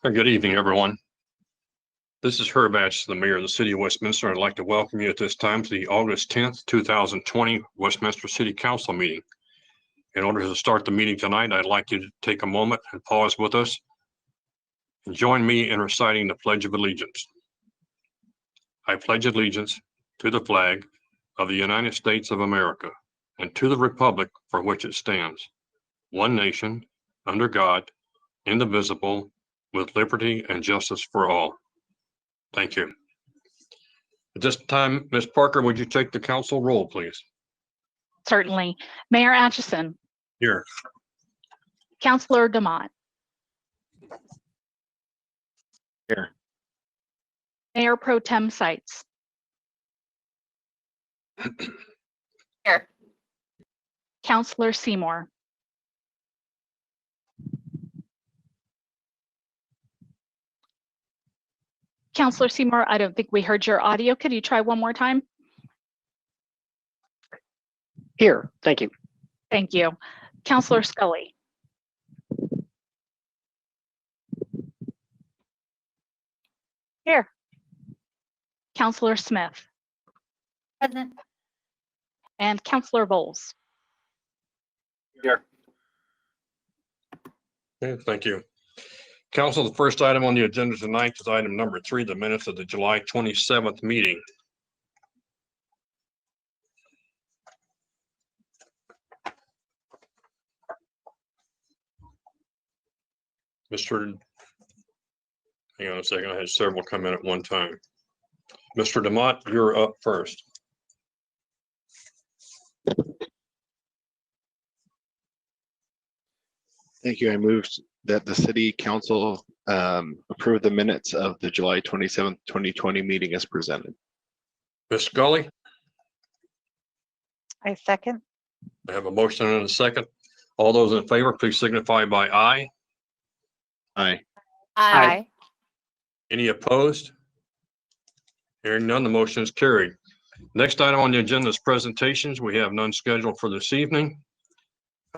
Good evening, everyone. This is Herb Ashe, the Mayor of the City of Westminster. I'd like to welcome you at this time to the August 10th, 2020 Westminster City Council meeting. In order to start the meeting tonight, I'd like you to take a moment and pause with us and join me in reciting the Pledge of Allegiance. I pledge allegiance to the flag of the United States of America and to the republic for which it stands, one nation, under God, indivisible, with liberty and justice for all. Thank you. At this time, Ms. Parker, would you take the council roll, please? Certainly. Mayor Atchison. Here. Councilor DeMott. Here. Mayor Pro Tem Seitz. Here. Councilor Seymour. Councilor Seymour, I don't think we heard your audio. Could you try one more time? Here, thank you. Thank you. Councilor Scully. Here. Councilor Smith. Present. And Councilor Bowles. Here. Okay, thank you. Council, the first item on the agenda tonight is item number 3, the minutes of the July 27th meeting. Hang on a second, I had several come in at one time. Mr. DeMott, you're up first. Thank you. I moved that the city council approve the minutes of the July 27th, 2020 meeting as presented. Ms. Scully, I second. I have a motion and a second. All those in favor, please signify by aye. Aye. Aye. Any opposed? Hearing none, the motion is carried. Next item on the agenda is presentations. We have none scheduled for this evening.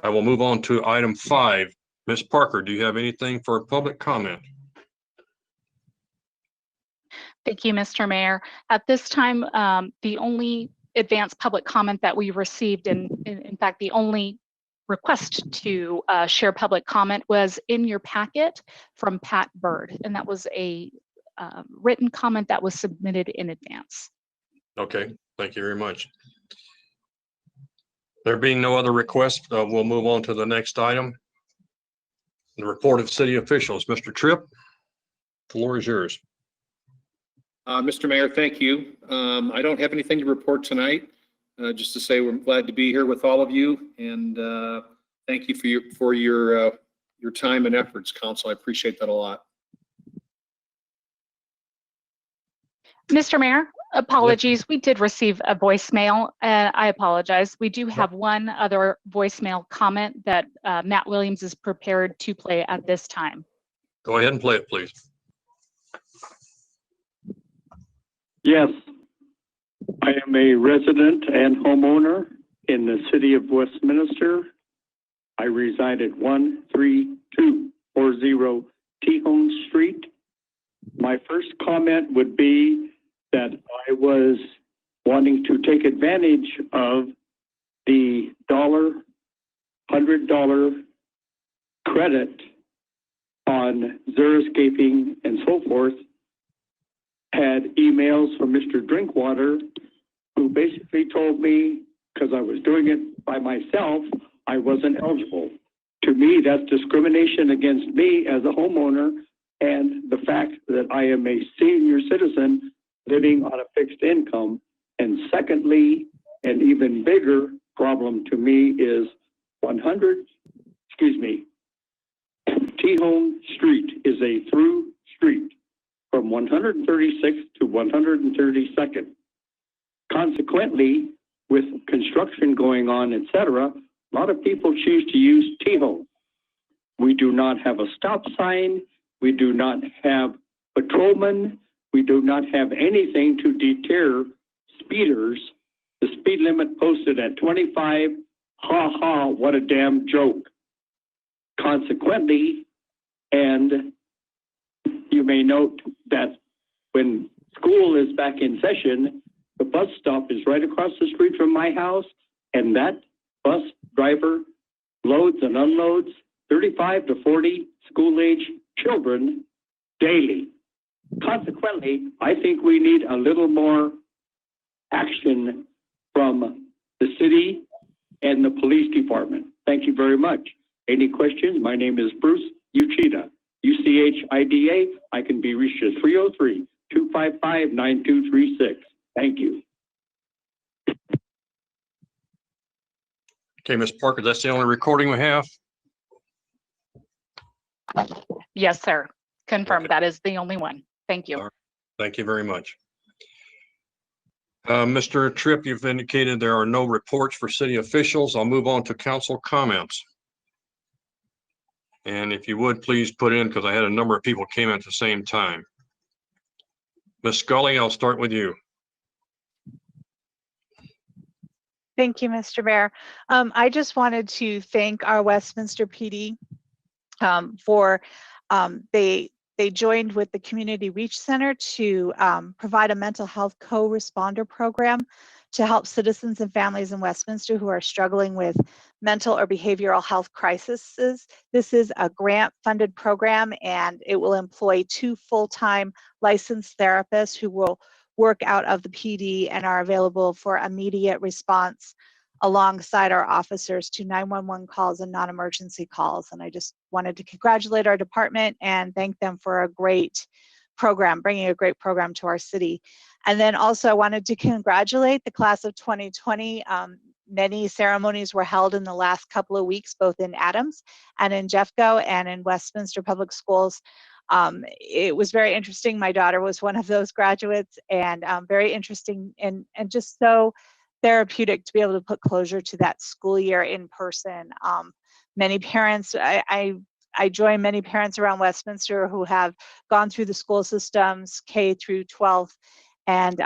I will move on to item 5. Ms. Parker, do you have anything for public comment? Thank you, Mr. Mayor. At this time, the only advanced public comment that we received, and in fact, the only request to share public comment was in your packet from Pat Bird, and that was a written comment that was submitted in advance. Okay, thank you very much. There being no other requests, we'll move on to the next item. The report of city officials. Mr. Tripp, the floor is yours. Mr. Mayor, thank you. I don't have anything to report tonight. Just to say we're glad to be here with all of you, and thank you for your time and efforts, Council. I appreciate that a lot. Mr. Mayor, apologies. We did receive a voicemail, and I apologize. We do have one other voicemail comment that Matt Williams is prepared to play at this time. Go ahead and play it, please. Yes, I am a resident and homeowner in the city of Westminster. I reside at 13240 Tejon Street. My first comment would be that I was wanting to take advantage of the $100 credit on xeriscaping and so forth. Had emails from Mr. Drinkwater, who basically told me, because I was doing it by myself, I wasn't eligible. To me, that's discrimination against me as a homeowner, and the fact that I am a senior citizen living on a fixed income. And secondly, an even bigger problem to me is Tejon Street is a through street from 136th to 132nd. Consequently, with construction going on, etc., a lot of people choose to use Tejon. We do not have a stop sign. We do not have patrolmen. We do not have anything to deter speeders. The speed limit posted at 25. Ha ha, what a damn joke. Consequently, and you may note that when school is back in session, the bus stop is right across the street from my house, and that bus driver loads and unloads 35 to 40 school-age children daily. Consequently, I think we need a little more action from the city and the police department. Thank you very much. Any questions? My name is Bruce Uchida, UCHIDA. I can be reached at 303-255-9236. Thank you. Okay, Ms. Parker, that's the only recording we have. Yes, sir. Confirmed. That is the only one. Thank you. Thank you very much. Mr. Tripp, you've indicated there are no reports for city officials. I'll move on to council comments. And if you would, please put in, because I had a number of people came at the same time. Ms. Scully, I'll start with you. Thank you, Mr. Mayor. I just wanted to thank our Westminster PD for they joined with the Community Reach Center to provide a mental health co-responder program to help citizens and families in Westminster who are struggling with mental or behavioral health crises. This is a grant-funded program, and it will employ 2 full-time licensed therapists who will work out of the PD and are available for immediate response alongside our officers to 911 calls and non-emergency calls. And I just wanted to congratulate our department and thank them for a great program, bringing a great program to our city. And then also I wanted to congratulate the class of 2020. Many ceremonies were held in the last couple of weeks, both in Adams and in Jeffco and in Westminster Public Schools. It was very interesting. My daughter was one of those graduates, and very interesting and just so therapeutic to be able to put closure to that school year in person. Many parents, I join many parents around Westminster who have gone through the school systems, K through 12th, and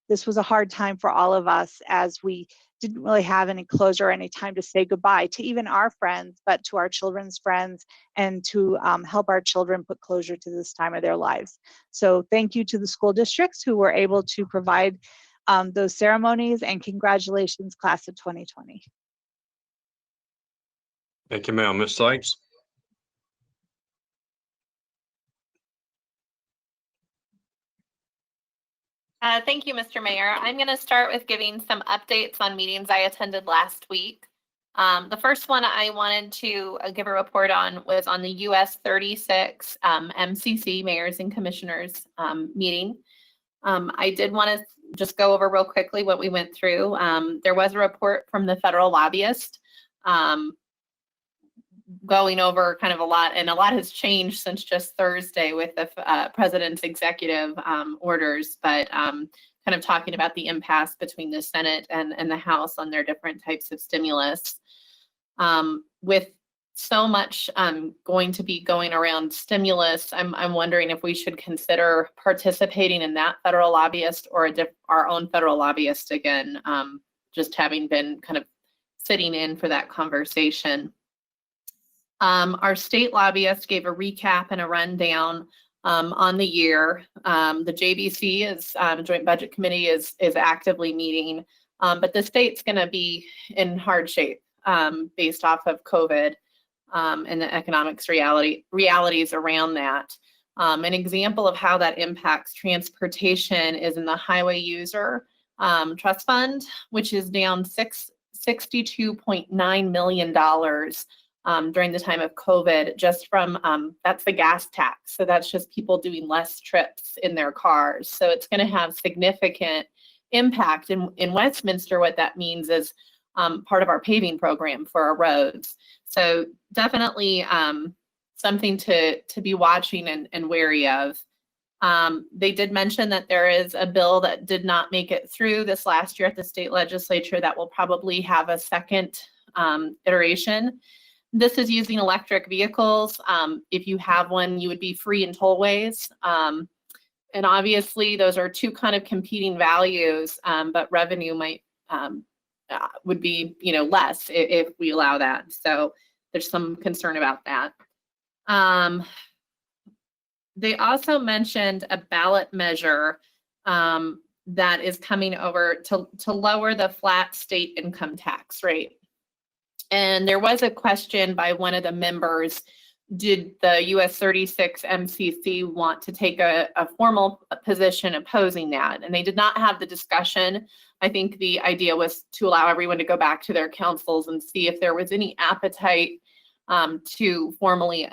this was a hard time for all of us as we didn't really have any closure or any time to say goodbye to even our friends, but to our children's friends, and to help our children put closure to this time of their lives. So thank you to the school districts who were able to provide those ceremonies, and congratulations, class of 2020. Thank you, ma'am. Ms. Sykes? Thank you, Mr. Mayor. I'm going to start with giving some updates on meetings I attended last week. The first one I wanted to give a report on was on the US 36 MCC, Mayors and Commissioners meeting. I did want to just go over real quickly what we went through. There was a report from the federal lobbyist going over kind of a lot, and a lot has changed since just Thursday with the president's executive orders, but kind of talking about the impasse between the Senate and the House on their different types of stimulus. With so much going to be going around stimulus, I'm wondering if we should consider participating in that federal lobbyist or our own federal lobbyist again, just having been kind of sitting in for that conversation. Our state lobbyist gave a recap and a rundown on the year. The JBC is Joint Budget Committee is actively meeting, but the state's going to be in hard shape based off of COVID and the economics realities around that. An example of how that impacts transportation is in the highway user trust fund, which is down $62.9 million during the time of COVID, just from, that's the gas tax. So that's just people doing less trips in their cars. So it's going to have significant impact in Westminster. What that means is part of our paving program for our roads. So definitely something to be watching and wary of. They did mention that there is a bill that did not make it through this last year at the state legislature that will probably have a second iteration. This is using electric vehicles. If you have one, you would be free in tollways. And obviously those are two kind of competing values, but revenue might would be, less if we allow that. So there's some concern about that. They also mentioned a ballot measure that is coming over to lower the flat state income tax rate. And there was a question by one of the members, did the US 36 MCC want to take a formal position opposing that? And they did not have the discussion. I think the idea was to allow everyone to go back to their councils and see if there was any appetite to formally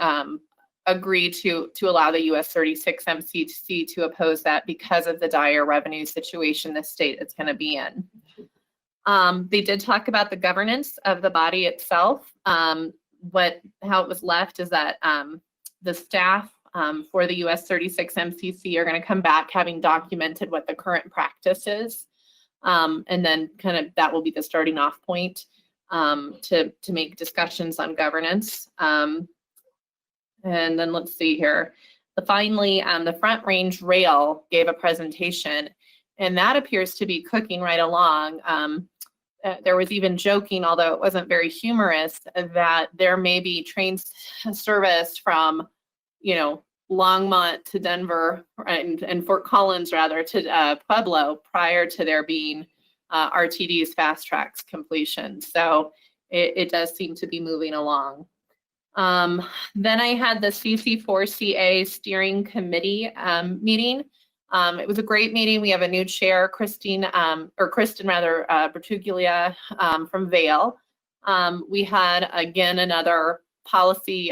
agree to allow the US 36 MCC to oppose that because of the dire revenue situation the state is going to be in. They did talk about the governance of the body itself. How it was left is that the staff for the US 36 MCC are going to come back having documented what the current practice is. And then kind of that will be the starting off point to make discussions on governance. And then let's see here. Finally, the Front Range Rail gave a presentation, and that appears to be cooking right along. There was even joking, although it wasn't very humorous, that there may be trains serviced from, Longmont to Denver and Fort Collins rather to Pueblo prior to there being RTD's fast tracks completion. So it does seem to be moving along. Then I had the CC4CA steering committee meeting. It was a great meeting. We have a new chair, Kristen Bertuglia from Vail. We had, again, another policy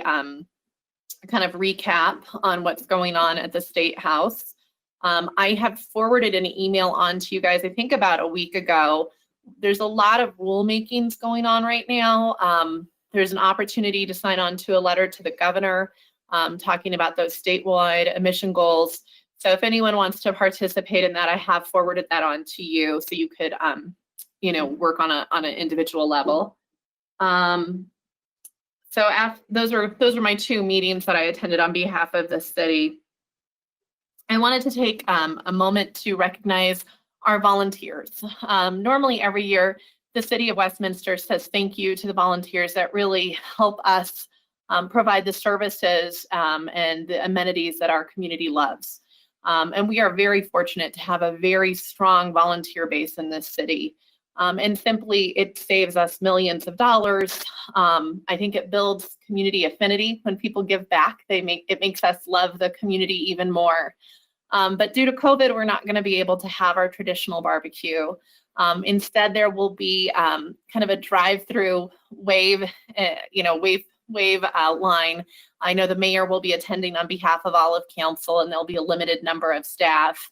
kind of recap on what's going on at the State House. I have forwarded an email on to you guys, I think about a week ago. There's a lot of rulemakings going on right now. There's an opportunity to sign on to a letter to the governor talking about those statewide emission goals. So if anyone wants to participate in that, I have forwarded that on to you so you could, work on an individual level. So those are my two meetings that I attended on behalf of the city. I wanted to take a moment to recognize our volunteers. Normally every year, the City of Westminster says thank you to the volunteers that really help us provide the services and the amenities that our community loves. And we are very fortunate to have a very strong volunteer base in this city. And simply, it saves us millions of dollars. I think it builds community affinity. When people give back, it makes us love the community even more. But due to COVID, we're not going to be able to have our traditional barbecue. Instead, there will be kind of a drive-through wave line. I know the mayor will be attending on behalf of all of council, and there'll be a limited number of staff.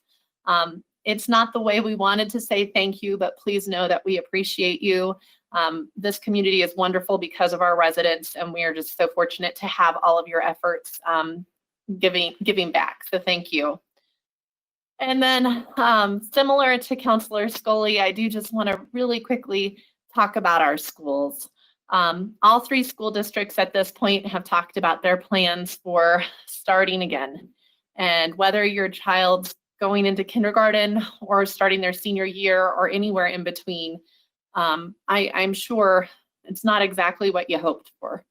It's not the way we wanted to say thank you, but please know that we appreciate you. This community is wonderful because of our residents, and we are just so fortunate to have all of your efforts giving back. So thank you. And then similar to Councilor Scully, I do just want to really quickly talk about our schools. All three school districts at this point have talked about their plans for starting again. And whether your child's going into kindergarten or starting their senior year or anywhere in between, I'm sure it's not exactly what you hoped for.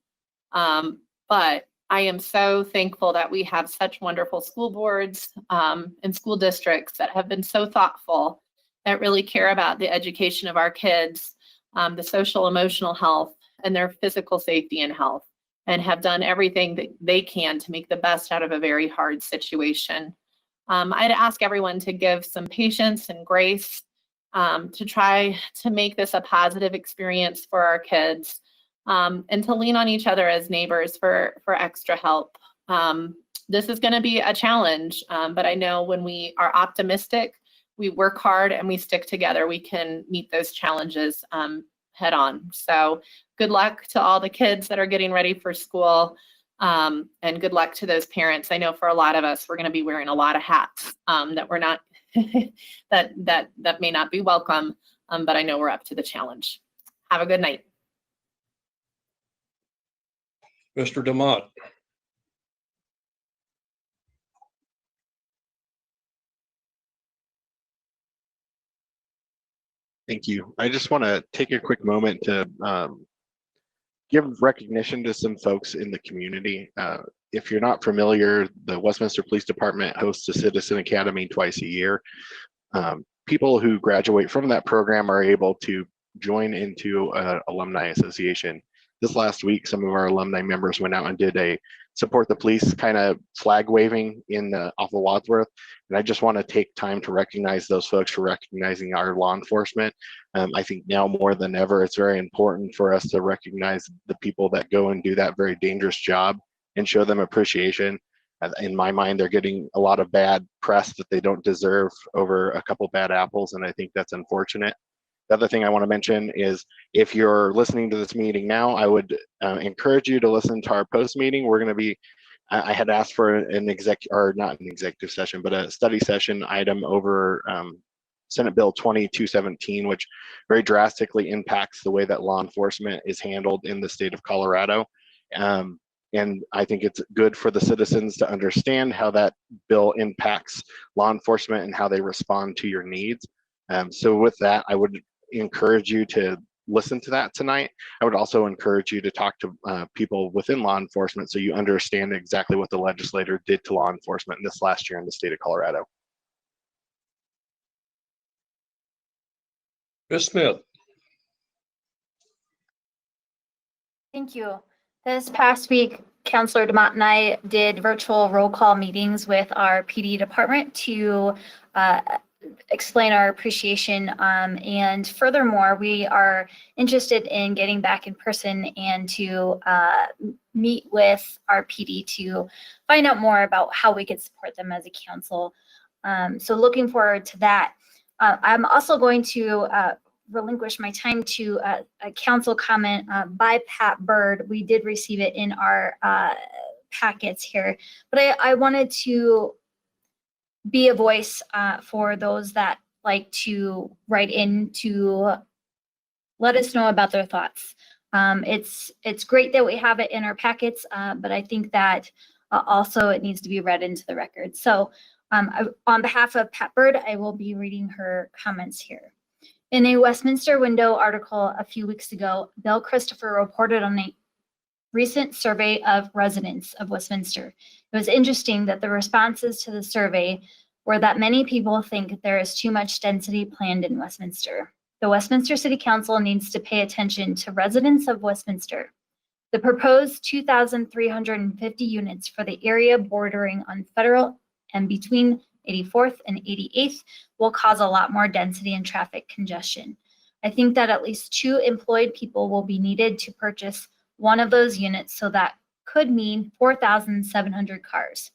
But I am so thankful that we have such wonderful school boards and school districts that have been so thoughtful, that really care about the education of our kids, the social emotional health, and their physical safety and health, and have done everything that they can to make the best out of a very hard situation. I'd ask everyone to give some patience and grace to try to make this a positive experience for our kids. And to lean on each other as neighbors for extra help. This is going to be a challenge, but I know when we are optimistic, we work hard and we stick together, we can meet those challenges head on. So good luck to all the kids that are getting ready for school, and good luck to those parents. I know for a lot of us, we're going to be wearing a lot of hats that we're not that may not be welcome, but I know we're up to the challenge. Have a good night. Mr. DeMott. Thank you. I just want to take a quick moment to give recognition to some folks in the community. if you're not familiar, the Westminster Police Department hosts a Citizen Academy twice a year. People who graduate from that program are able to join into an alumni association. This last week, some of our alumni members went out and did a support the police kind of flag waving off of Wadsworth. And I just want to take time to recognize those folks for recognizing our law enforcement. I think now more than ever, it's very important for us to recognize the people that go and do that very dangerous job and show them appreciation. In my mind, they're getting a lot of bad press that they don't deserve over a couple bad apples, and I think that's unfortunate. The other thing I want to mention is if you're listening to this meeting now, I would encourage you to listen to our post meeting. We're going to be, I had asked for not an executive session, but a study session item over Senate Bill 2217, which very drastically impacts the way that law enforcement is handled in the state of Colorado. And I think it's good for the citizens to understand how that bill impacts law enforcement and how they respond to your needs. So with that, I would encourage you to listen to that tonight. I would also encourage you to talk to people within law enforcement so you understand exactly what the legislator did to law enforcement this last year in the state of Colorado. Ms. Smith. Thank you. This past week, Councilor DeMott and I did virtual roll call meetings with our PD department to explain our appreciation. And furthermore, we are interested in getting back in person and to meet with our PD to find out more about how we could support them as a council. So looking forward to that. I'm also going to relinquish my time to a council comment by Pat Bird. We did receive it in our packets here, but I wanted to be a voice for those that like to write in to let us know about their thoughts. It's great that we have it in our packets, but I think that also it needs to be read into the record. So on behalf of Pat Bird, I will be reading her comments here. In a Westminster Window article a few weeks ago, Bill Christopher reported on a recent survey of residents of Westminster. It was interesting that the responses to the survey were that many people think there is too much density planned in Westminster. The Westminster City Council needs to pay attention to residents of Westminster. The proposed 2,350 units for the area bordering on Federal and between 84th and 88th will cause a lot more density and traffic congestion. I think that at least 2 employed people will be needed to purchase one of those units, so that could mean 4,700 cars.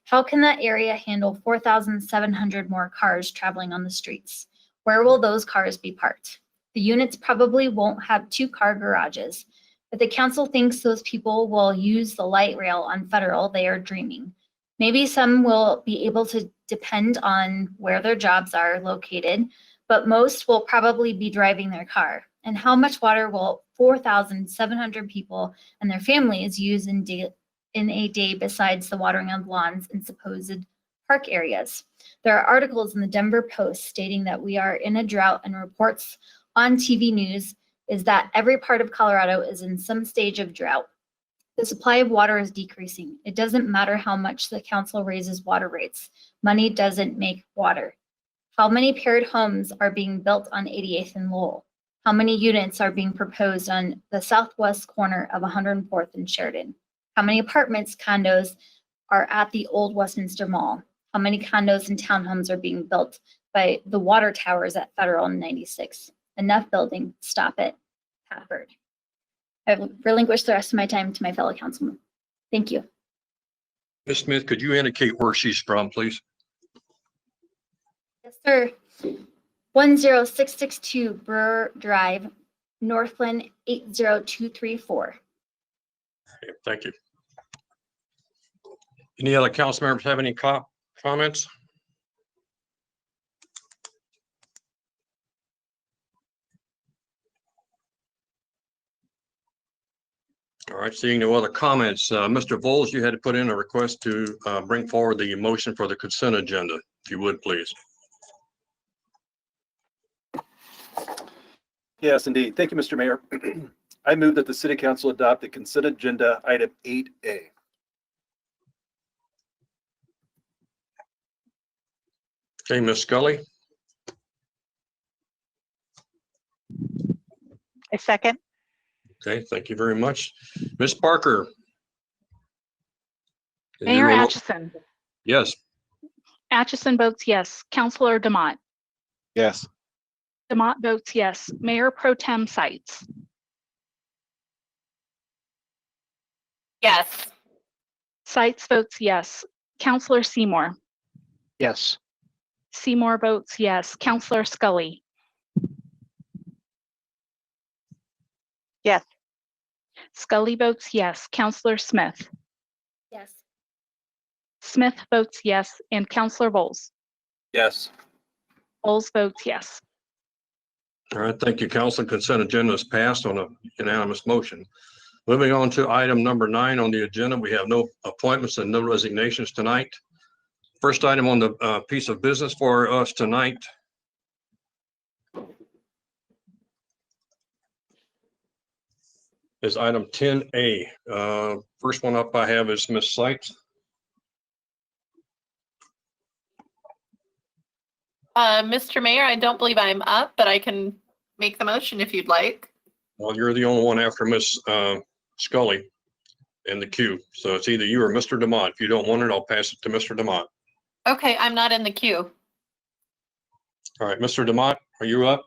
How can that area handle 4,700 more cars traveling on the streets? Where will those cars be parked? The units probably won't have 2-car garages. If the council thinks those people will use the light rail on Federal, they are dreaming. Maybe some will be able to depend on where their jobs are located, but most will probably be driving their car. And how much water will 4,700 people and their families use in a day besides the watering of lawns and supposed park areas? There are articles in the Denver Post stating that we are in a drought, and reports on TV news is that every part of Colorado is in some stage of drought. The supply of water is decreasing. It doesn't matter how much the council raises water rates. Money doesn't make water. How many paired homes are being built on 88th and Lowell? How many units are being proposed on the southwest corner of 104th and Sheridan? How many apartments, condos are at the old Westminster Mall? How many condos and townhomes are being built by the water towers at Federal and 96? Enough building, stop it. Pat Bird. I've relinquished the rest of my time to my fellow councilman. Thank you. Ms. Smith, could you indicate where she's from, please? Yes, sir. 10662 Brewer Drive, Northland 80234. Okay, thank you. Any other council members have any comments? All right, seeing no other comments, Mr. Voles, you had to put in a request to bring forward the motion for the consent agenda, if you would, please. Yes, indeed. Thank you, Mr. Mayor. I move that the City Council adopt the consent agenda item 8A. Okay, Ms. Scully, A second. okay, thank you very much. Ms. Parker. Is Mayor your- Atchison. Yes, Atchison votes yes. Counselor Demott. Yes. Demott votes yes. Mayor Pro Tem Sights. Yes. Sights votes yes. Counselor Seymour. Yes. Seymour votes yes. Counselor Scully. Yes. Scully votes yes. Counselor Smith. Yes. Smith votes yes. And Counselor Bowles. Yes. Bowles votes yes. all right, thank you, council. Consent agenda is passed on a unanimous motion. Moving on to item number 9 on the agenda, we have no appointments and no resignations tonight. First item on the piece of business for us tonight is item 10A. First one up I have is Ms. Sights. Mr. Mayor, I don't believe I'm up, but I can make the motion if you'd like. Well, you're the only one after Ms. Scully in the queue. So it's either you or Mr. Demott. If you don't want it, I'll pass it to Mr. Demott. Okay, I'm not in the queue. All right, Mr. Demott, are you up?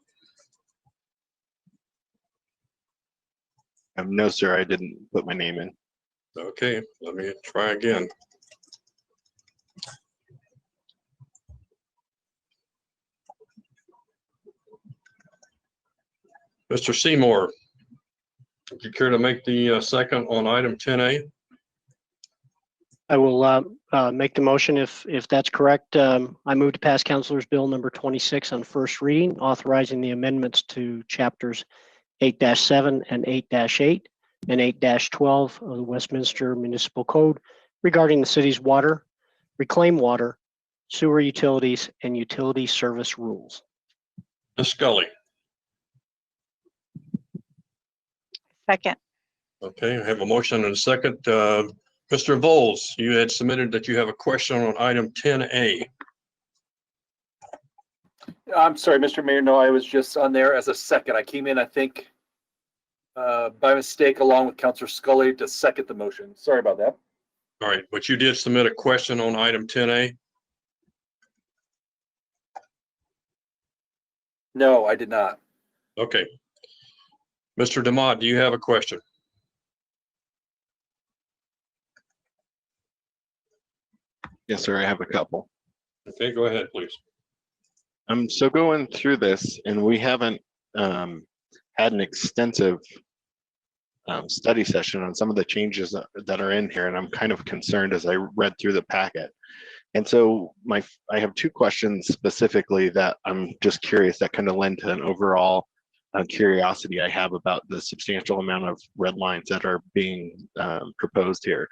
No, sir, I didn't put my name in. Okay, let me try again. Mr. Seymour, would you care to make the second on item 10A? I will make the motion if that's correct. I move to pass Councilor's Bill number 26 on first reading, authorizing the amendments to chapters 8-7 and 8-8 and 8-12 of the Westminster Municipal Code regarding the city's water, reclaimed water, sewer utilities, and utility service rules. Ms. Scully. Second. Okay, I have a motion and a second. Mr. Bowles, you had submitted that you have a question on item 10A. I'm sorry, Mr. Mayor. No, I was just on there as a second. I came in, I think, by mistake, along with Councilor Scully to second the motion. Sorry about that. All right, but you did submit a question on item 10A? No, I did not. Okay. Mr. Demott, do you have a question? Yes, sir, I have a couple. Okay, go ahead, please. So going through this, and we haven't had an extensive study session on some of the changes that are in here, and I'm kind of concerned as I read through the packet. And so I have 2 questions specifically that I'm just curious that kind of lend to an overall curiosity I have about the substantial amount of red lines that are being proposed here.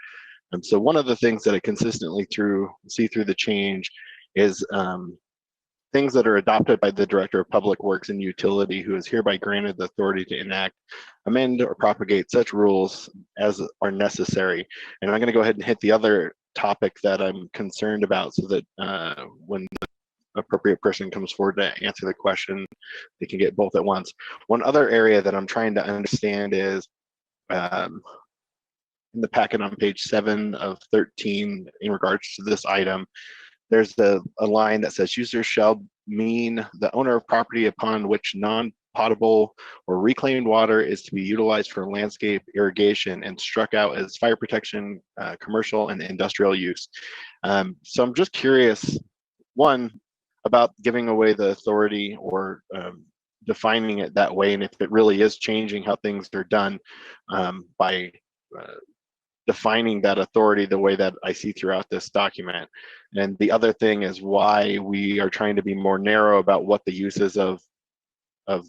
And so one of the things that I consistently see through the change is things that are adopted by the Director of Public Works and Utility, who is hereby granted the authority to enact, amend, or propagate such rules as are necessary. And I'm going to go ahead and hit the other topic that I'm concerned about so that when the appropriate person comes forward to answer the question, they can get both at once. One other area that I'm trying to understand is in the packet on page 7 of 13 in regards to this item, there's a line that says users shall mean the owner of property upon which non-potable or reclaimed water is to be utilized for landscape irrigation and struck out as fire protection, commercial and industrial use. So I'm just curious, one, about giving away the authority or defining it that way, and if it really is changing how things are done by defining that authority the way that I see throughout this document. And the other thing is why we are trying to be more narrow about what the uses of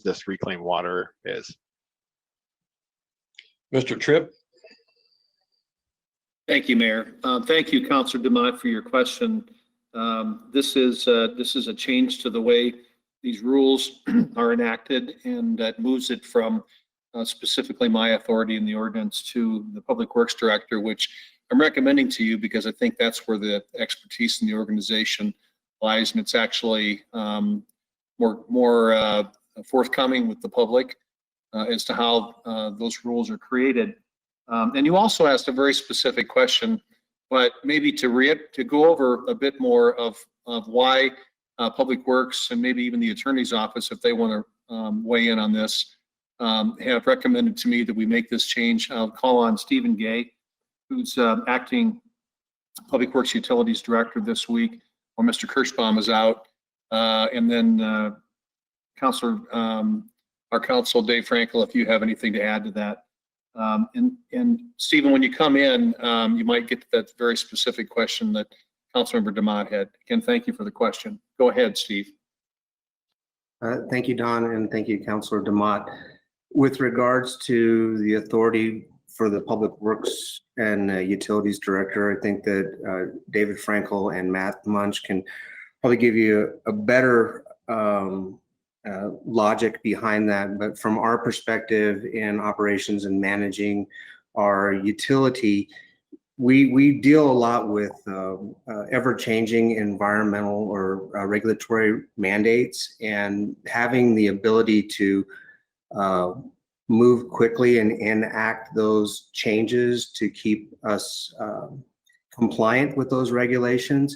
this reclaimed water is. Mr. Tripp? Thank you, Mayor. Thank you, Councilor Demott, for your question. This is a change to the way these rules are enacted, and that moves it from specifically my authority in the ordinance to the Public Works Director, which I'm recommending to you because I think that's where the expertise in the organization and it's actually more forthcoming with the public as to how those rules are created. And you also asked a very specific question, but maybe to go over a bit more of why Public Works and maybe even the Attorney's Office, if they want to weigh in on this, have recommended to me that we make this change. I'll call on Stephen Gay, who's acting Public Works Utilities Director this week, while Mr. Kirschbaum is out. And then our counsel, Dave Frankel, if you have anything to add to that. And Stephen, when you come in, you might get to that very specific question that Councilmember DeMott had. Again, thank you for the question. Go ahead, Steve. Thank you, Don, and thank you, Councilor DeMott. With regards to the authority for the Public Works and Utilities Director, I think that David Frankel and Matt Munch can probably give you a better logic behind that. But from our perspective in operations and managing our utility, we deal a lot with ever-changing environmental or regulatory mandates, and having the ability to move quickly and enact those changes to keep us compliant with those regulations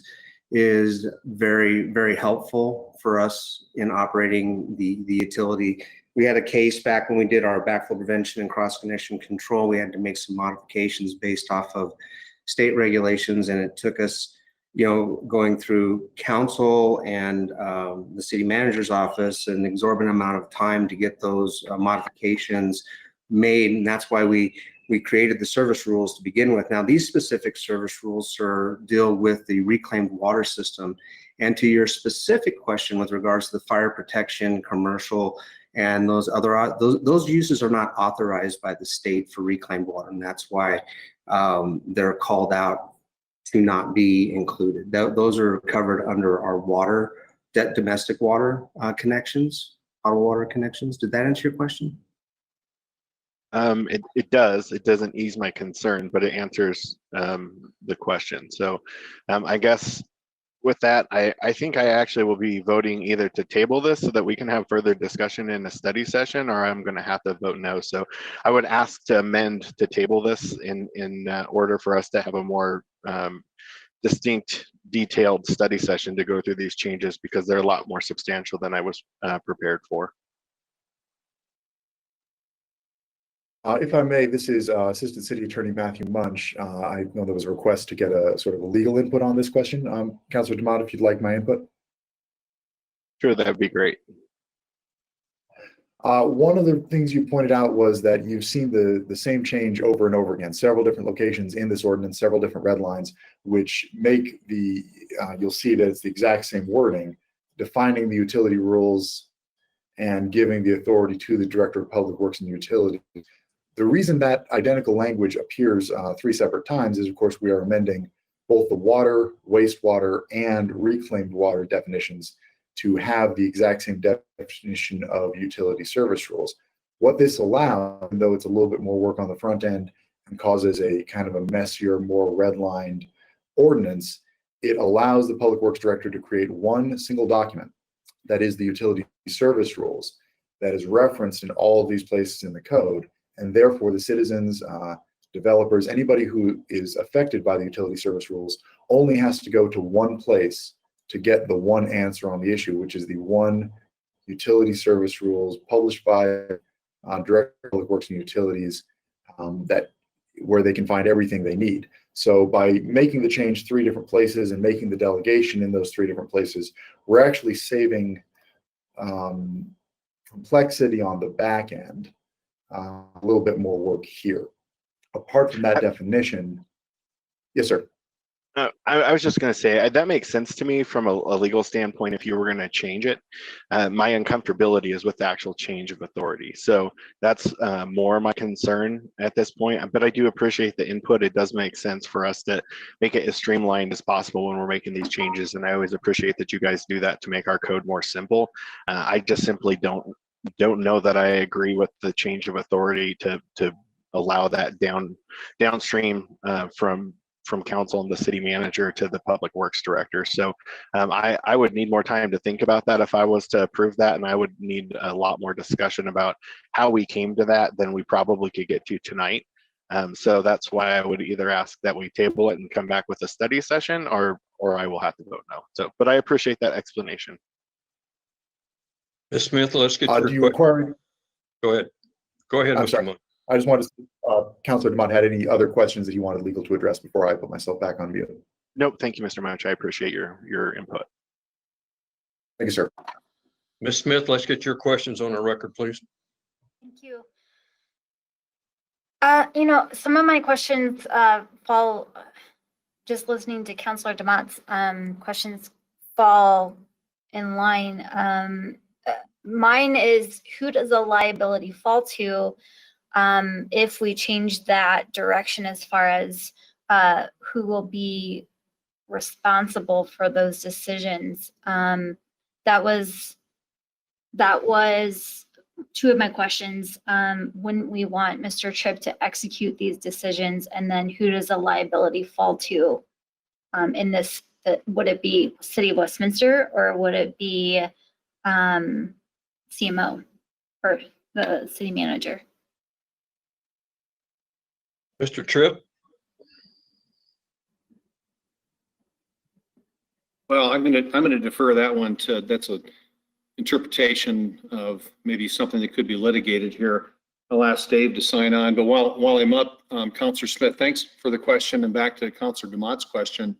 is very, very helpful for us in operating the utility. We had a case back when we did our backflow prevention and cross-connection control. We had to make some modifications based off of state regulations, and it took us, going through council and the city manager's office an exorbitant amount of time to get those modifications made. And that's why we created the service rules to begin with. Now, these specific service rules, sir, deal with the reclaimed water system. And to your specific question with regards to the fire protection, commercial, and those other, those uses are not authorized by the state for reclaimed water. And that's why they're called out to not be included. Those are covered under our water, domestic water connections, our water connections. Did that answer your question? It does. It doesn't ease my concern, but it answers the question. So I guess with that, I think I actually will be voting either to table this so that we can have further discussion in a study session, or I'm going to have to vote no. So I would ask to amend to table this in order for us to have a more distinct, detailed study session to go through these changes, because they're a lot more substantial than I was prepared for. If I may, this is Assistant City Attorney Matthew Munch. I know there was a request to get a sort of a legal input on this question. Councilor DeMott, if you'd like my input. Sure, that'd be great. One of the things you pointed out was that you've seen the same change over and over again, several different locations in this ordinance, several different red lines, which make the, you'll see that it's the exact same wording, defining the utility rules and giving the authority to the Director of Public Works and Utilities. The reason that identical language appears 3 separate times is, of course, we are amending both the water, wastewater, and reclaimed water definitions to have the exact same definition of utility service rules. What this allows, though it's a little bit more work on the front end and causes a kind of a messier, more redlined ordinance, it allows the Public Works Director to create one single document that is the utility service rules that is referenced in all of these places in the code. And therefore, the citizens, developers, anybody who is affected by the utility service rules only has to go to one place to get the one answer on the issue, which is the one utility service rules published by Director of Public Works and Utilities, where they can find everything they need. So by making the change 3 different places and making the delegation in those 3 different places, we're actually saving complexity on the back end. A little bit more work here. Apart from that definition, yes, sir. I was just going to say that makes sense to me from a legal standpoint. If you were going to change it, my uncomfortability is with the actual change of authority. So that's more my concern at this point. But I do appreciate the input. It does make sense for us to make it as streamlined as possible when we're making these changes. And I always appreciate that you guys do that to make our code more simple. I just simply don't know that I agree with the change of authority to allow that downstream from from council and the city manager to the public works director. So I would need more time to think about that if I was to approve that, and I would need a lot more discussion about how we came to that than we probably could get to tonight. So that's why I would either ask that we table it and come back with a study session, or I will have to vote no. So, but I appreciate that explanation. Ms. Smith, let's get Do you require? Go ahead. Go ahead, I'm Mr. sorry. Monk. I just wanted to see, Councilor Demott had any other questions that he wanted legal to address before I put myself back on mute. Nope. Thank you, Mr. Mouch. I appreciate your input. Thank you, sir. Ms. Smith, let's get your questions on the record, please. Thank you. Some of my questions fall, just listening to Councilor Demott's questions fall in line. Mine is, who does the liability fall to if we change that direction as far as who will be responsible for those decisions? That was two of my questions. Wouldn't we want Mr. Tripp to execute these decisions? And then who does the liability fall to in this? Would it be City of Westminster, or would it be CMO or the city manager? Mr. Tripp? Well, I'm gonna defer that one to, that's a interpretation of maybe something that could be litigated here. I'll ask Dave to sign on, but while I'm up, Councilor Smith, thanks for the question, and back to Councilor Demott's question.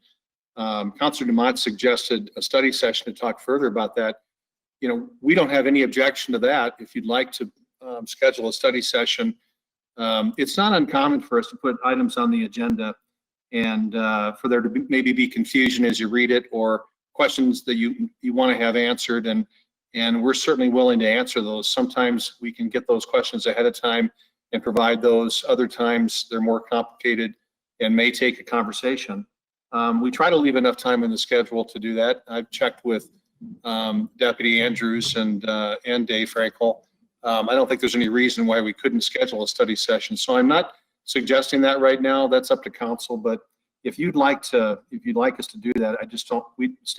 Councilor Demott suggested a study session to talk further about that. We don't have any objection to that. If you'd like to schedule a study session, it's not uncommon for us to put items on the agenda and for there to maybe be confusion as you read it, or questions that you want to have answered, and we're certainly willing to answer those. Sometimes we can get those questions ahead of time and provide those. Other times they're more complicated and may take a conversation. We try to leave enough time in the schedule to do that. I've checked with Deputy Andrews and Dave Frankel. I don't think there's any reason why we couldn't schedule a study session. So I'm not suggesting that right now. That's up to council. But if you'd like us to do that, I just don't.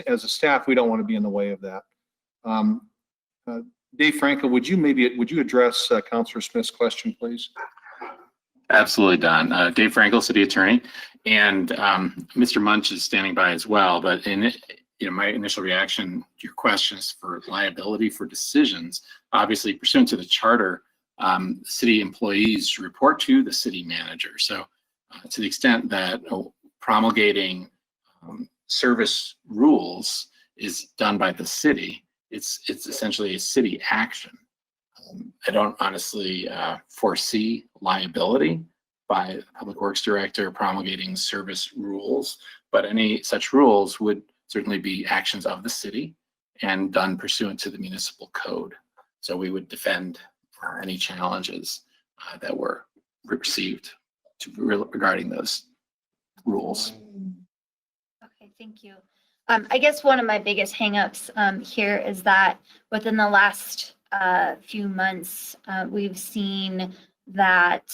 As a staff, we don't want to be in the way of that. Dave Frankel, would you address Councilor Smith's question, please? Absolutely, Don. Dave Frankel, City Attorney, and Mr. Munch is standing by as well. But my initial reaction to your questions for liability for decisions, obviously pursuant to the charter, city employees report to the city manager. So to the extent that promulgating service rules is done by the city, it's essentially a city action. I don't honestly foresee liability by the Public Works Director promulgating service rules, but any such rules would certainly be actions of the city and done pursuant to the municipal code. So we would defend any challenges that were received regarding those rules. Okay, thank you. I guess one of my biggest hangups here is that within the last few months, we've seen that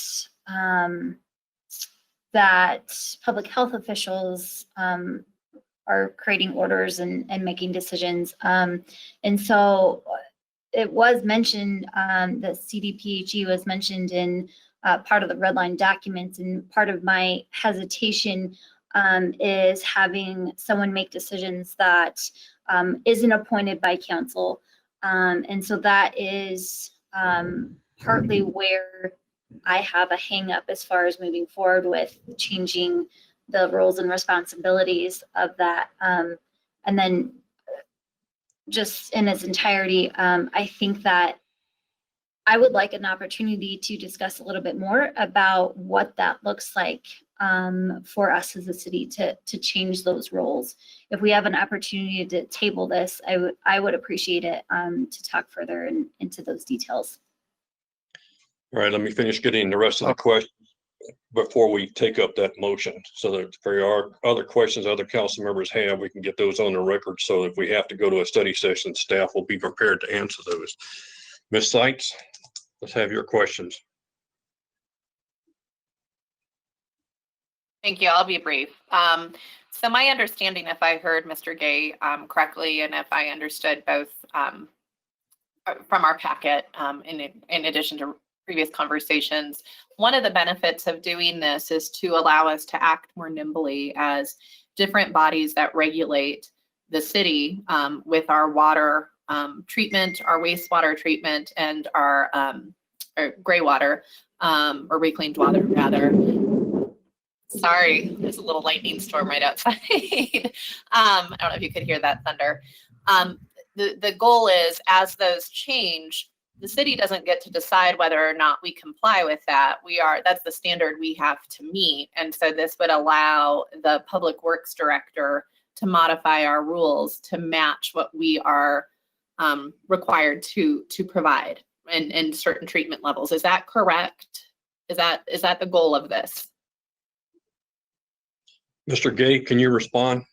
public health officials are creating orders and making decisions. And so it was mentioned that CDPHE was mentioned in part of the red line documents, and part of my hesitation is having someone make decisions that isn't appointed by council. And so that is partly where I have a hang up as far as moving forward with changing the roles and responsibilities of that. And then just in its entirety, I think that I would like an opportunity to discuss a little bit more about what that looks like for us as a city to change those roles. If we have an opportunity to table this, I would appreciate it to talk further into those details. All right, let me finish getting the rest of the questions before we take up that motion, so that if there are other questions other council members have, we can get those on the record. So if we have to go to a study session, staff will be prepared to answer those. Ms. Seitz, let's have your questions. Thank you. I'll be brief. So my understanding, if I heard Mr. Gay correctly, and if I understood both from our packet, in addition to previous conversations, one of the benefits of doing this is to allow us to act more nimbly as different bodies that regulate the city with our water treatment, our wastewater treatment, and our gray water or reclaimed water rather. Sorry, there's a little lightning storm right outside. I don't know if you could hear that thunder. The goal is, as those change, the city doesn't get to decide whether or not we comply with that. That's the standard we have to meet. And so this would allow the Public Works Director to modify our rules to match what we are required to provide in certain treatment levels. Is that correct? Is that the goal of this? Mr. Gay, can you respond?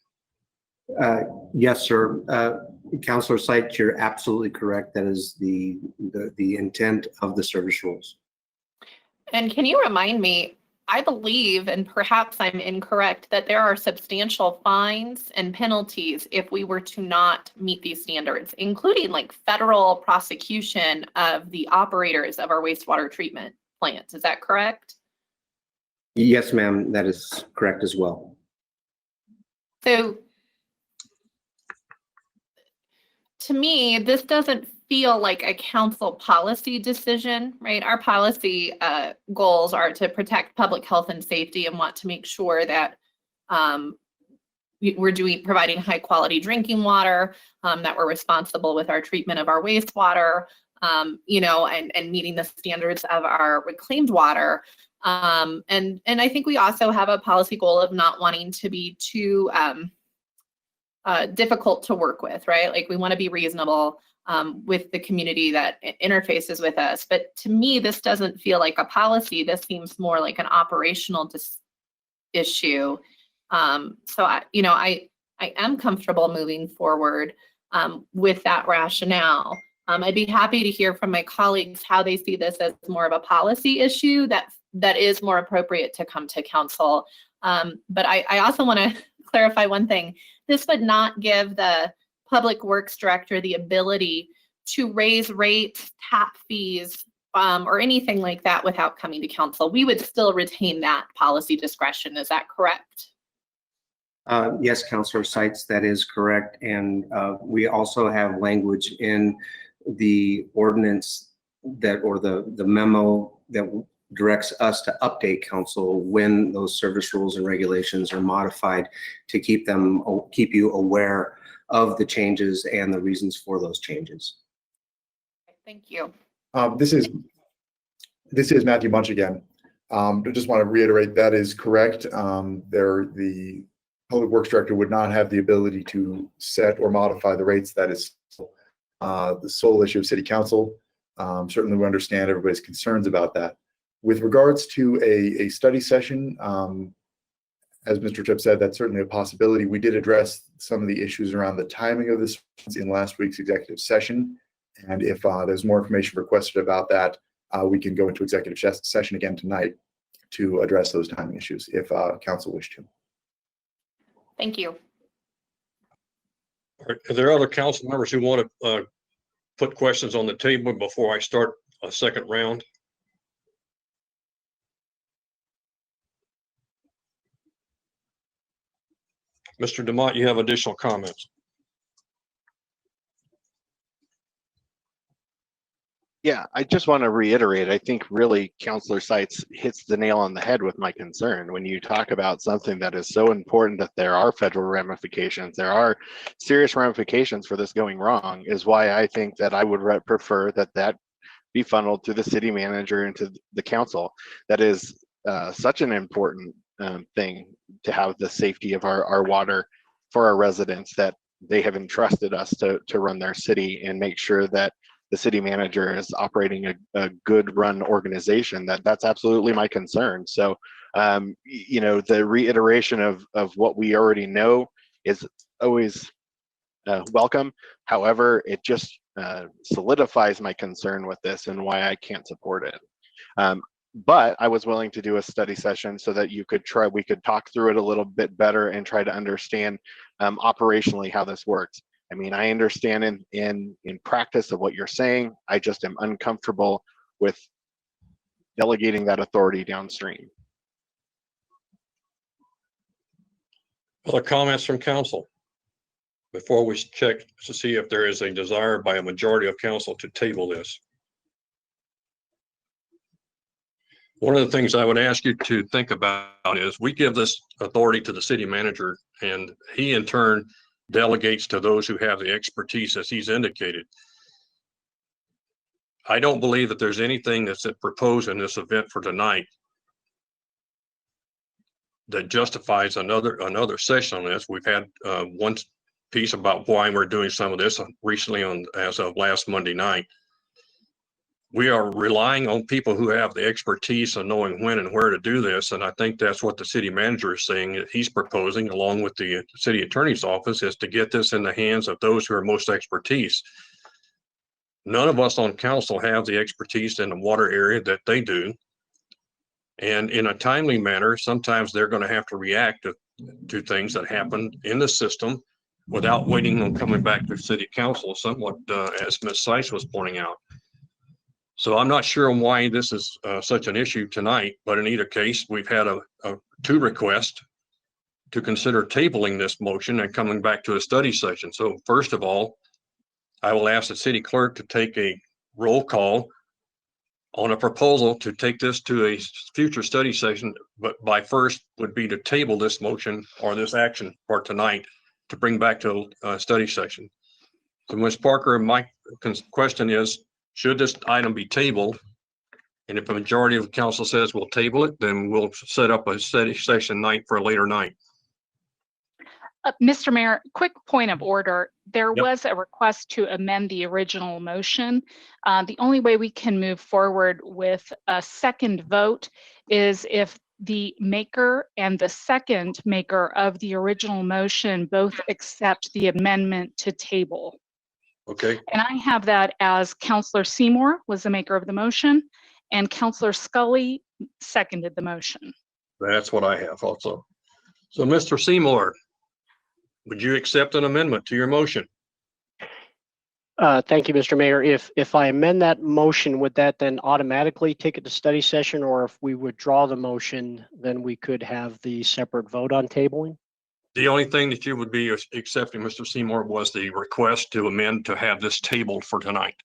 Yes, sir. Councilor Seitz, you're absolutely correct. That is the intent of the service rules. And can you remind me, I believe, and perhaps I'm incorrect, that there are substantial fines and penalties if we were to not meet these standards, including like federal prosecution of the operators of our wastewater treatment plants. Is that correct? Yes, ma'am, that is correct as well. So to me, this doesn't feel like a council policy decision, right? Our policy goals are to protect public health and safety and want to make sure that we're providing high quality drinking water, that we're responsible with our treatment of our wastewater, and meeting the standards of our reclaimed water. And I think we also have a policy goal of not wanting to be too difficult to work with, right? Like we want to be reasonable with the community that interfaces with us. But to me, this doesn't feel like a policy. This seems more like an operational issue. So I am comfortable moving forward with that rationale. I'd be happy to hear from my colleagues how they see this as more of a policy issue that is more appropriate to come to council. But I also want to clarify one thing. This would not give the Public Works Director the ability to raise rates, tap fees, or anything like that without coming to council. We would still retain that policy discretion. Is that correct? Yes, Councilor Seitz, that is correct. And we also have language in the ordinance or the memo that directs us to update council when those service rules and regulations are modified to keep you aware of the changes and the reasons for those changes. Thank you. This is Matthew Munch again. I just want to reiterate that is correct. The Public Works Director would not have the ability to set or modify the rates. That is the sole issue of City Council. Certainly we understand everybody's concerns about that. With regards to a study session, as Mr. Tripp said, that's certainly a possibility. We did address some of the issues around the timing of this in last week's executive session. And if there's more information requested about that, we can go into executive session again tonight to address those timing issues if council wish to. Thank you. Are there other council members who want to put questions on the table before I start a second round? Mr. DeMott, you have additional comments. Yeah, I just want to reiterate, I think really Councilor Seitz hits the nail on the head with my concern. When you talk about something that is so important that there are federal ramifications, there are serious ramifications for this going wrong, is why I think that I would prefer that be funneled to the city manager and to the council. That is such an important thing, to have the safety of our water for our residents, that they have entrusted us to run their city and make sure that the city manager is operating a good run organization. That's absolutely my concern. So, the reiteration of what we already know is always welcome. However, it just solidifies my concern with this and why I can't support it. But I was willing to do a study session so that we could talk through it a little bit better and try to understand operationally how this works. I mean, I understand in practice of what you're saying. I just am uncomfortable with delegating that authority downstream. Other comments from council? Before we check to see if there is a desire by a majority of council to table this. One of the things I would ask you to think about is we give this authority to the city manager, and he in turn delegates to those who have the expertise as he's indicated. I don't believe that there's anything that's proposed in this event for tonight that justifies another session on this. We've had one piece about why we're doing some of this recently as of last Monday night. We are relying on people who have the expertise of knowing when and where to do this. And I think that's what the city manager is saying that he's proposing, along with the city attorney's office, is to get this in the hands of those who are most expertise. None of us on council have the expertise in the water area that they do. And in a timely manner, sometimes they're going to have to react to things that happen in the system without waiting on coming back to city council, somewhat as Ms. Seiss was pointing out. So I'm not sure why this is such an issue tonight, but in either case, we've had two requests to consider tabling this motion and coming back to a study session. So first of all, I will ask the city clerk to take a roll call on a proposal to take this to a future study session, but by first would be to table this motion or this action for tonight to bring back to a study session. So Ms. Parker, my question is, should this item be tabled? And if a majority of the council says we'll table it, then we'll set up a study session night for a later night. Mr. Mayor, quick point of order. There Yep. was a request to amend the original motion. The only way we can move forward with a second vote is if the maker and the second maker of the original motion both accept the amendment to table. Okay, And I have that as Councilor Seymour was the maker of the motion and Councilor Scully seconded the motion. that's what I have also. So Mr. Seymour, would you accept an amendment to your motion? Thank you, Mr. Mayor. If I amend that motion, would that then automatically take it to study session? Or if we withdraw the motion, then we could have the separate vote on tabling? The only thing that you would be accepting, Mr. Seymour, was the request to amend to have this tabled for tonight.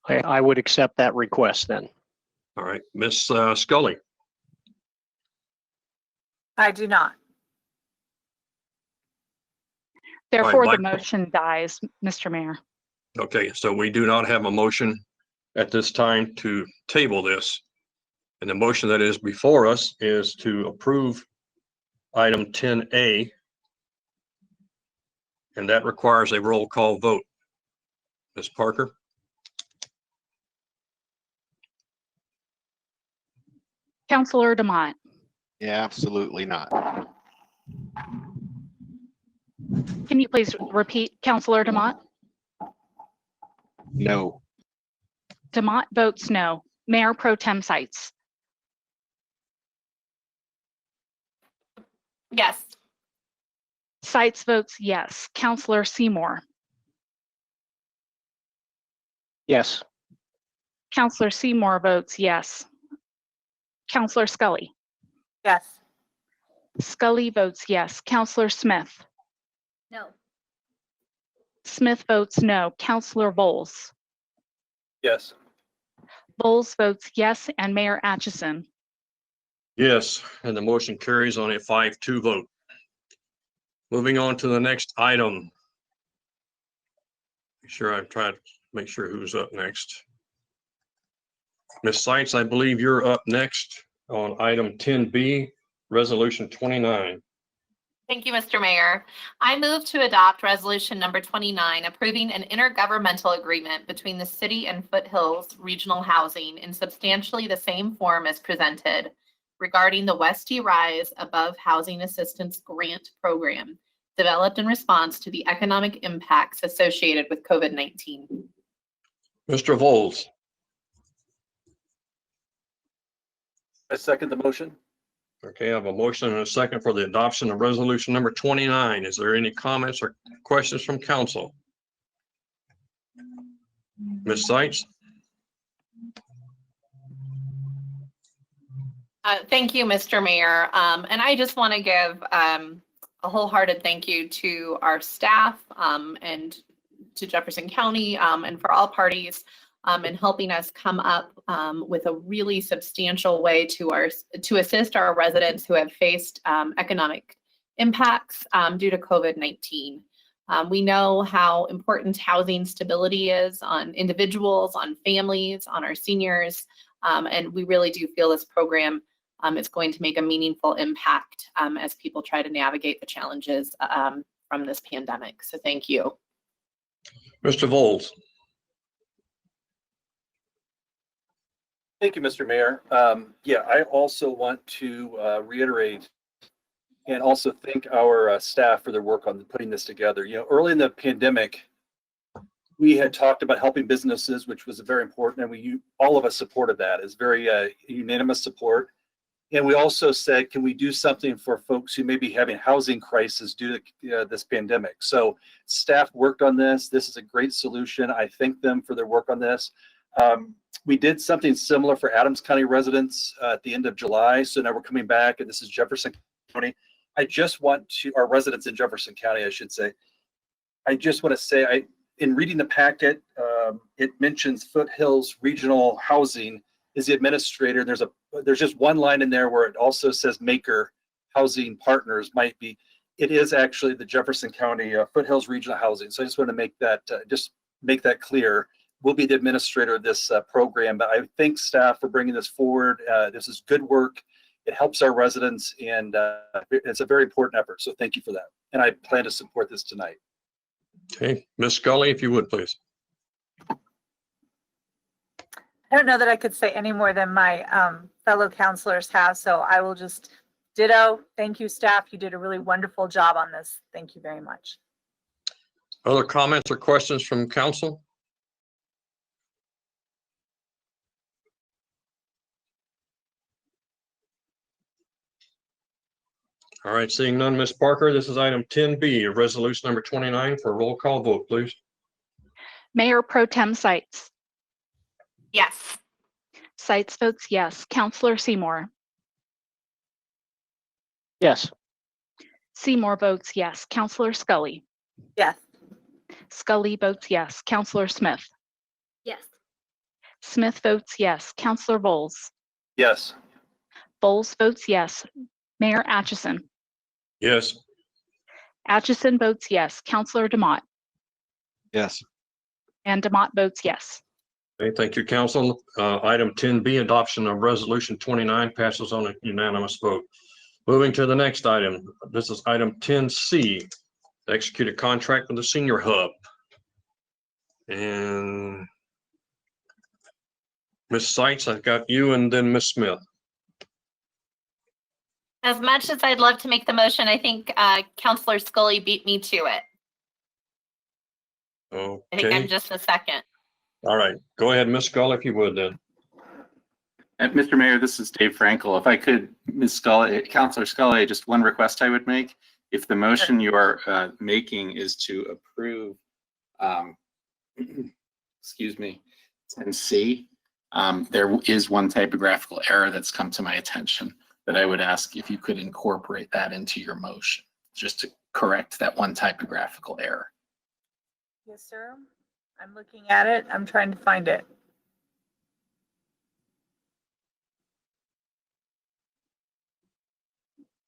I would accept that request then. All right, Ms. Scully. I do not. Therefore, Right, the motion dies, Mr. Mayor. Okay, so we do not have a motion at this time to table this. And the motion that is before us is to approve item 10A. And that requires a roll call vote. Ms. Parker? Councilor Demott, Yeah, absolutely not. can you please repeat, Councilor Demott? No. Demott votes no. Mayor Pro Tem Sites. Yes. Sites votes yes. Councilor Seymour. Yes. Councilor Seymour votes yes. Councilor Scully. Yes. Scully votes yes. Councilor Smith. No. Smith votes no. Councilor Bowles. Yes. Bowles votes yes, and Mayor Atchison. Yes, and the motion carries on a 5-2 vote. Moving on to the next item. I'm trying to make sure who's up next. Ms. Seitz, I believe you're up next on item 10B, resolution 29. Thank you, Mr. Mayor. I move to adopt resolution number 29, approving an intergovernmental agreement between the city and Foothills Regional Housing in substantially the same form as presented regarding the Westy Rise Above Housing Assistance Grant Program, developed in response to the economic impacts associated with COVID-19. Mr. Voles. I second the motion. Okay, I have a motion and a second for the adoption of resolution number 29. Is there any comments or questions from council? Ms. Sights? Thank you, Mr. Mayor. And I just want to give a wholehearted thank you to our staff and to Jefferson County and for all parties in helping us come up with a really substantial way to assist our residents who have faced economic impacts due to COVID-19. We know how important housing stability is on individuals, on families, on our seniors, and we really do feel this program is going to make a meaningful impact as people try to navigate the challenges from this pandemic. So thank you. Mr. Vols? Thank you, Mr. Mayor. Yeah, I also want to reiterate and also thank our staff for their work on putting this together. You know, early in the pandemic, we had talked about helping businesses, which was very important, and all of us supported that. It's very unanimous support. And we also said, can we do something for folks who may be having housing crisis due to this pandemic? So staff worked on this. This is a great solution. I thank them for their work on this. We did something similar for Adams County residents at the end of July. So now we're coming back, and this is Jefferson County. I just want to, our residents in Jefferson County, I should say, I just want to say, in reading the packet, it mentions Foothills Regional Housing is the administrator. There's just one line in there where it also says Maker Housing Partners might be. It is actually the Jefferson County Foothills Regional Housing. So I just want to make that clear. We'll be the administrator of this program, but I thank staff for bringing this forward. This is good work. It helps our residents, and it's a very important effort. So thank you for that. And I plan to support this tonight. Okay, Ms. Scully, if you would, please. I don't know that I could say any more than my fellow counselors have, so I will just ditto. Thank you, staff. You did a really wonderful job on this. Thank you very much. Other comments or questions from council? All right, seeing none, Ms. Parker, this is item 10B, resolution number 29 for a roll call vote, please. Mayor Pro Tem Sights. Yes. Sights votes yes. Counselor Seymour. Yes. Seymour votes yes. Counselor Scully. Yes. Scully votes yes. Counselor Smith. Yes. Smith votes yes. Counselor Bowles. Yes. Bowles votes yes. Mayor Atchison. Yes. Atchison votes yes. Counselor DeMott. Yes. And DeMott votes yes. Okay, thank you, council. Item 10B, adoption of resolution 29 passes on a unanimous vote. Moving to the next item. This is item 10C, execute a contract with the Senior Hub. And Ms. Sights, I've got you, and then Ms. Smith. As much as I'd love to make the motion, I think Counselor Scully beat me to it. I think I'm Okay, just a second. all right. Go ahead, Ms. Scully, if you would then. Mr. Mayor, this is Dave Frankel. If I could, Ms. Scully, Councilor Scully, just one request I would make. If the motion you are making is to approve, excuse me, 10C, there is one typographical error that's come to my attention that I would ask if you could incorporate that into your motion, just to correct that one typographical error. Yes, sir. I'm looking at it. I'm trying to find it.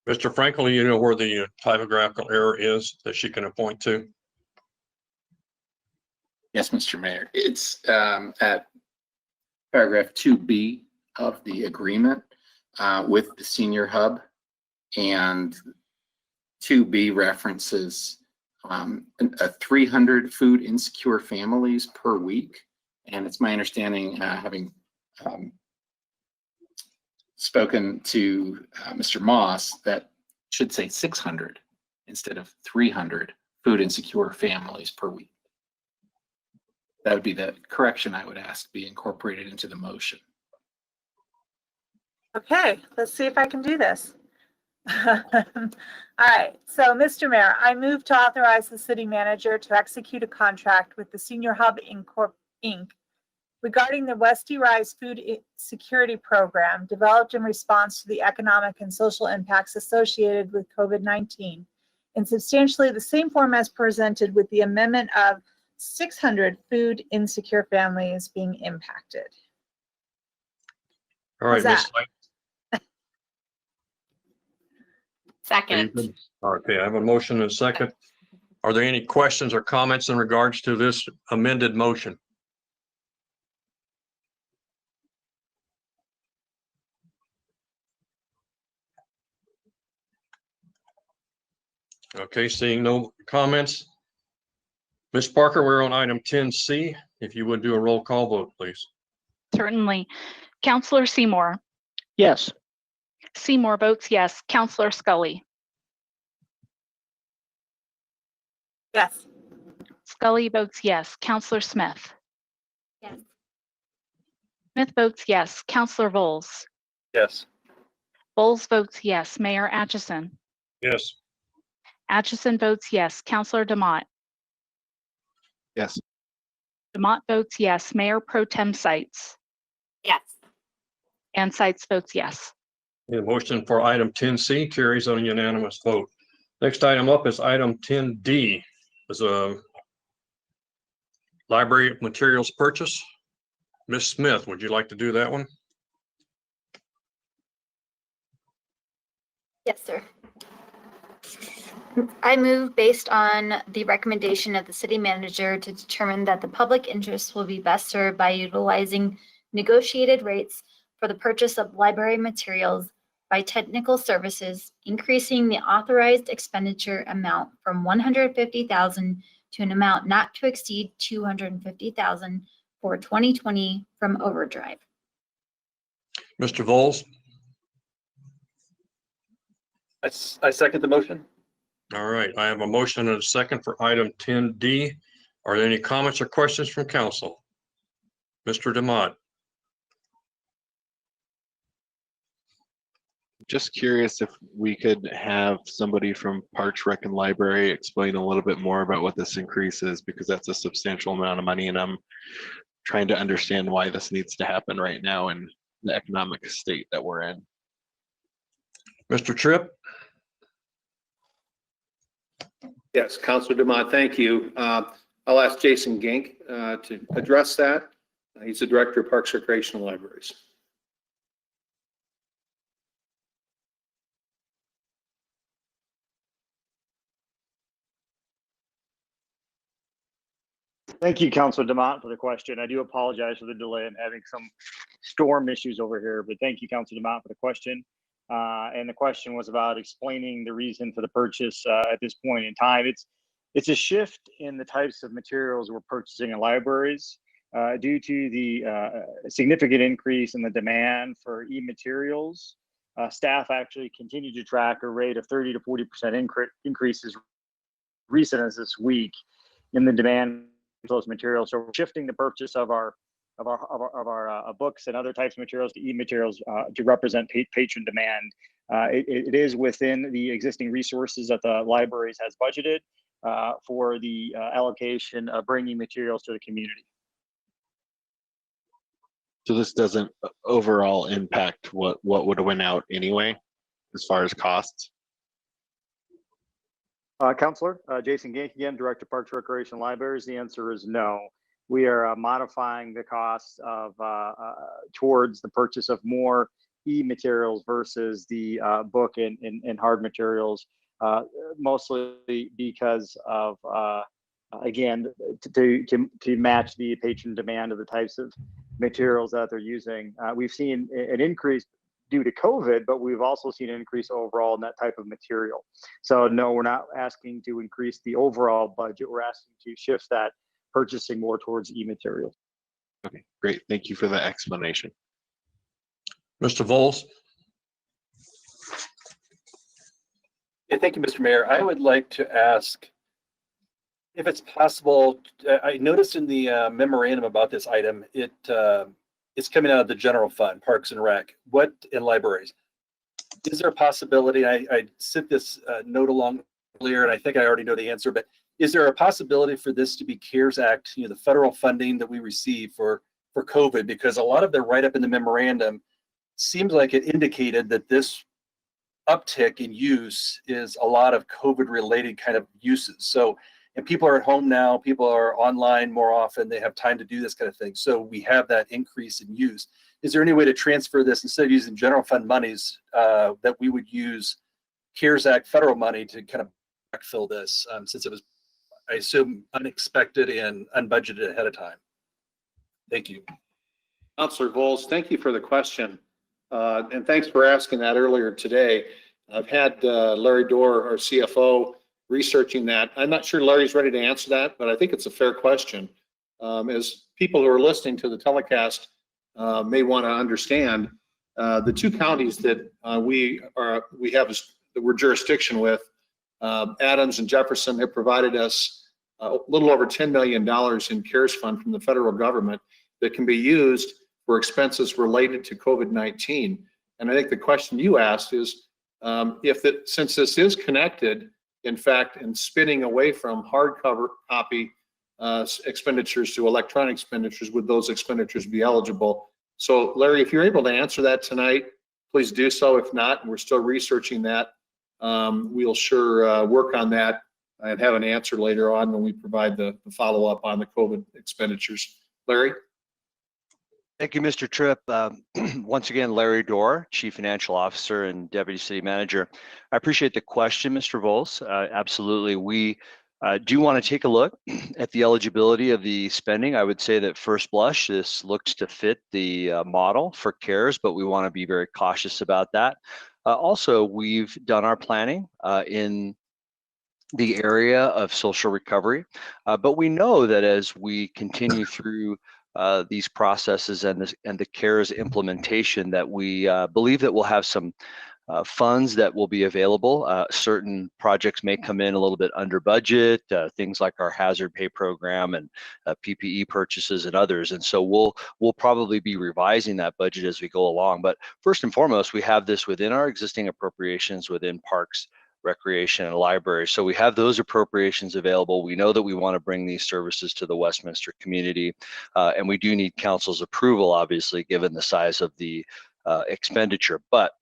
Mr. Frankel, you know where the typographical error is that she can point to? Yes, Mr. Mayor. It's at paragraph 2B of the agreement with the Senior Hub, and 2B references 300 food insecure families per week. And it's my understanding, having spoken to Mr. Moss, that should say 600 instead of 300 food insecure families per week. That would be the correction I would ask be incorporated into the motion. Okay, let's see if I can do this. All right, so Mr. Mayor, I move to authorize the city manager to execute a contract with the Senior Hub Inc. regarding the Westy Rise Food Security Program developed in response to the economic and social impacts associated with COVID-19 in substantially the same form as presented, with the amendment of 600 food insecure families being impacted. All right, How's Ms. that? Light. Second. Okay, I have a motion and a second. Are there any questions or comments in regards to this amended motion? Okay, seeing no comments. Ms. Parker, we're on item 10C. If you would do a roll call vote, please. Certainly. Counselor Seymour. Yes. Seymour votes yes. Counselor Scully. Yes. Scully votes yes. Counselor Smith. Yes. Smith votes yes. Counselor Bowles. Yes. Bowles votes yes. Mayor Atchison. Yes. Atchison votes yes. Counselor DeMott. Yes. DeMott votes yes. Mayor Pro Tem Sites. Yes. And Sites votes yes. The motion for item 10C carries on a unanimous vote. Next item up is item 10D. Is a library materials purchase. Ms. Smith, would you like to do that one? Yes, sir. I move based on the recommendation of the city manager to determine that the public interest will be best served by utilizing negotiated rates for the purchase of library materials by technical services, increasing the authorized expenditure amount from $150,000 to an amount not to exceed $250,000 for 2020 from overdrive. Mr. Vols? I second the motion. All right, I have a motion and a second for item 10D. Are there any comments or questions from council? Mr. DeMott? Just curious if we could have somebody from Parks, Rec, and Library explain a little bit more about what this increase is, because that's a substantial amount of money, and I'm trying to understand why this needs to happen right now in the economic state that we're in. Mr. Tripp? Yes, Councilor Dumont, thank you. I'll ask Jason Gink to address that. He's the Director of Parks, Recreation, and Libraries. Thank you, Councilor Demott, for the question. I do apologize for the delay and having some storm issues over here, but thank you, Councilor Demott, for the question. And the question was about explaining the reason for the purchase at this point in time. It's a shift in the types of materials we're purchasing in libraries due to the significant increase in the demand for e-materials. Staff actually continue to track a rate of 30 to 40% increases recent as this week in the demand for those materials. So we're shifting the purchase of our books and other types of materials to e-materials to represent patron demand. It is within the existing resources that the libraries has budgeted for the allocation of bringing materials to the community. So this doesn't overall impact what would have went out anyway, as far as costs? Councilor, Jason Gink again, Director of Parks, Recreation, Libraries. The answer is no. We are modifying the costs of towards the purchase of more e-materials versus the book and hard materials, mostly because of again to match the patron demand of the types of materials that they're using. We've seen an increase due to COVID, but we've also seen an increase overall in that type of material. So no, we're not asking to increase the overall budget. We're asking to shift that purchasing more towards e-materials. Okay, great. Thank you for the explanation. Mr. Vols? Yeah, thank you, Mr. Mayor. I would like to ask if it's possible. I noticed in the memorandum about this item, it it's coming out of the general fund, Parks and Rec, and libraries. Is there a possibility, I sent this note along earlier, and I think I already know the answer, but is there a possibility for this to be CARES Act, the federal funding that we receive for COVID? Because a lot of the write-up in the memorandum seems like it indicated that this uptick in use is a lot of COVID-related kind of uses. So, and people are at home now, people are online more often, they have time to do this kind of thing. So we have that increase in use. Is there any way to transfer this, instead of using general fund monies, that we would use CARES Act federal money to kind of backfill this, since it was, I assume, unexpected and unbudgeted ahead of time? Thank you. Councilor Bowles, thank you for the question. And thanks for asking that earlier today. I've had Larry Dorr, our CFO, researching that. I'm not sure Larry's ready to answer that, but I think it's a fair question. As people who are listening to the telecast may want to understand, the two counties that we're jurisdiction with, Adams and Jefferson, have provided us a little over $10 million in CARES fund from the federal government that can be used for expenses related to COVID-19. And I think the question you asked is, since this is connected, in fact, and spinning away from hardcover copy expenditures to electronic expenditures, would those expenditures be eligible? So Larry, if you're able to answer that tonight, please do so. If not, we're still researching that. We'll sure work on that and have an answer later on when we provide the follow-up on the COVID expenditures. Larry? Thank you, Mr. Tripp. Once again, Larry Dorr, Chief Financial Officer and Deputy City Manager. I appreciate the question, Mr. Vols. Absolutely. We do want to take a look at the eligibility of the spending. I would say that first blush, this looks to fit the model for CARES, but we want to be very cautious about that. Also, we've done our planning in the area of social recovery, but we know that as we continue through these processes and the CARES implementation, that we believe that we'll have some funds that will be available. Certain projects may come in a little bit under budget, things like our hazard pay program and PPE purchases and others. And so we'll probably be revising that budget as we go along. But first and foremost, we have this within our existing appropriations within Parks, Recreation, and Library. So we have those appropriations available. We know that we want to bring these services to the Westminster community, and we do need council's approval, obviously, given the size of the expenditure. But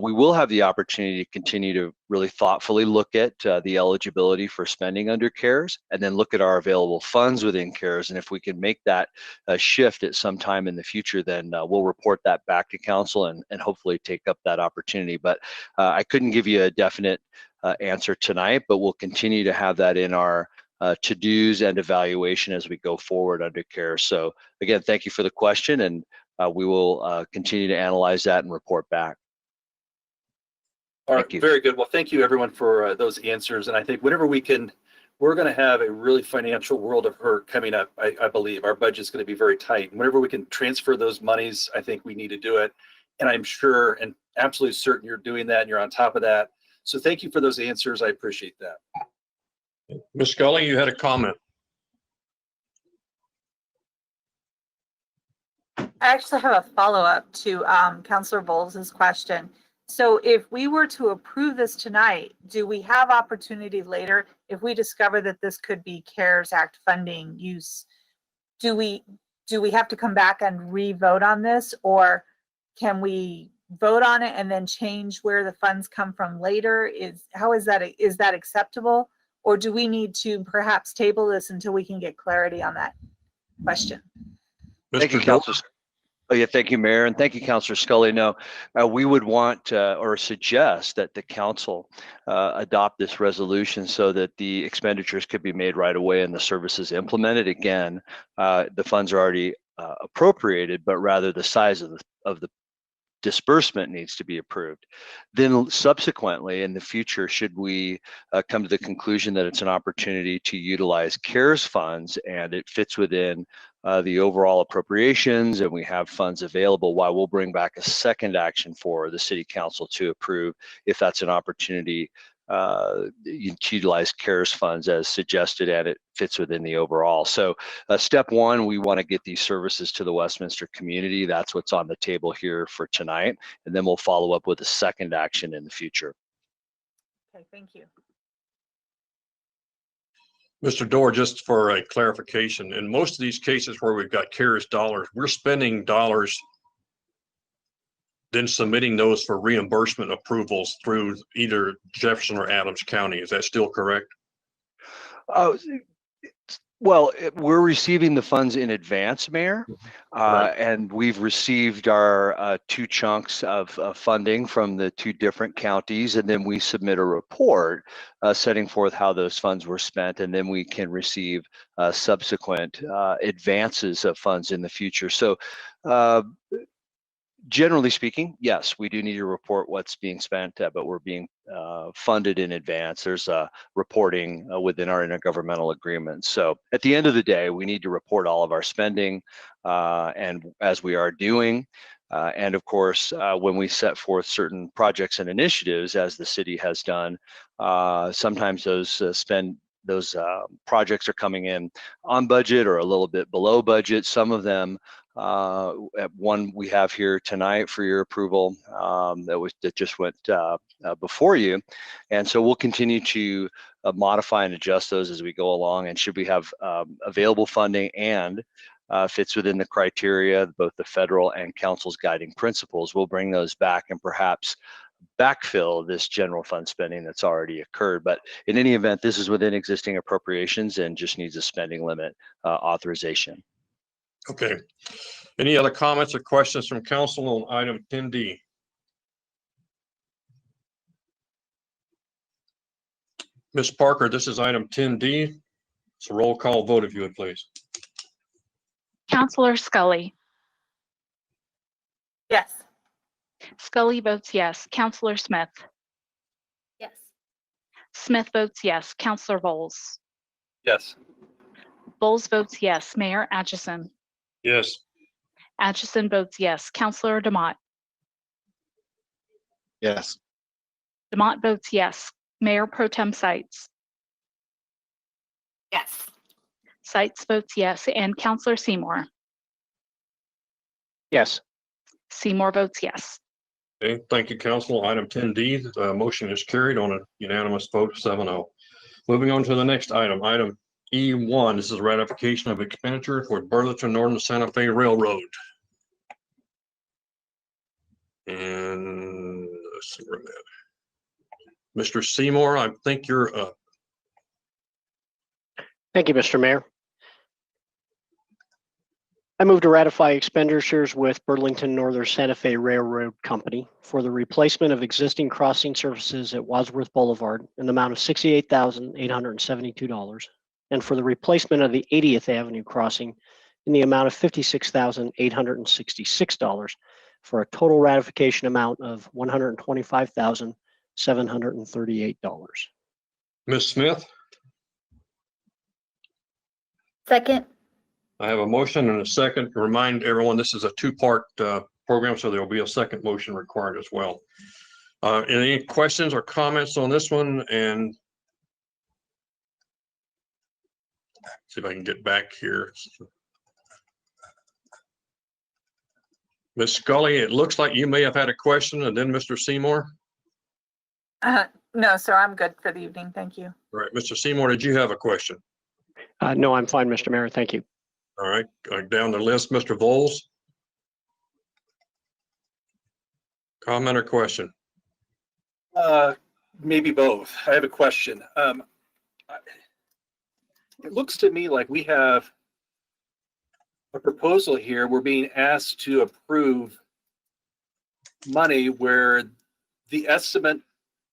we will have the opportunity to continue to really thoughtfully look at the eligibility for spending under CARES, and then look at our available funds within CARES. And if we can make that shift at some time in the future, then we'll report that back to council and hopefully take up that opportunity. But I couldn't give you a definite answer tonight, but we'll continue to have that in our to-dos and evaluation as we go forward under CARES. So again, thank you for the question, and we will continue to analyze that and report back. All right, very good. Well, thank you everyone for those answers. And I think whenever we can, we're going to have a really financial world of hurt coming up. I believe our budget's going to be very tight. And whenever we can transfer those monies, I think we need to do it. And I'm sure and absolutely certain you're doing that and you're on top of that. So thank you for those answers. I appreciate that. Ms. Scully, you had a comment. I actually have a follow-up to Councilor Bowles' question. So if we were to approve this tonight, do we have opportunity later if we discover that this could be CARES Act funding use? Do we have to come back and re-vote on this, or can we vote on it and then change where the funds come from later? Is that acceptable? Or do we need to perhaps table this until we can get clarity on that question? Thank you, Councilor. Oh, yeah, thank you, Mayor, and thank you, Councilor Scully. No, we would want or suggest that the council adopt this resolution so that the expenditures could be made right away and the services implemented. Again, the funds are already appropriated, but rather the size of the disbursement needs to be approved. Then subsequently in the future, should we come to the conclusion that it's an opportunity to utilize CARES funds and it fits within the overall appropriations and we have funds available, why we'll bring back a second action for the city council to approve if that's an opportunity utilize CARES funds as suggested, and it fits within the overall. So step one, we want to get these services to the Westminster community. That's what's on the table here for tonight. And then we'll follow up with a second action in the future. Okay, thank you. Mr. Dorr, just for a clarification, in most of these cases where we've got CARES dollars, we're spending dollars, then submitting those for reimbursement approvals through either Jefferson or Adams County. Is that still correct? Well, we're receiving the funds in advance, Mayor, and we've received our 2 chunks of funding from the 2 different counties, and then we submit a report setting forth how those funds were spent, and then we can receive subsequent advances of funds in the future. So generally speaking, yes, we do need to report what's being spent, but we're being funded in advance. There's reporting within our intergovernmental agreements. So at the end of the day, we need to report all of our spending, and as we are doing. And of course, when we set forth certain projects and initiatives, as the city has done, sometimes those projects are coming in on budget or a little bit below budget. Some of them, one we have here tonight for your approval, that just went before you, and so we'll continue to modify and adjust those as we go along. And should we have available funding and fits within the criteria, both the federal and council's guiding principles, we'll bring those back and perhaps backfill this general fund spending that's already occurred. But in any event, this is within existing appropriations and just needs a spending limit authorization. Okay. Any other comments or questions from council on item 10D? Ms. Parker, this is item 10D. It's a roll call vote if you would, please. Councilor Scully. Yes. Scully votes yes. Councilor Smith. Yes. Smith votes yes. Councilor Bowles. Yes. Bowles votes yes. Mayor Atchison. Yes. Atchison votes yes. Councilor DeMott. Yes. DeMott votes yes. Mayor Pro Tem Sites. Yes. Sites votes yes. And Councilor Seymour. Yes. Seymour votes yes. Okay, thank you, council. Item 10D, the motion is carried on a unanimous vote 7-0. Moving on to the next item, item E1. This is ratification of expenditure for Burlington Northern Santa Fe Railroad. And let's see where that. Mr. Seymour, I think you're up. Thank you, Mr. Mayor. I move to ratify expenditures with Burlington Northern Santa Fe Railroad Company for the replacement of existing crossing surfaces at Wadsworth Boulevard in the amount of $68,872, and for the replacement of the 80th Avenue crossing in the amount of $56,866, for a total ratification amount of $125,738. Ms. Smith, Second. I have a motion and a second. Remind everyone, this is a 2-part program, so there will be a second motion required as well. Any questions or comments on this one? And see if I can get back here. Ms. Scully, it looks like you may have had a question, and then Mr. Seymour. No, sir, I'm good for the evening. Thank you. All right, Mr. Seymour, did you have a question? No, I'm fine, Mr. Mayor. Thank you. All right, going down the list, Mr. Voles. Comment or question? Maybe both. I have a question. It looks to me like we have a proposal here. We're being asked to approve money where the estimate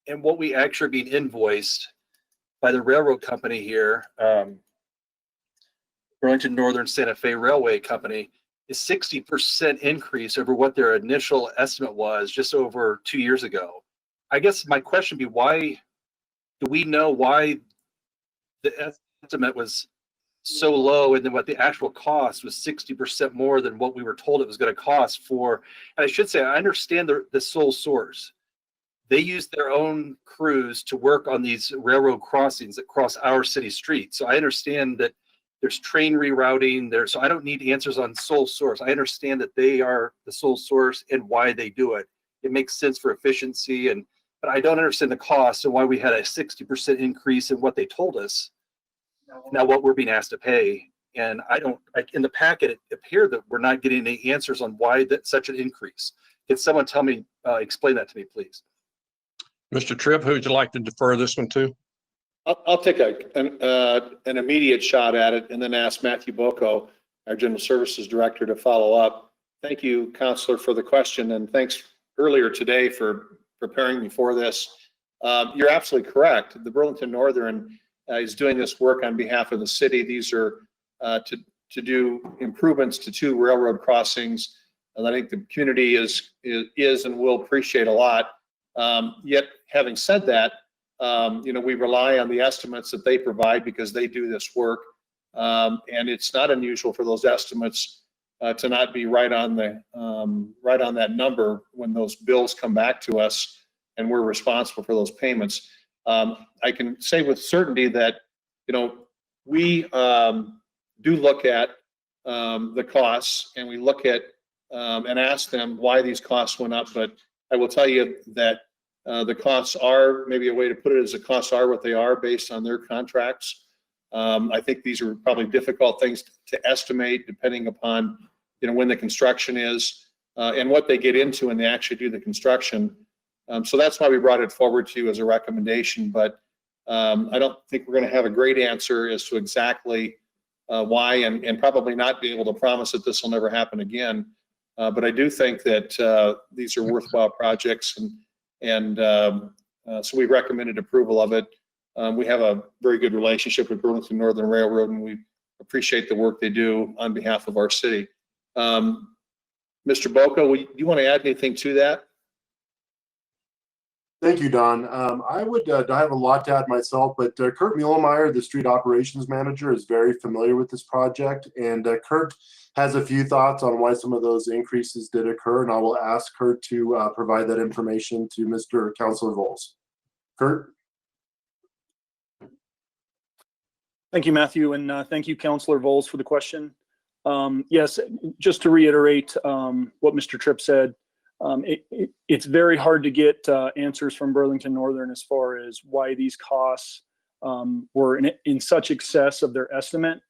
and what we actually are being invoiced by the railroad company here, Burlington Northern Santa Fe Railway Company, is 60% increase over what their initial estimate was just over 2 years ago. I guess my question would be, why do we know why the estimate was so low and then what the actual cost was 60% more than what we were told it was going to cost for? And I should say, I understand the sole source, they use their own crews to work on these railroad crossings that cross our city streets. So I understand that there's train rerouting there. So I don't need answers on sole source. I understand that they are the sole source and why they do it. It makes sense for efficiency, but I don't understand the cost and why we had a 60% increase in what they told us. Now what we're being asked to pay. And I don't, like in the packet, it appeared that we're not getting any answers on why that such an increase. Can someone tell me, explain that to me, please? Mr. Tripp, who would you like to defer this one to? I'll take an immediate shot at it and then ask Matthew Bocco, our General Services Director, to follow up. Thank you, Counselor, for the question, and thanks earlier today for preparing me for this. You're absolutely correct. The Burlington Northern is doing this work on behalf of the city. These are to do improvements to 2 railroad crossings, and I think the community is and will appreciate a lot. Yet, having said that, we rely on the estimates that they provide because they do this work, and it's not unusual for those estimates to not be right on that number when those bills come back to us and we're responsible for those payments. I can say with certainty that we do look at the costs, and we look at and ask them why these costs went up. But I will tell you that the costs are, maybe a way to put it is, the costs are what they are based on their contracts. I think these are probably difficult things to estimate depending upon when the construction is and what they get into when they actually do the construction. So that's why we brought it forward to you as a recommendation. But I don't think we're going to have a great answer as to exactly why, and probably not be able to promise that this will never happen again. But I do think that these are worthwhile projects, and so we recommended approval of it. We have a very good relationship with Burlington Northern Railroad, and we appreciate the work they do on behalf of our city. Mr. Bocco, do you want to add anything to that? Thank you, Don. I have a lot to add myself, but Kurt Muhlemeyer, the street operations manager, is very familiar with this project, and Kurt has a few thoughts on why some of those increases did occur, and I will ask Kurt to provide that information to Mr. Councilor Voles. Kurt? Thank you, Matthew, and thank you, Councilor Voles, for the question. Yes, just to reiterate what Mr. Tripp said, it's very hard to get answers from Burlington Northern as far as why these costs were in such excess of their estimate.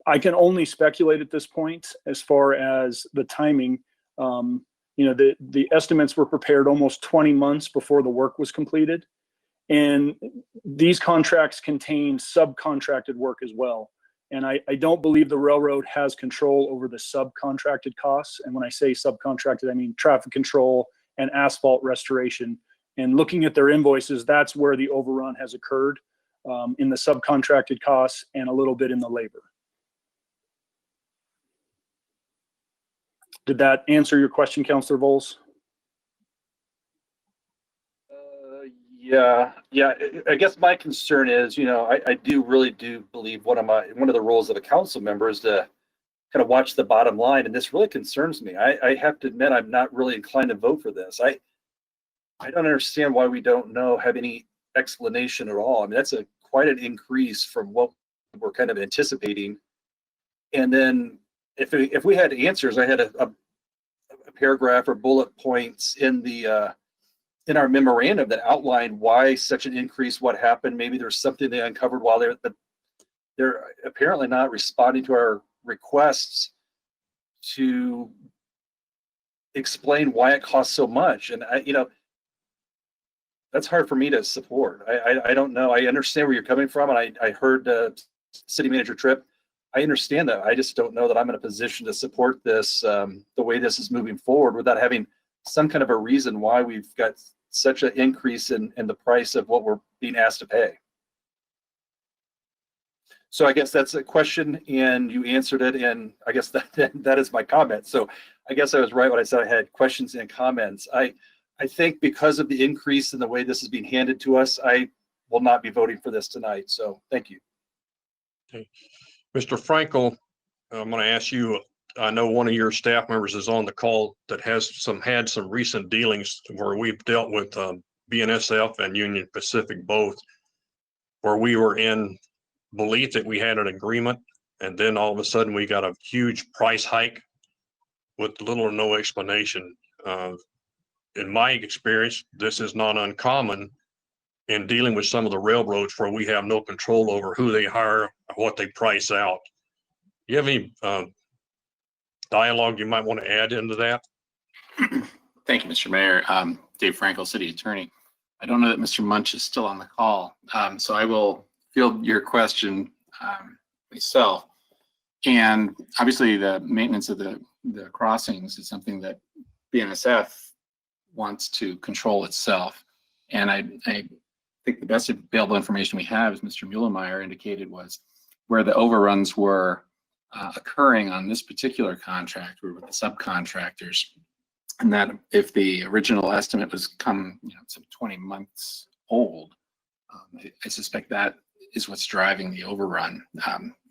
I can only speculate at this point as far as the timing. The estimates were prepared almost 20 months before the work was completed. And these contracts contain subcontracted work as well. And I don't believe the railroad has control over the subcontracted costs. And when I say subcontracted, I mean traffic control and asphalt restoration. And looking at their invoices, that's where the overrun has occurred, in the subcontracted costs and a little bit in the labor. Did that answer your question, Councilor Voles? Yeah. I guess my concern is, I really do believe one of the roles of a council member is to kind of watch the bottom line, and this really concerns me. I have to admit, I'm not really inclined to vote for this. I don't understand why we don't have any explanation at all. I mean, that's quite an increase from what we're kind of anticipating. And then if we had answers, I had a paragraph or bullet points in our memorandum that outlined why such an increase, what happened. Maybe there's something they uncovered while they're apparently not responding to our requests to explain why it costs so much. And that's hard for me to support. I don't know. I understand where you're coming from, and I heard City Manager Tripp. I understand that. I just don't know that I'm in a position to support this the way this is moving forward without having some kind of a reason why we've got such an increase in the price of what we're being asked to pay. So I guess that's a question, and you answered it, and I guess that is my comment. So I guess I was right when I said I had questions and comments. I think because of the increase in the way this is being handed to us, I will not be voting for this tonight. So thank you. Okay. Mr. Frankel, I'm going to ask you I know one of your staff members is on the call that had some recent dealings where we've dealt with BNSF and Union Pacific both, where we were in belief that we had an agreement, and then all of a sudden we got a huge price hike with little or no explanation. In my experience, this is not uncommon in dealing with some of the railroads where we have no control over who they hire, what they price out. Do you have any dialogue you might want to add into that? Thank you, Mr. Mayor. Dave Frankel, City Attorney. I don't know that Mr. Munch is still on the call, so I will field your question myself. And obviously, the maintenance of the crossings is something that BNSF wants to control itself. And I think the best available information we have, as Mr. Muhlemeyer indicated, was where the overruns were occurring on this particular contract were with the subcontractors. And that if the original estimate was some 20 months old, I suspect that is what's driving the overrun,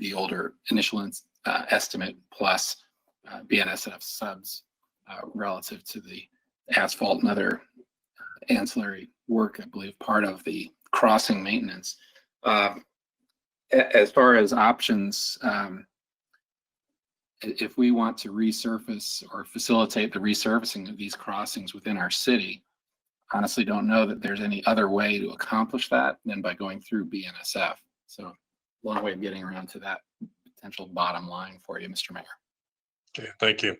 the older initial estimate plus BNSF subs relative to the asphalt and other ancillary work, I believe, part of the crossing maintenance. As far as options, if we want to resurface or facilitate the resurfacing of these crossings within our city, honestly don't know that there's any other way to accomplish that than by going through BNSF. So long way of getting around to that potential bottom line for you, Mr. Mayor. Okay, thank you.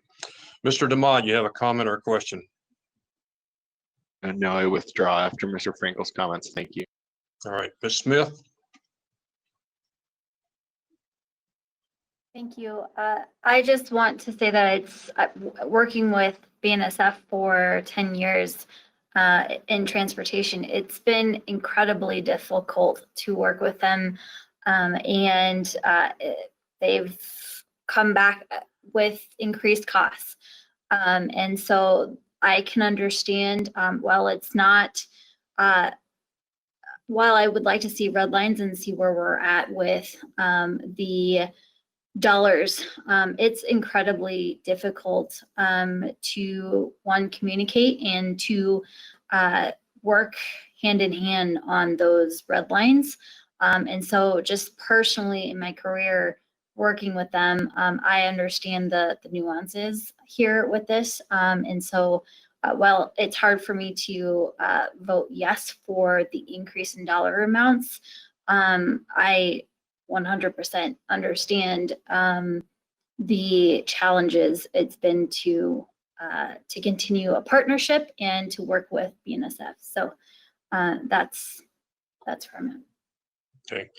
Mr. DeMott, you have a comment or a question? No, I withdraw after Mr. Frankel's comments. Thank you. All right, Ms. Smith? Thank you. I just want to say that it's working with BNSF for 10 years in transportation. It's been incredibly difficult to work with them, and they've come back with increased costs. And so I can understand, while it's not, while I would like to see red lines and see where we're at with the dollars, it's incredibly difficult to, one, communicate, and two, work hand in hand on those red lines. And so just personally in my career working with them, I understand the nuances here with this. And so while it's hard for me to vote yes for the increase in dollar amounts, I 100% understand the challenges it's been to continue a partnership and to work with BNSF. So that's where I'm at. Okay.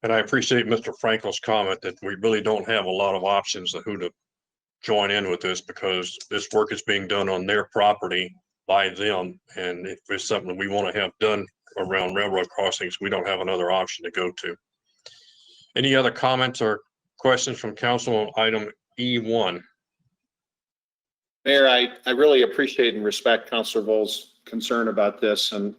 And I appreciate Mr. Frankel's comment that we really don't have a lot of options of who to join in with this, because this work is being done on their property by them. And if there's something we want to have done around railroad crossings, we don't have another option to go to. Any other comments or questions from council on item E1? Mayor, I really appreciate and respect Councilor Vol's concern about this, and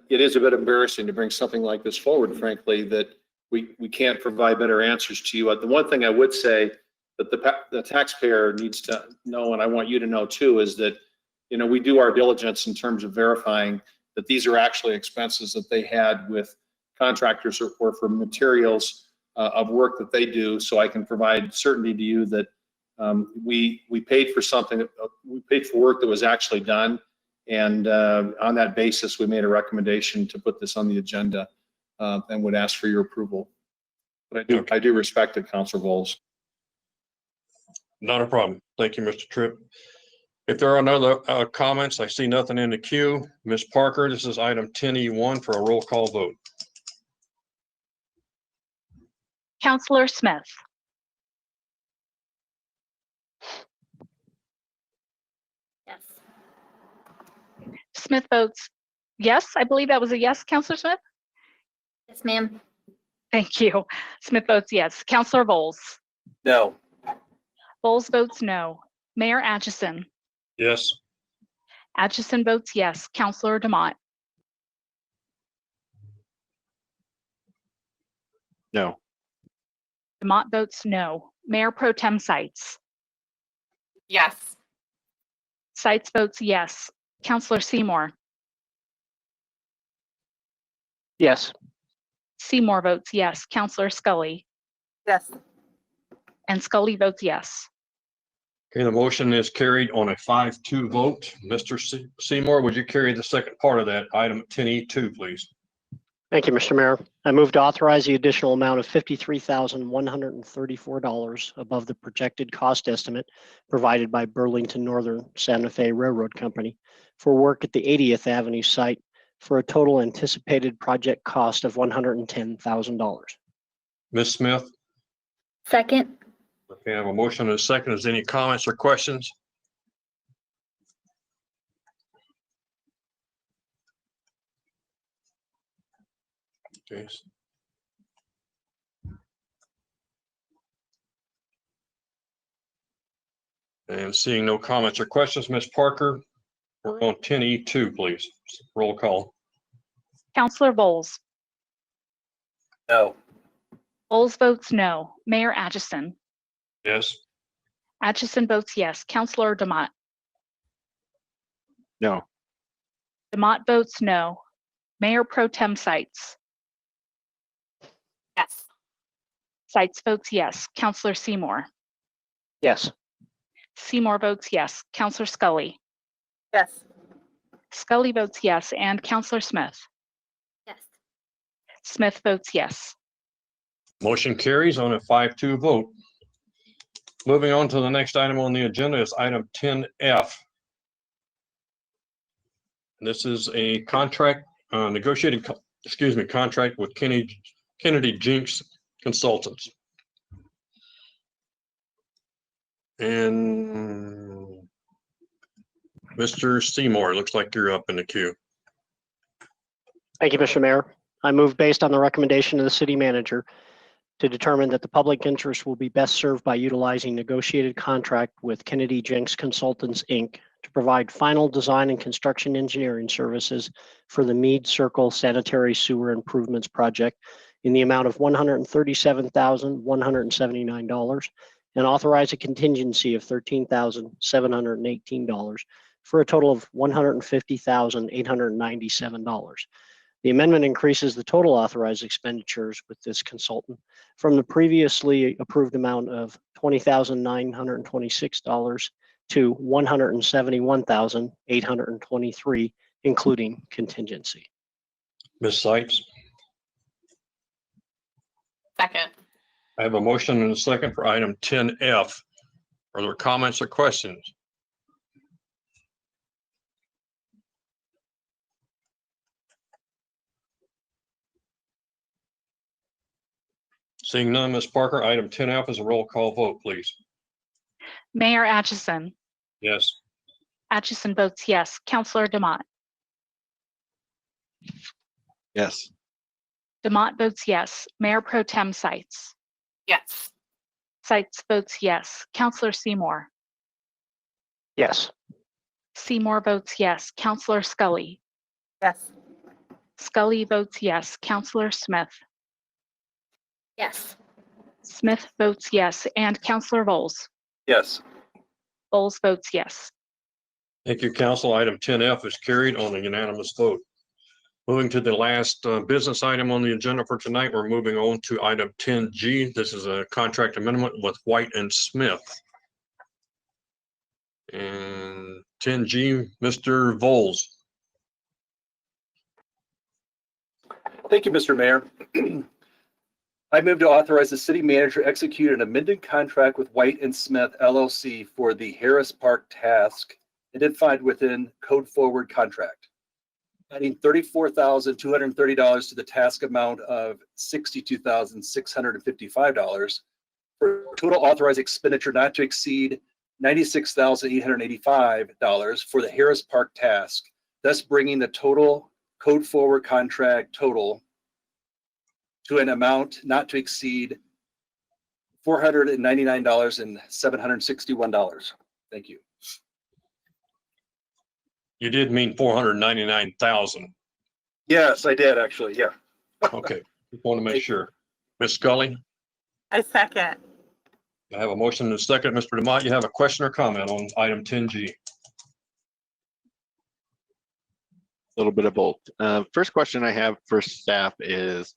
it is a bit embarrassing to bring something like this forward, frankly, that we can't provide better answers to you. The one thing I would say that the taxpayer needs to know, and I want you to know too, is that, we do our diligence in terms of verifying that these are actually expenses that they had with contractors or for materials of work that they do. So I can provide certainty to you that we paid for something, we paid for work that was actually done. And on that basis, we made a recommendation to put this on the agenda and would ask for your approval. But I do respect it, Councilor Bowles. Not a problem. Thank you, Mr. Tripp. If there are no other comments, I see nothing in the queue. Ms. Parker, this is item 10E1 for a roll call vote. Counselor Smith. Yes. Smith votes yes. I believe that was a yes, Counselor Smith? Yes, ma'am. Thank you. Smith votes yes. Counselor Bowles. No. Bowles votes no. Mayor Atchison. Yes. Atchison votes yes. Counselor DeMott. No. DeMott votes no. Mayor Pro Tem Sites. Yes. Sites votes yes. Counselor Seymour. Yes. Seymour votes yes. Counselor Scully. Yes. And Scully votes yes. Okay, the motion is carried on a 5-2 vote. Mr. Seymour, would you carry the second part of that item 10E2, please? Thank you, Mr. Mayor. I move to authorize the additional amount of $53,134 above the projected cost estimate provided by Burlington Northern Santa Fe Railroad Company for work at the 80th Avenue site for a total anticipated project cost of $110,000. Ms. Smith? Second. Okay, I have a motion and a second. Is there any comments or questions? Okay. And seeing no comments or questions, Ms. Parker, we're on 10E2, please. Roll call. Counselor Bowles. No. Bowles votes no. Mayor Atchison. Yes. Atchison votes yes. Counselor Demott. No. Demott votes no. Mayor Pro Tem Sites. Yes. Sites votes yes. Counselor Seymour. Yes. Seymour votes yes. Counselor Scully. Yes. Scully votes yes. And Counselor Smith. Yes. Smith votes yes. Motion carries on a 5-2 vote. Moving on to the next item on the agenda is item 10F. This is a contract, contract with Kennedy Jinks Consultants. And Mr. Seymour, looks like you're up in the queue. Thank you, Mr. Mayor. I move based on the recommendation of the city manager to determine that the public interest will be best served by utilizing negotiated contract with Kennedy Jinks Consultants, Inc. to provide final design and construction engineering services for the Mead Circle Sanitary Sewer Improvements Project in the amount of $137,179 and authorize a contingency of $13,718 for a total of $150,897. The amendment increases the total authorized expenditures with this consultant from the previously approved amount of $20,926 to $171,823, including contingency. Ms. Sites? Second. I have a motion and a second for item 10F. Are there comments or questions? Seeing none, Ms. Parker, item 10F is a roll call vote, please. Mayor Atchison. Yes. Atchison votes yes. Counselor Demott. Yes. Demott votes yes. Mayor Pro Tem Sites. Yes. Sites votes yes. Counselor Seymour. Yes. Seymour votes yes. Counselor Scully. Yes. Scully votes yes. Counselor Smith. Yes. Smith votes yes. And Counselor Bowles. Yes. Bowles votes yes. Thank you, Council. Item 10F is carried on a unanimous vote. Moving to the last business item on the agenda for tonight, we're moving on to item 10G. This is a contract amendment with White and Smith. And 10G, Mr. Voles. Thank you, Mr. Mayor. I move to authorize the city manager execute an amended contract with White and Smith LLC for the Harris Park task identified within Code Forward contract, adding $34,230 to the task amount of $62,655 for total authorized expenditure not to exceed $96,885 for the Harris Park task, thus bringing the total Code Forward contract total to an amount not to exceed $499,761. Thank you. You did mean 499,000. Yes, I did actually. Yeah. Okay, just want to make sure. Ms. Scully? I second. I have a motion and a second. Mr. Demott, you have a question or comment on item 10G? A little bit of both. First question I have for staff is,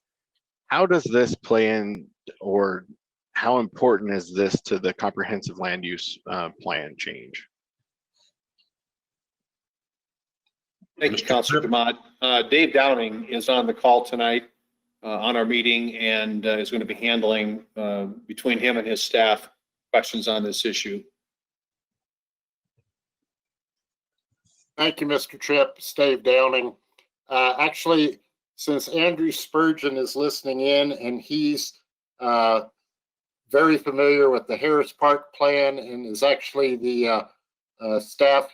how does this play in, or how important is this to the comprehensive land use plan change? Thank you, Councilor Demott. Dave Downing is on the call tonight on our meeting and is going to be handling between him and his staff questions on this issue. Thank you, Mr. Tripp. It's Dave Downing. Actually, since Andrew Spurgeon is listening in and he's very familiar with the Harris Park plan and is actually the staff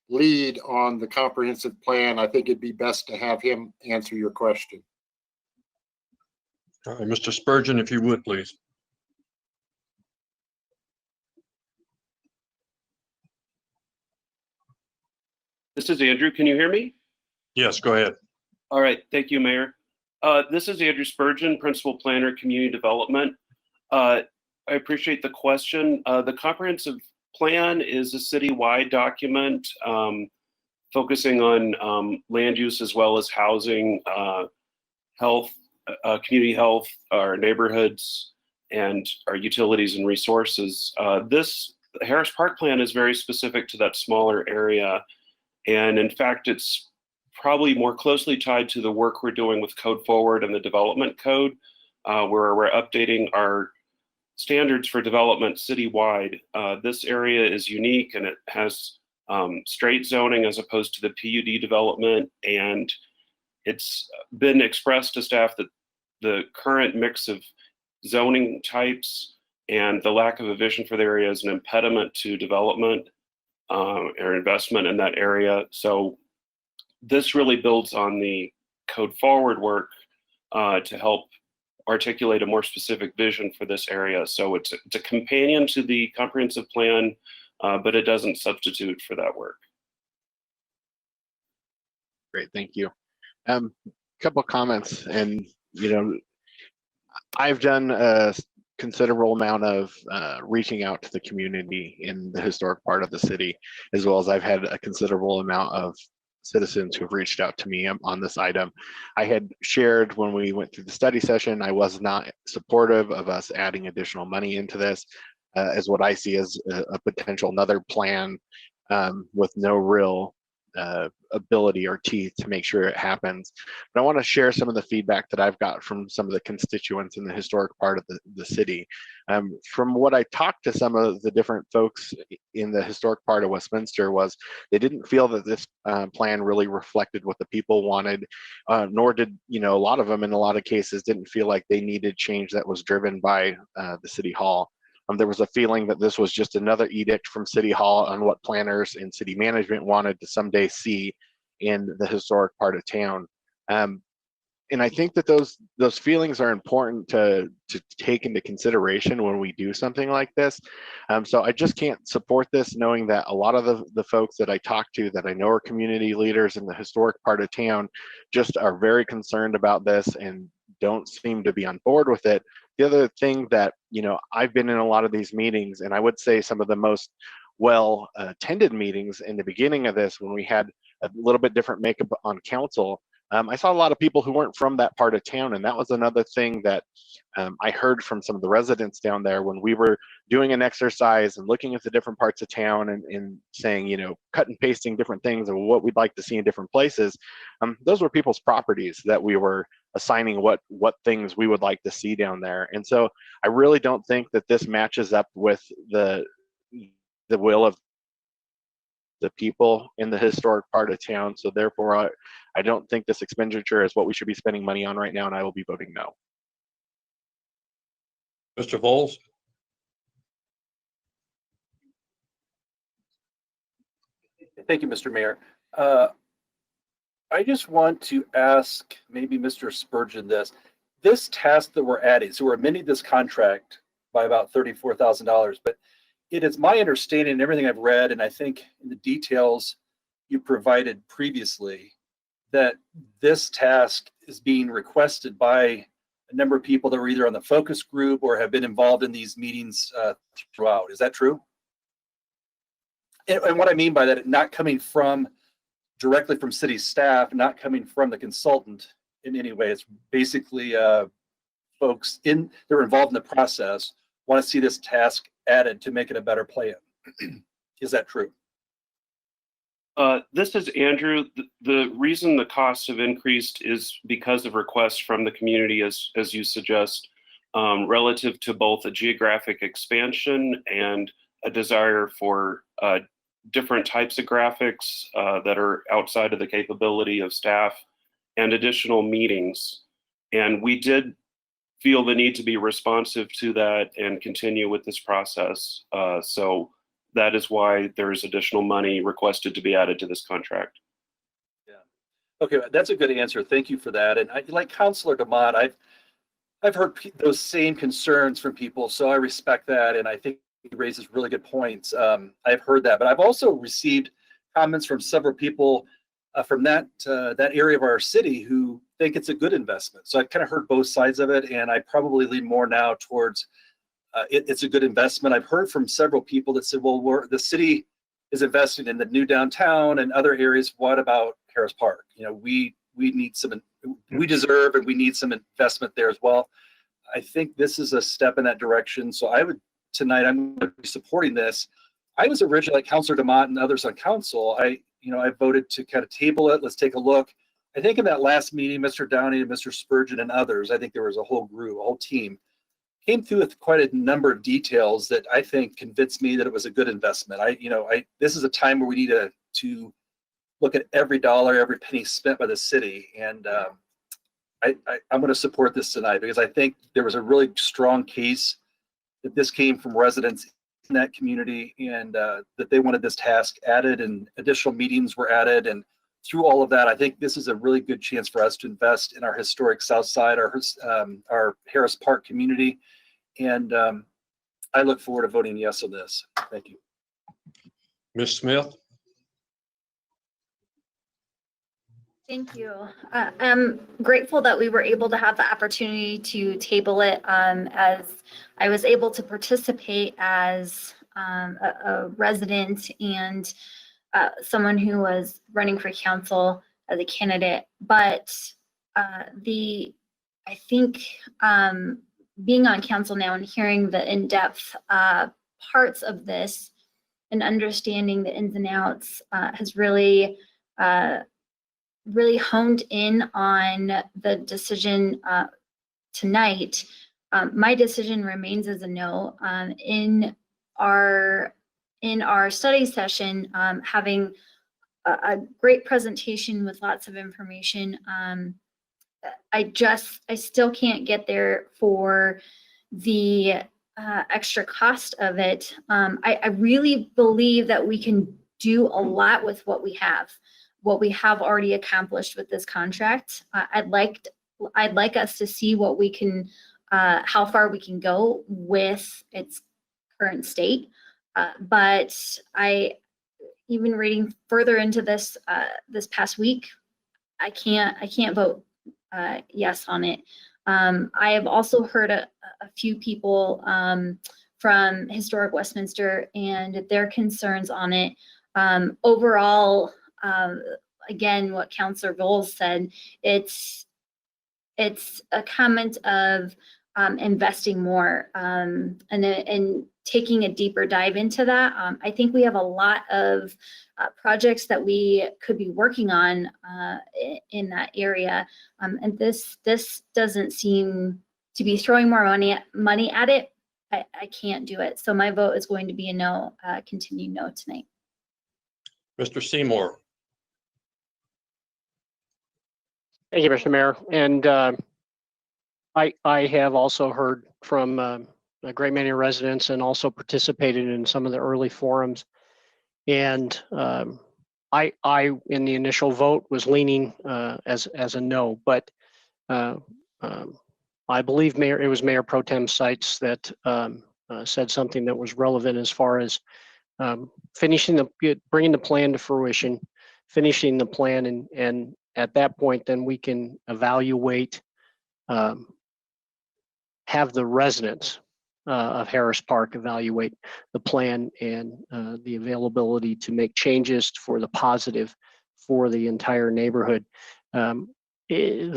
lead on the comprehensive plan, I think it'd be best to have him answer your question. All right, Mr. Spurgeon, if you would, please. This is Andrew. Can you hear me? Yes, go ahead. All right. Thank you, Mayor. This is Andrew Spurgeon, Principal Planner, Community Development. I appreciate the question. The comprehensive plan is a citywide document focusing on land use as well as housing, health, community health, our neighborhoods, and our utilities and resources. This Harris Park plan is very specific to that smaller area. And in fact, it's probably more closely tied to the work we're doing with Code Forward and the development code, where we're updating our standards for development citywide. This area is unique and it has straight zoning as opposed to the PUD development. And it's been expressed to staff that the current mix of zoning types and the lack of a vision for the area is an impediment to development or investment in that area. So this really builds on the Code Forward work to help articulate a more specific vision for this area. So it's a companion to the comprehensive plan, but it doesn't substitute for that work. Great, thank you. Couple comments, and I've done a considerable amount of reaching out to the community in the historic part of the city, as well as I've had a considerable amount of citizens who've reached out to me on this item. I had shared when we went through the study session, I was not supportive of us adding additional money into this, as what I see as a potential another plan with no real ability or teeth to make sure it happens. But I want to share some of the feedback that I've got from some of the constituents in the historic part of the city. From what I talked to some of the different folks in the historic part of Westminster, was they didn't feel that this plan really reflected what the people wanted, nor did, a lot of them in a lot of cases didn't feel like they needed change that was driven by the city hall. There was a feeling that this was just another edict from City Hall on what planners and city management wanted to someday see in the historic part of town. And I think that those feelings are important to take into consideration when we do something like this. So I just can't support this, knowing that a lot of the folks that I talk to that I know are community leaders in the historic part of town just are very concerned about this and don't seem to be on board with it. The other thing that, I've been in a lot of these meetings, and I would say some of the most well attended meetings in the beginning of this, when we had a little bit different makeup on council, I saw a lot of people who weren't from that part of town. And that was another thing that I heard from some of the residents down there when we were doing an exercise and looking at the different parts of town and saying, cut and pasting different things and what we'd like to see in different places. Those were people's properties that we were assigning what things we would like to see down there. And so I really don't think that this matches up with the will of the people in the historic part of town. So therefore, I don't think this expenditure is what we should be spending money on right now, and I will be voting no. Mr. Voles? Thank you, Mr. Mayor. I just want to ask maybe Mr. Spurgeon this task that we're adding, so we're amending this contract by about $34,000, but it is my understanding and everything I've read, and I think in the details you provided previously, that this task is being requested by a number of people that were either on the focus group or have been involved in these meetings throughout. Is that true? And what I mean by that, not coming from directly from city staff, not coming from the consultant in any way. It's basically folks that are involved in the process want to see this task added to make it a better plan. Is that true? This is Andrew. The reason the costs have increased is because of requests from the community, as you suggest, relative to both a geographic expansion and a desire for different types of graphics that are outside of the capability of staff and additional meetings. And we did feel the need to be responsive to that and continue with this process. So that is why there is additional money requested to be added to this contract. Yeah. Okay, that's a good answer. Thank you for that. And like Councilor DeMott, I've heard those same concerns from people, so I respect that, and I think he raises really good points. I've heard that, but I've also received comments from several people from that area of our city who think it's a good investment. So I've kind of heard both sides of it, and I probably lean more now towards it's a good investment. I've heard from several people that said, well, the city is investing in the new downtown and other areas. What about Harris Park? You know, we need we deserve and we need some investment there as well. I think this is a step in that direction. So tonight I'm going to be supporting this. I was originally, like Councilor DeMott and others on council, I voted to kind of table it. Let's take a look. I think in that last meeting, Mr. Downey and Mr. Spurgeon and others, I think there was a whole group, a whole team, came through with quite a number of details that I think convinced me that it was a good investment. This is a time where we need to look at every dollar, every penny spent by the city. And I'm going to support this tonight because I think there was a really strong case that this came from residents in that community and that they wanted this task added and additional meetings were added. And through all of that, I think this is a really good chance for us to invest in our historic South Side, our Harris Park community. And I look forward to voting yes on this. Thank you. Ms. Smith? Thank you. I'm grateful that we were able to have the opportunity to table it as I was able to participate as a resident and someone who was running for council as a candidate. But I think being on council now and hearing the in-depth parts of this and understanding the ins and outs has really honed in on the decision tonight. My decision remains as a no. In our study session, having a great presentation with lots of information, I still can't get there for the extra cost of it. I really believe that we can do a lot with what we have already accomplished with this contract. I'd like us to see what we can, how far we can go with its current state. But even reading further into this this past week, I can't vote yes on it. I have also heard a few people from Historic Westminster and their concerns on it. Overall, again, what Councilor Bowles said, it's a comment of investing more and taking a deeper dive into that. I think we have a lot of projects that we could be working on in that area, and this doesn't seem to be throwing more money at it. I can't do it, so my vote is going to be a no, continued no tonight. Mr. Seymour? Thank you, Mr. Mayor. And I have also heard from a great many residents and also participated in some of the early forums. And I in the initial vote was leaning as a no, but I believe it was Mayor Pro Tem Seitz that said something that was relevant as far as bringing the plan to fruition, finishing the plan, and at that point, then we can evaluate have the residents of Harris Park evaluate the plan and the availability to make changes for the positive for the entire neighborhood. The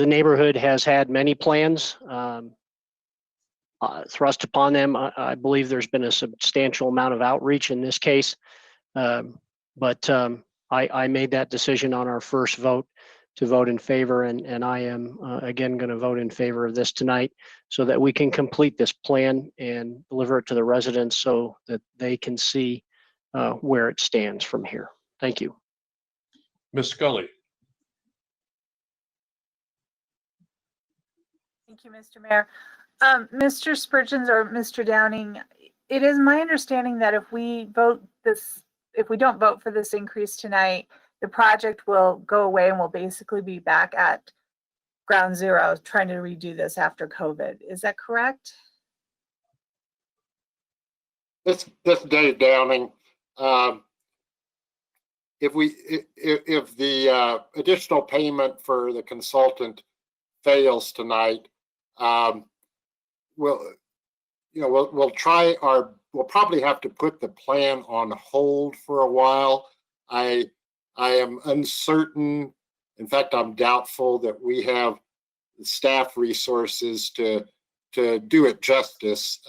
neighborhood has had many plans thrust upon them. I believe there's been a substantial amount of outreach in this case, but I made that decision on our first vote to vote in favor, and I am again going to vote in favor of this tonight so that we can complete this plan and deliver it to the residents so that they can see where it stands from here. Thank you. Ms. Scully. Thank you, Mr. Mayor. Mr. Spurgeons or Mr. Downing, it is my understanding that if we don't vote for this increase tonight, the project will go away and we'll basically be back at ground zero trying to redo this after COVID. Is that correct? This Dave Downing. If the additional payment for the consultant fails tonight, we'll probably have to put the plan on hold for a while. I am uncertain. In fact, I'm doubtful that we have the staff resources to do it justice.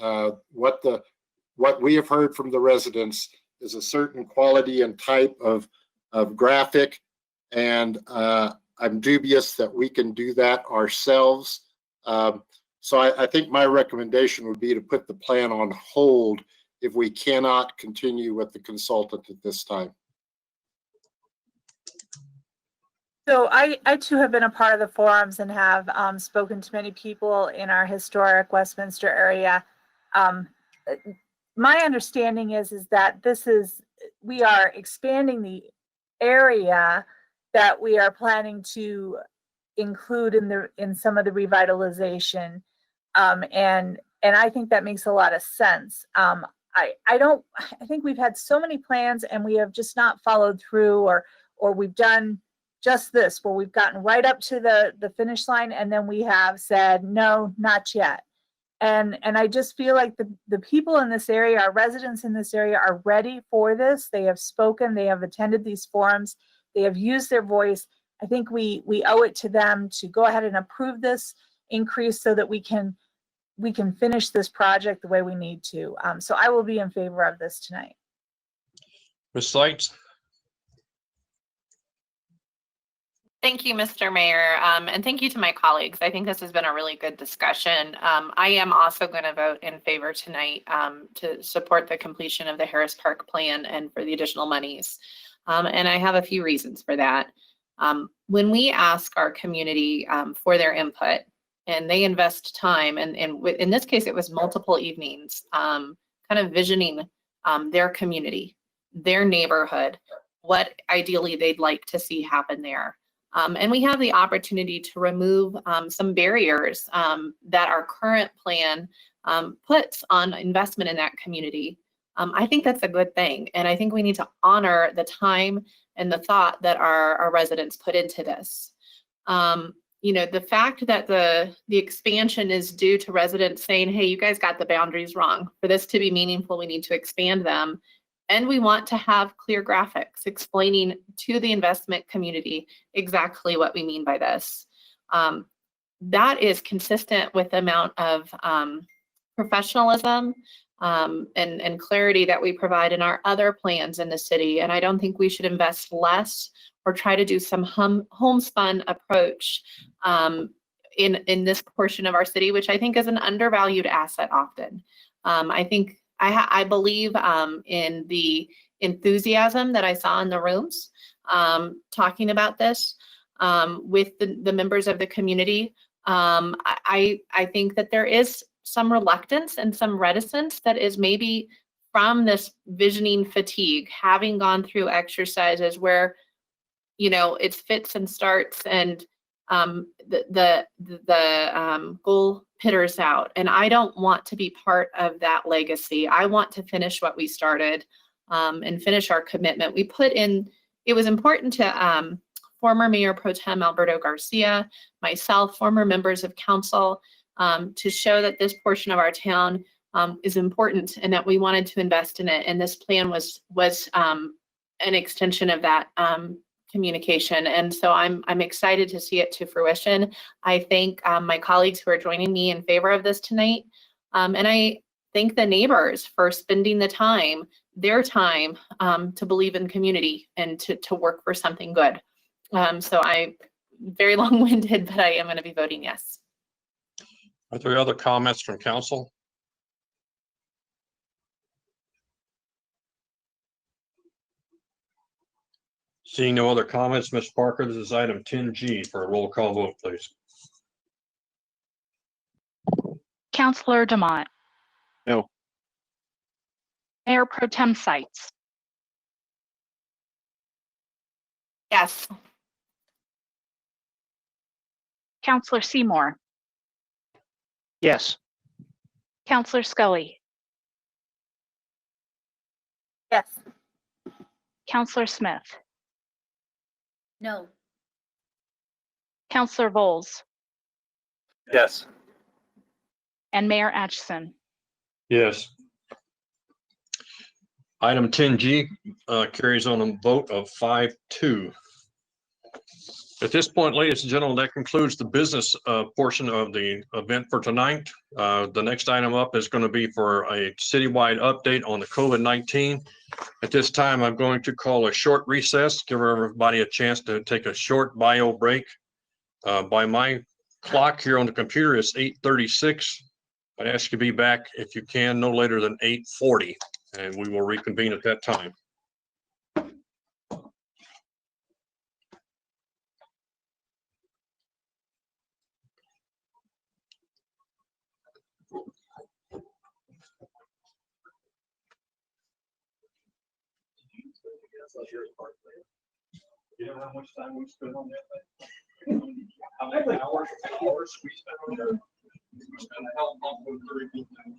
What we have heard from the residents is a certain quality and type of graphic, and I'm dubious that we can do that ourselves. So I think my recommendation would be to put the plan on hold if we cannot continue with the consultant at this time. So I too have been a part of the forums and have spoken to many people in our historic Westminster area. My understanding is that we are expanding the area that we are planning to include in some of the revitalization, and I think that makes a lot of sense. I think we've had so many plans and we have just not followed through, or we've done just this, where we've gotten right up to the finish line and then we have said no, not yet. And I just feel like the people in this area, our residents in this area, are ready for this. They have spoken, they have attended these forums, they have used their voice. I think we owe it to them to go ahead and approve this increase so that we can finish this project the way we need to. So I will be in favor of this tonight. Ms. Seitz. Thank you, Mr. Mayor, and thank you to my colleagues. I think this has been a really good discussion. I am also going to vote in favor tonight to support the completion of the Harris Park plan and for the additional monies. And I have a few reasons for that. When we ask our community for their input and they invest time, and in this case, it was multiple evenings, kind of visioning their community, their neighborhood, what ideally they'd like to see happen there. And we have the opportunity to remove some barriers that our current plan puts on investment in that community. I think that's a good thing. And I think we need to honor the time and the thought that our residents put into this. The fact that the expansion is due to residents saying, hey, you guys got the boundaries wrong. For this to be meaningful, we need to expand them. And we want to have clear graphics explaining to the investment community exactly what we mean by this. That is consistent with the amount of professionalism and clarity that we provide in our other plans in the city. And I don't think we should invest less or try to do some homespun approach in this portion of our city, which I think is an undervalued asset often. I believe in the enthusiasm that I saw in the rooms talking about this with the members of the community. I think that there is some reluctance and some reticence that is maybe from this visioning fatigue, having gone through exercises where, it's fits and starts and the goal pitters out. And I don't want to be part of that legacy. I want to finish what we started and finish our commitment. We put in, it was important to former Mayor Pro Tem Alberto Garcia, myself, former members of council, to show that this portion of our town is important and that we wanted to invest in it. And this plan was an extension of that communication. And so I'm excited to see it to fruition. I thank my colleagues who are joining me in favor of this tonight. And I thank the neighbors for spending the time, their time, to believe in community and to work for something good. So I'm very long-winded, but I am going to be voting yes. Are there other comments from council? Seeing no other comments, Ms. Parker, this is item 10G for a roll call vote, please. Councillor Demott. No. Mayor Pro Tem Sites. Yes. Councillor Seymour. Yes. Councillor Scully. Yes. Councillor Smith. No. Councillor Voles. Yes. And Mayor Atchison. Yes. Item 10G carries on a vote of 5-2. At this point, ladies and gentlemen, that concludes the business portion of the event for tonight. The next item up is going to be for a citywide update on the COVID-19. At this time, I'm going to call a short recess, give everybody a chance to take a short bio break. By my clock here on the computer, it's 8:36. I'd ask you to be back, if you can, no later than 8:40, and we will reconvene at that time. You know how much time we spent on that thing? How many hours we spent on that? We spent a hell of a lot of time.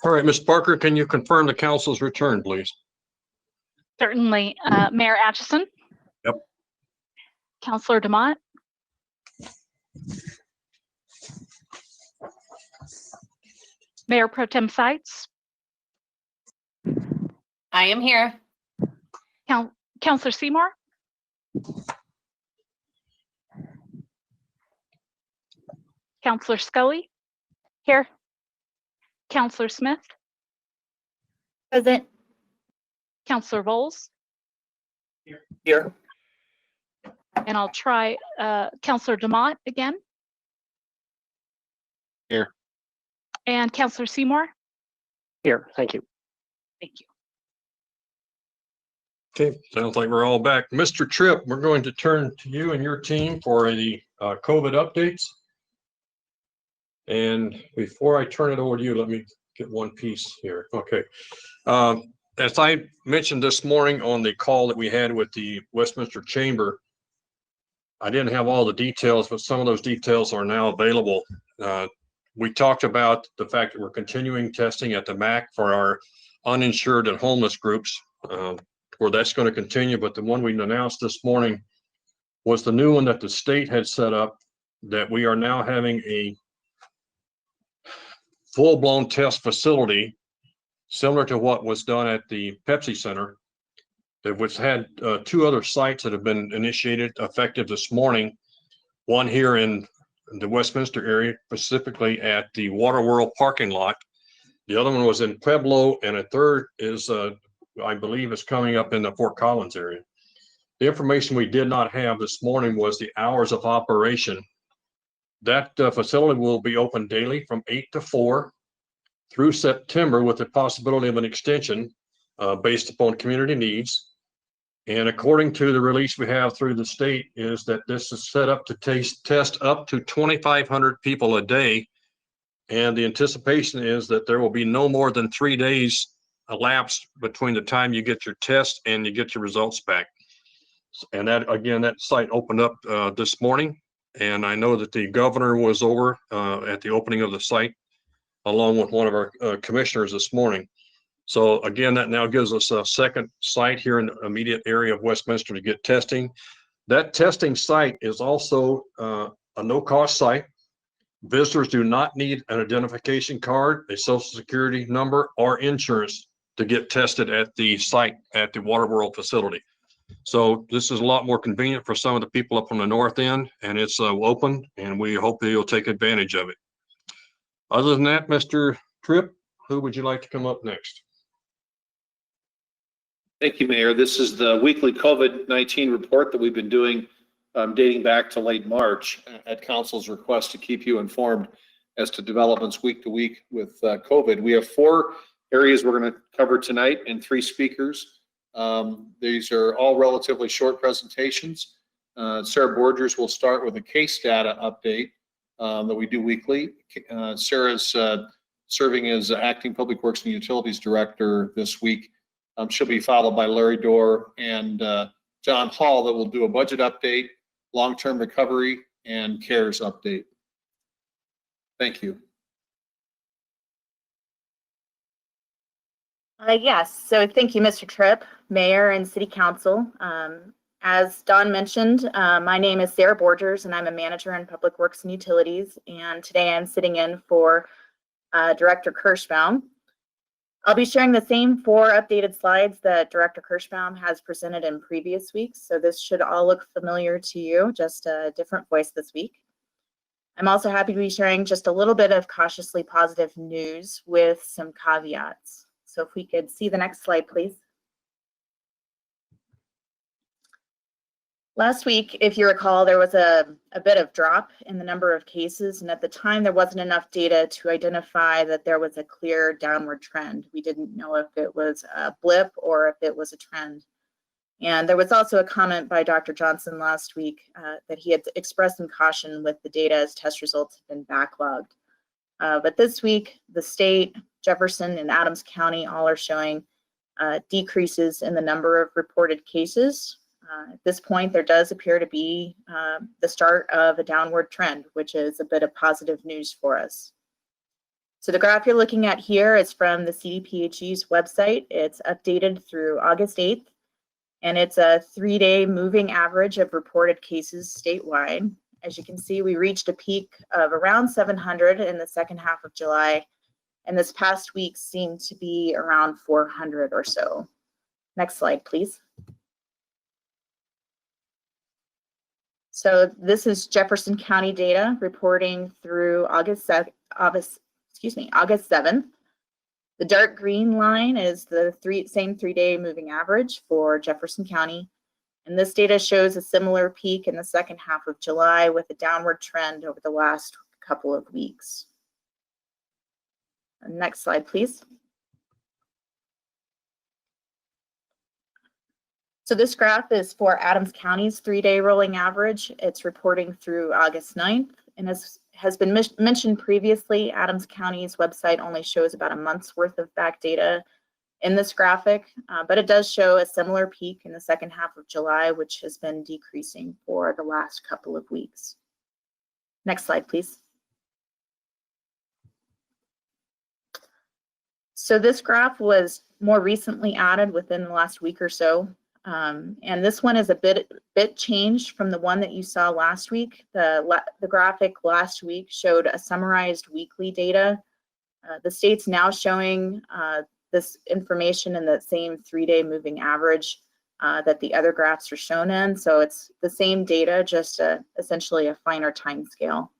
All right, Ms. Parker, can you confirm the council's return, please? Certainly. Mayor Atchison? Yep. Councilor Demott? Mayor Pro Tem Sites? I am here. Councilor Seymour? Councilor Scully? Here. Councilor Smith? Present. Councilor Voles? Here. And I'll try Councilor Demott again. Here. And Councilor Seymour? Here, thank you. Thank you. Okay, sounds like we're all back. Mr. Tripp, we're going to turn to you and your team for the COVID updates. And before I turn it over to you, let me get one piece here. Okay. As I mentioned this morning on the call that we had with the Westminster Chamber, I didn't have all the details, but some of those details are now available. We talked about the fact that we're continuing testing at the MAC for our uninsured and homeless groups, where that's going to continue. But the one we announced this morning was the new one that the state had set up, that we are now having a full-blown test facility similar to what was done at the Pepsi Center, which had two other sites that have been initiated effective this morning. One here in the Westminster area, specifically at the Water World parking lot. The other one was in Pueblo, and a third is, I believe, is coming up in the Fort Collins area. The information we did not have this morning was the hours of operation. That facility will be open daily from 8 to 4 through September, with the possibility of an extension based upon community needs. And according to the release we have through the state, is that this is set up to test up to 2,500 people a day. And the anticipation is that there will be no more than 3 days elapsed between the time you get your test and you get your results back. And that, again, that site opened up this morning. And I know that the governor was over at the opening of the site, along with one of our commissioners this morning. So again, that now gives us a second site here in the immediate area of Westminster to get testing. That testing site is also a no-cost site. Visitors do not need an identification card, a social security number, or insurance to get tested at the site at the Water World facility. So this is a lot more convenient for some of the people up on the north end, and it's open, and we hope that you'll take advantage of it. Other than that, Mr. Tripp, who would you like to come up next? Thank you, Mayor. This is the weekly COVID-19 report that we've been doing dating back to late March at Council's request to keep you informed as to developments week to week with COVID. We have 4 areas we're going to cover tonight and 3 speakers. These are all relatively short presentations. Sarah Borgers will start with a case data update that we do weekly. Sarah's serving as Acting Public Works and Utilities Director this week. She'll be followed by Larry Dorr and John Hall that will do a budget update, long-term recovery, and CARES update. Thank you. Yes, so thank you, Mr. Tripp, Mayor, and City Council. As Don mentioned, my name is Sarah Borgers, and I'm a manager in Public Works and Utilities. And today I'm sitting in for Director Kirschbaum. I'll be sharing the same 4 updated slides that Director Kirschbaum has presented in previous weeks. So this should all look familiar to you, just a different voice this week. I'm also happy to be sharing just a little bit of cautiously positive news with some caveats. So if we could see the next slide, please. Last week, if you recall, there was a bit of drop in the number of cases, and at the time there wasn't enough data to identify that there was a clear downward trend. We didn't know if it was a blip or if it was a trend. And there was also a comment by Dr. Johnson last week that he had expressed some caution with the data as test results have been backlogged. But this week, the state, Jefferson, and Adams County all are showing decreases in the number of reported cases. At this point, there does appear to be the start of a downward trend, which is a bit of positive news for us. So the graph you're looking at here is from the CDPHE's website. It's updated through August 8th, and it's a 3-day moving average of reported cases statewide. As you can see, we reached a peak of around 700 in the second half of July, and this past week seemed to be around 400 or so. Next slide, please. So this is Jefferson County data reporting through August 7th. The dark green line is the same 3-day moving average for Jefferson County. And this data shows a similar peak in the second half of July with a downward trend over the last couple of weeks. Next slide, please. So this graph is for Adams County's 3-day rolling average. It's reporting through August 9th. And as has been mentioned previously, Adams County's website only shows about a month's worth of back data in this graphic, but it does show a similar peak in the second half of July, which has been decreasing for the last couple of weeks. Next slide, please. So this graph was more recently added within the last week or so. And this one is a bit changed from the one that you saw last week. The graphic last week showed a summarized weekly data. The state's now showing this information in the same 3-day moving average that the other graphs are shown in. So it's the same data, just essentially a finer time scale.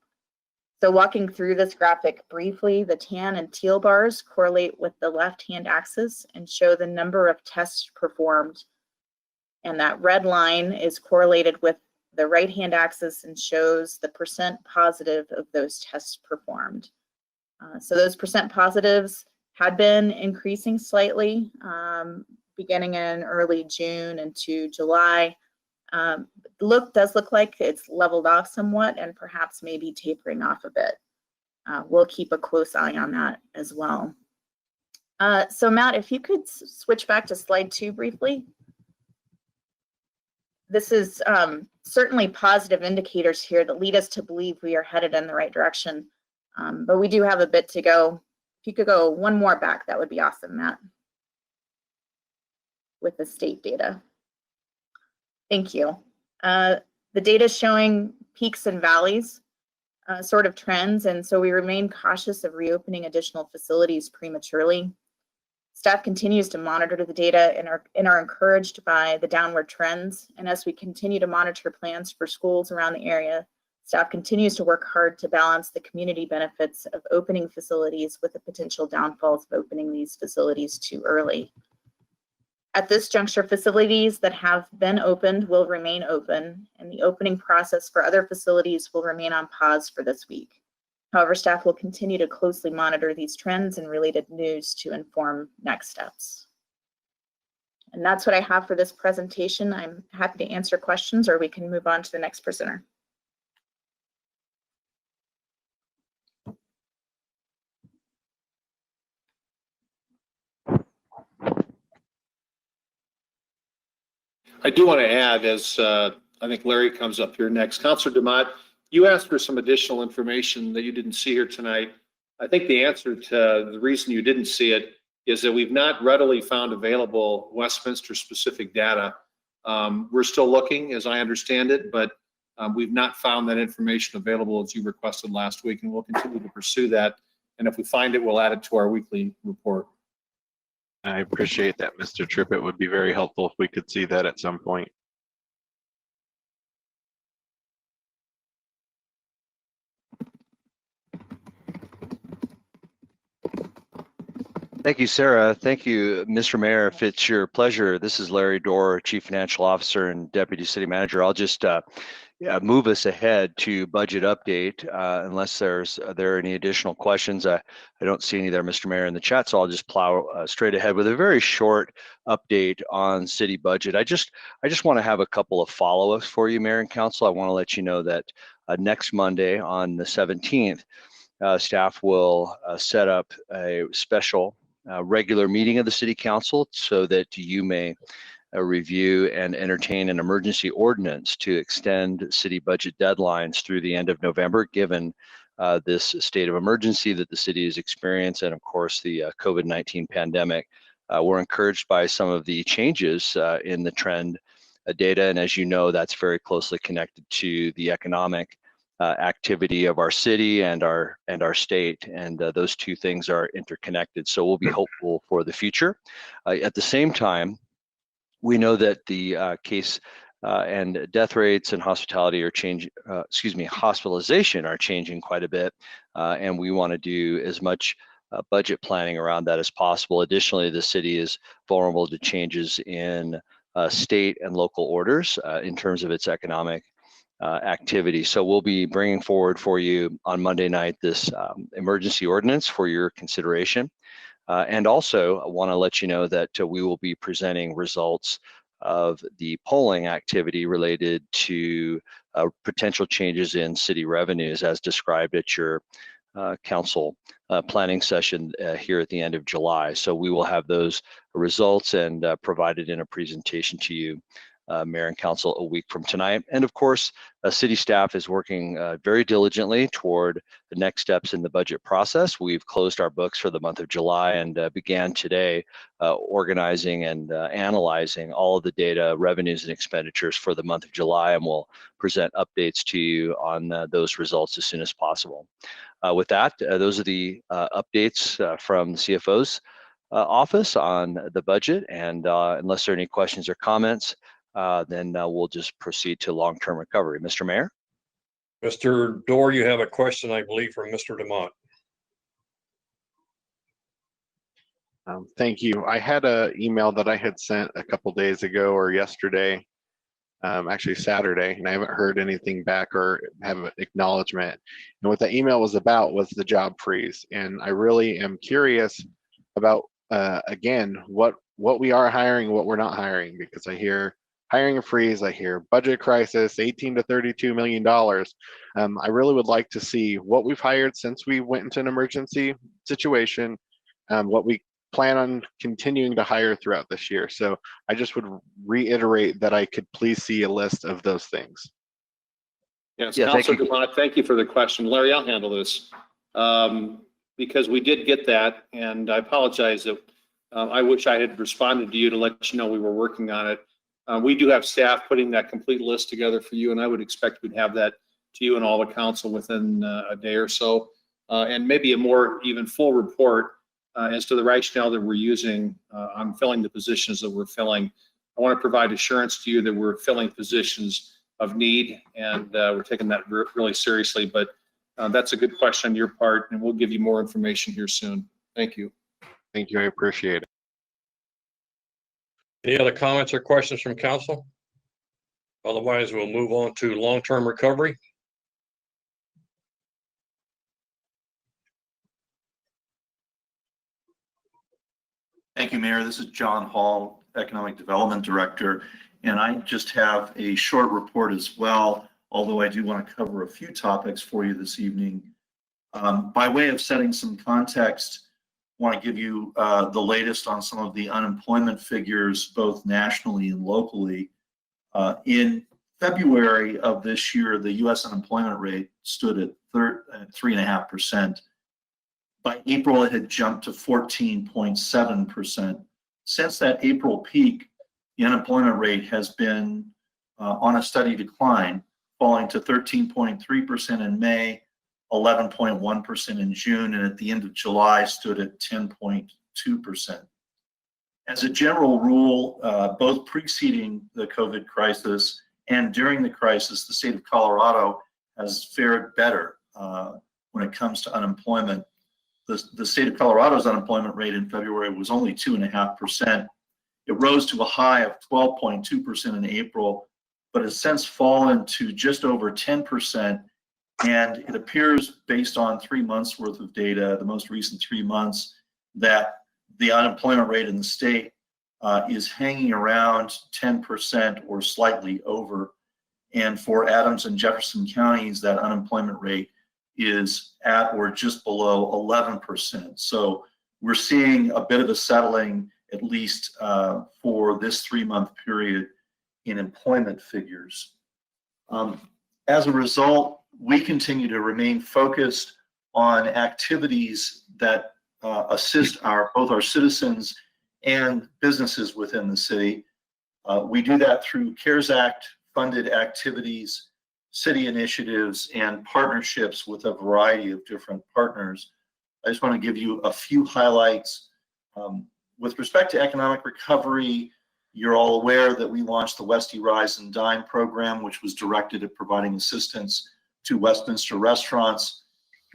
So walking through this graphic briefly, the tan and teal bars correlate with the left-hand axis and show the number of tests performed. And that red line is correlated with the right-hand axis and shows the percent positive of those tests performed. So those percent positives had been increasing slightly beginning in early June into July. Does look like it's leveled off somewhat and perhaps maybe tapering off a bit. We'll keep a close eye on that as well. So Matt, if you could switch back to slide 2 briefly. This is certainly positive indicators here that lead us to believe we are headed in the right direction, but we do have a bit to go. If you could go one more back, that would be awesome, Matt, with the state data. Thank you. The data is showing peaks and valleys, sort of trends, and so we remain cautious of reopening additional facilities prematurely. Staff continues to monitor the data and are encouraged by the downward trends. And as we continue to monitor plans for schools around the area, staff continues to work hard to balance the community benefits of opening facilities with the potential downfalls of opening these facilities too early. At this juncture, facilities that have been opened will remain open, and the opening process for other facilities will remain on pause for this week. However, staff will continue to closely monitor these trends and related news to inform next steps. And that's what I have for this presentation. I'm happy to answer questions, or we can move on to the next presenter. I do want to add, as I think Larry comes up here next, Councilor DeMott, you asked for some additional information that you didn't see here tonight. I think the answer to the reason you didn't see it is that we've not readily found available Westminster specific data. We're still looking, as I understand it, but we've not found that information available as you requested last week, and we'll continue to pursue that. And if we find it, we'll add it to our weekly report. I appreciate that, Mr. Tripp. It would be very helpful if we could see that at some point. Thank you, Sarah. Thank you, Mr. Mayor. If it's your pleasure, this is Larry Dorr, Chief Financial Officer and Deputy City Manager. I'll just move us ahead to budget update unless there are any additional questions. I don't see any there, Mr. Mayor, in the chat, so I'll just plow straight ahead with a very short update on city budget. I just want to have a couple of follow-ups for you, Mayor and Council. I want to let you know that next Monday on the 17th, staff will set up a special regular meeting of the City Council so that you may review and entertain an emergency ordinance to extend city budget deadlines through the end of November, given this state of emergency that the city has experienced, and of course the COVID-19 pandemic. We're encouraged by some of the changes in the trend data, and as you know, that's very closely connected to the economic activity of our city and our state, and those two things are interconnected. So we'll be hopeful for the future. At the same time, we know that the case and death rates and hospitality are changing. Hospitalization are changing quite a bit, and we want to do as much budget planning around that as possible. Additionally, the city is vulnerable to changes in state and local orders in terms of its economic activity. So we'll be bringing forward for you on Monday night this emergency ordinance for your consideration. And also, I want to let you know that we will be presenting results of the polling activity related to potential changes in city revenues as described at your council planning session here at the end of July. So we will have those results and provided in a presentation to you, Mayor and Council, a week from tonight. And of course, city staff is working very diligently toward the next steps in the budget process. We've closed our books for the month of July and began today organizing and analyzing all of the data, revenues, and expenditures for the month of July, and we'll present updates to you on those results as soon as possible. With that, those are the updates from the CFO's office on the budget, and unless there are any questions or comments, then we'll just proceed to long-term recovery. Mr. Mayor? Mr. Dorr, you have a question, I believe, from Mr. Demott. Thank you. I had an email that I had sent a couple days ago or yesterday, actually Saturday, and I haven't heard anything back or have an acknowledgement. And what the email was about was the job freeze. And I really am curious about, again, what we are hiring, what we're not hiring, because I hear hiring a freeze, I hear budget crisis, $18 to $32 million. I really would like to see what we've hired since we went into an emergency situation, what we plan on continuing to hire throughout this year. So I just would reiterate that I could please see a list of those things. Yes, Yeah, Councilor Demott, thank you for the question. Larry, I'll handle this. Because we did get that, and I apologize that I wish I had responded to you to let you know we were working on it. We do have staff putting that complete list together for you, and I would expect we'd have that to you and all the council within a day or so, and maybe a more even full report as to the rationale that we're using on filling the positions that we're filling. I want to provide assurance to you that we're filling positions of need, and we're taking that really seriously. But that's a good question on your part, and we'll give you more information here soon. Thank you. Thank you. I appreciate it. Any other comments or questions from council? Otherwise, we'll move on to long-term recovery. Thank you, Mayor. This is John Hall, Economic Development Director, and I just have a short report as well, although I do want to cover a few topics for you this evening. By way of setting some context, I want to give you the latest on some of the unemployment figures, both nationally and locally. In February of this year, the U.S. unemployment rate stood at 3.5%. By April, it had jumped to 14.7%. Since that April peak, the unemployment rate has been on a steady decline, falling to 13.3% in May, 11.1% in June, and at the end of July stood at 10.2%. As a general rule, both preceding the COVID crisis and during the crisis, the state of Colorado has fared better when it comes to unemployment. The state of Colorado's unemployment rate in February was only 2.5%. It rose to a high of 12.2% in April, but has since fallen to just over 10%. And it appears, based on 3 months worth of data, the most recent 3 months, that the unemployment rate in the state is hanging around 10% or slightly over. And for Adams and Jefferson counties, that unemployment rate is at or just below 11%. So we're seeing a bit of a settling, at least for this 3-month period, in employment figures. As a result, we continue to remain focused on activities that assist both our citizens and businesses within the city. We do that through CARES Act funded activities, city initiatives, and partnerships with a variety of different partners. I just want to give you a few highlights. With respect to economic recovery, you're all aware that we launched the Westy Rise and Dine program, which was directed at providing assistance to Westminster restaurants.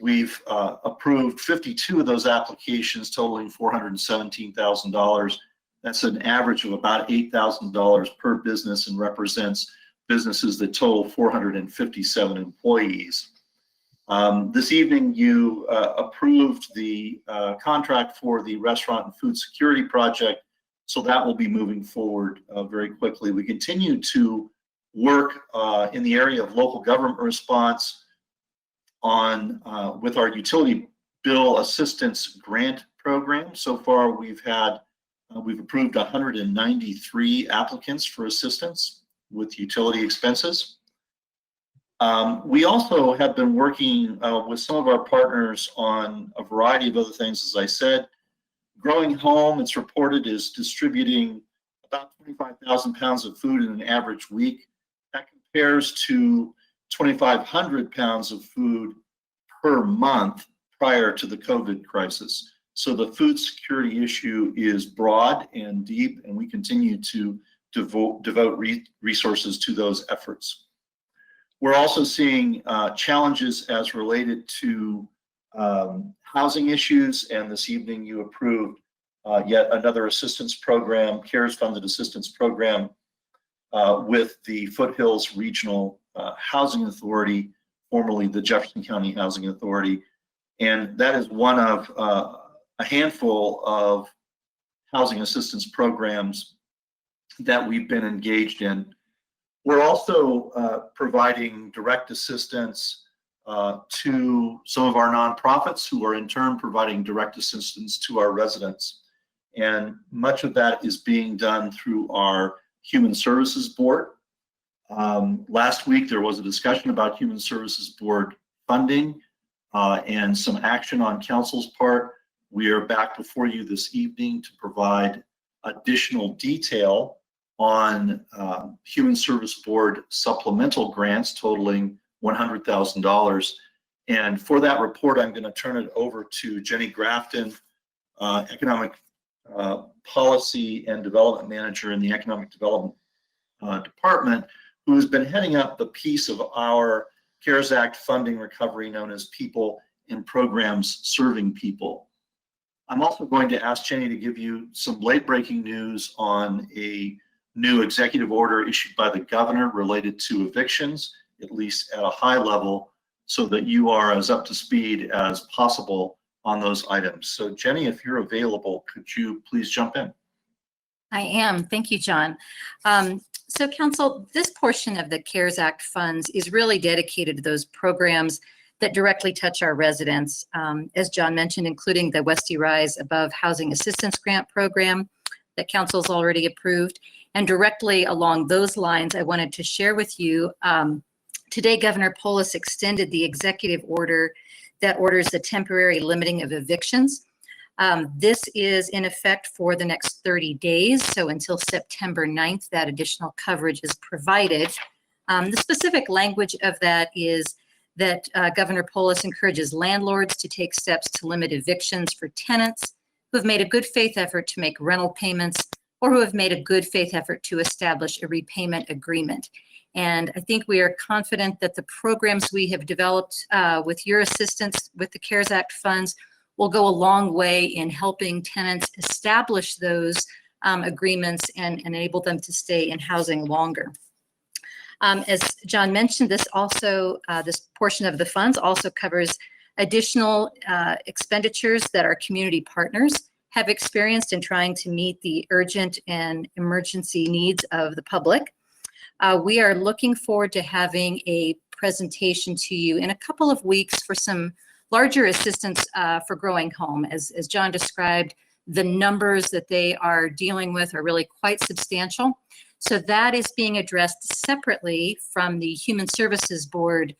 We've approved 52 of those applications totaling $417,000. That's an average of about $8,000 per business and represents businesses that total 457 employees. This evening, you approved the contract for the restaurant and food security project, so that will be moving forward very quickly. We continue to work in the area of local government response on with our utility bill assistance grant program. So far, we've approved 193 applicants for assistance with utility expenses. We also have been working with some of our partners on a variety of other things. As I said, Growing Home, it's reported, is distributing about 25,000 pounds of food in an average week. That compares to 2,500 pounds of food per month prior to the COVID crisis. So the food security issue is broad and deep, and we continue to devote resources to those efforts. We're also seeing challenges as related to housing issues, and this evening you approved yet another assistance program, CARES funded assistance program with the Foothills Regional Housing Authority, formerly the Jefferson County Housing Authority. And that is one of a handful of housing assistance programs that we've been engaged in. We're also providing direct assistance to some of our nonprofits who are in turn providing direct assistance to our residents. And much of that is being done through our Human Services Board. Last week, there was a discussion about Human Services Board funding and some action on council's part. We are back before you this evening to provide additional detail on Human Service Board supplemental grants totaling $100,000. And for that report, I'm going to turn it over to Jenny Grafton, Economic Policy and Development Manager in the Economic Development Department, who has been heading up the piece of our CARES Act funding recovery known as People in Programs Serving People. I'm also going to ask Jenny to give you some late-breaking news on a new executive order issued by the governor related to evictions, at least at a high level, so that you are as up to speed as possible on those items. So Jenny, if you're available, could you please jump in? I am. Thank you, John. So Council, this portion of the CARES Act funds is really dedicated to those programs that directly touch our residents, as John mentioned, including the Westy Rise Above Housing Assistance Grant Program that Council's already approved. And directly along those lines, I wanted to share with you, today Governor Polis extended the executive order that orders the temporary limiting of evictions. This is in effect for the next 30 days, so until September 9th, that additional coverage is provided. The specific language of that is that Governor Polis encourages landlords to take steps to limit evictions for tenants who have made a good faith effort to make rental payments or who have made a good faith effort to establish a repayment agreement. And I think we are confident that the programs we have developed with your assistance with the CARES Act funds will go a long way in helping tenants establish those agreements and enable them to stay in housing longer. As John mentioned, this portion of the funds also covers additional expenditures that our community partners have experienced in trying to meet the urgent and emergency needs of the public. We are looking forward to having a presentation to you in a couple of weeks for some larger assistance for Growing Home. As John described, the numbers that they are dealing with are really quite substantial. So that is being addressed separately from the Human Services Board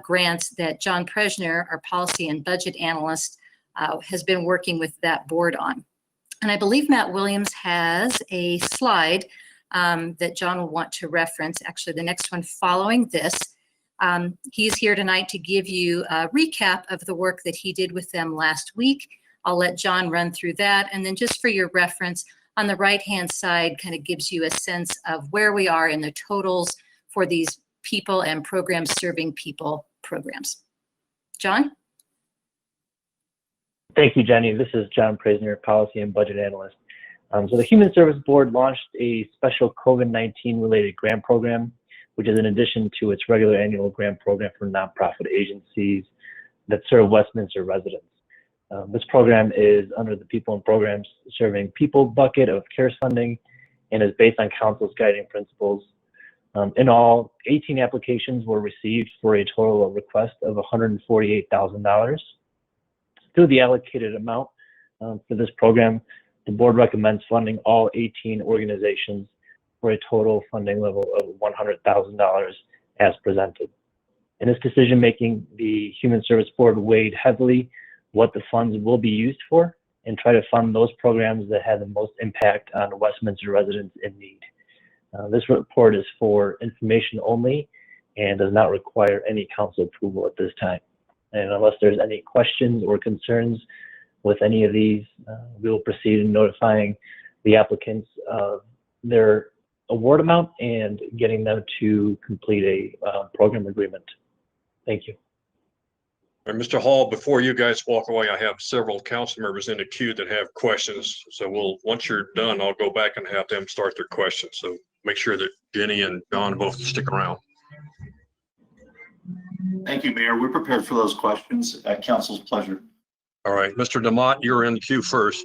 grants that John Presner, our policy and budget analyst, has been working with that board on. And I believe Matt Williams has a slide that John will want to reference, actually the next one following this. He's here tonight to give you a recap of the work that he did with them last week. I'll let John run through that. And then just for your reference, on the right-hand side kind of gives you a sense of where we are in the totals for these people and programs serving people programs. John? Thank you, Jenny. This is John Presner, Policy and Budget Analyst. So the Human Service Board launched a special COVID-19 related grant program, which is in addition to its regular annual grant program for nonprofit agencies that serve Westminster residents. This program is under the People and Programs Serving People bucket of CARES funding and is based on Council's guiding principles. In all, 18 applications were received for a total of request of $148,000. Through the allocated amount for this program, the board recommends funding all 18 organizations for a total funding level of $100,000 as presented. In this decision-making, the Human Service Board weighed heavily what the funds will be used for and try to fund those programs that have the most impact on Westminster residents in need. This report is for information only and does not require any council approval at this time. And unless there's any questions or concerns with any of these, we will proceed in notifying the applicants of their award amount and getting them to complete a program agreement. Thank you. And Mr. Hall, before you guys walk away, I have several council members in the queue that have questions. So once you're done, I'll go back and have them start their questions. So make sure that Jenny and Don both stick around. Thank you, Mayor. We're prepared for those questions at council's pleasure. All right, Mr. DeMott, you're in the queue first.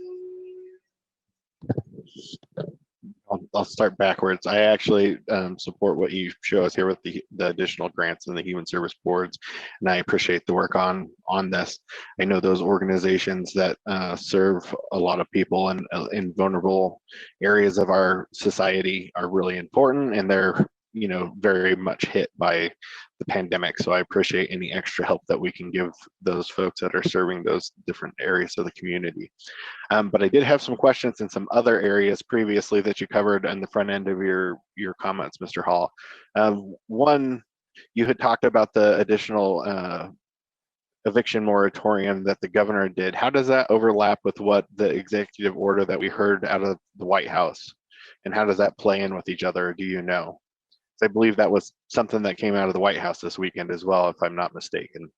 I'll start backwards. I actually support what you show us here with the additional grants and the human service boards, and I appreciate the work on this. I know those organizations that serve a lot of people in vulnerable areas of our society are really important, and they're very much hit by the pandemic. So I appreciate any extra help that we can give those folks that are serving those different areas of the community. But I did have some questions in some other areas previously that you covered on the front end of your comments, Mr. Hall. One, you had talked about the additional eviction moratorium that the governor did. How does that overlap with what the executive order that we heard out of the White House? And how does that play in with each other? Do you know? I believe that was something that came out of the White House this weekend as well, if I'm not mistaken.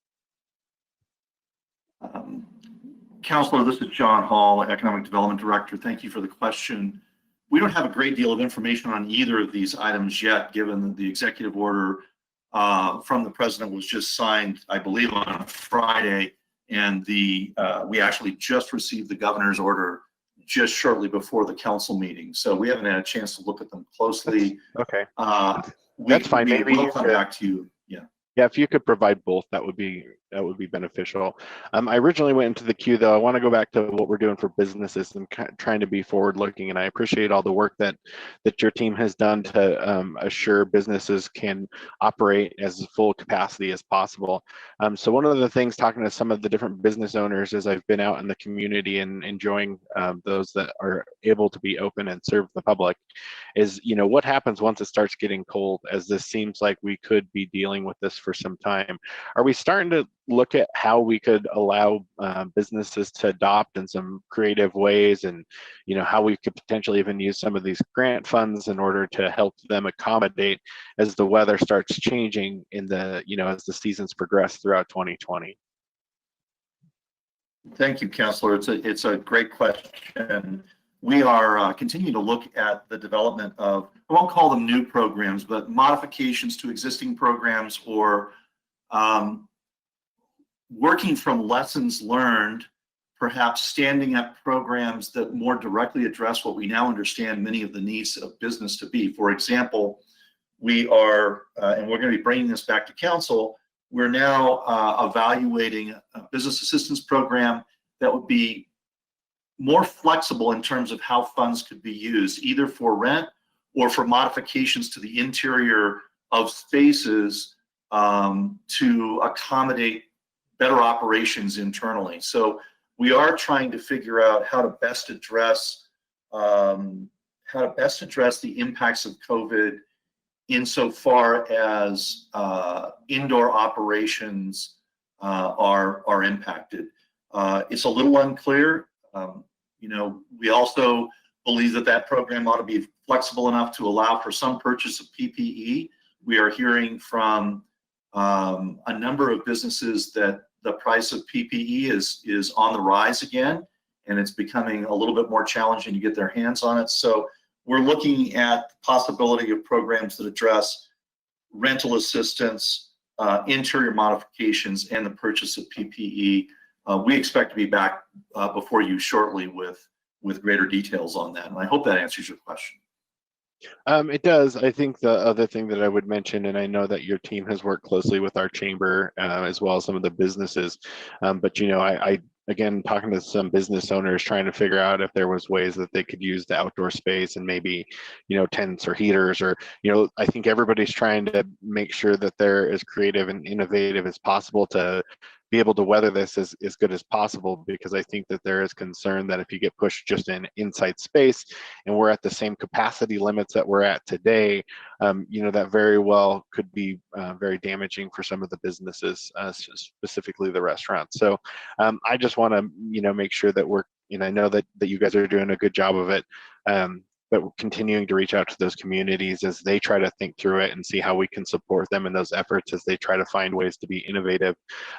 Councilor, this is John Hall, Economic Development Director. Thank you for the question. We don't have a great deal of information on either of these items yet, given that the executive order from the president was just signed, I believe, on Friday, and we actually just received the governor's order just shortly before the council meeting. So we haven't had a chance to look at them closely. Okay. That's fine. Maybe we'll come back to you. Yeah. Yeah, if you could provide both, that would be beneficial. I originally went into the queue, though. I want to go back to what we're doing for businesses and trying to be forward-looking. And I appreciate all the work that your team has done to assure businesses can operate as full capacity as possible. So one of the things, talking to some of the different business owners as I've been out in the community and enjoying those that are able to be open and serve the public, is what happens once it starts getting cold, as this seems like we could be dealing with this for some time. Are we starting to look at how we could allow businesses to adopt in some creative ways, and how we could potentially even use some of these grant funds in order to help them accommodate as the weather starts changing in the as the seasons progress throughout 2020? Thank you, Councilor. It's a great question. We are continuing to look at the development of, I won't call them new programs, but modifications to existing programs, or working from lessons learned, perhaps standing up programs that more directly address what we now understand many of the needs of business to be. For example, we are, and we're going to be bringing this back to council, we're now evaluating a business assistance program that would be more flexible in terms of how funds could be used, either for rent or for modifications to the interior of spaces to accommodate better operations internally. So we are trying to figure out how to best address the impacts of COVID insofar as indoor operations are impacted. It's a little unclear. We also believe that program ought to be flexible enough to allow for some purchase of PPE. We are hearing from a number of businesses that the price of PPE is on the rise again, and it's becoming a little bit more challenging to get their hands on it. So we're looking at the possibility of programs that address rental assistance, interior modifications, and the purchase of PPE. We expect to be back before you shortly with greater details on that. And I hope that answers your question. It does. I think the other thing that I would mention, and I know that your team has worked closely with our chamber as well as some of the businesses, but I again, talking to some business owners, trying to figure out if there was ways that they could use the outdoor space and maybe, tents or heaters, or, I think everybody's trying to make sure that they're as creative and innovative as possible to be able to weather this as good as possible, because I think that there is concern that if you get pushed just in inside space and we're at the same capacity limits that we're at today, that very well could be very damaging for some of the businesses, specifically the restaurants. So I just want to, make sure that we're, I know that you guys are doing a good job of it, but we're continuing to reach out to those communities as they try to think through it and see how we can support them in those efforts as they try to find ways to be innovative.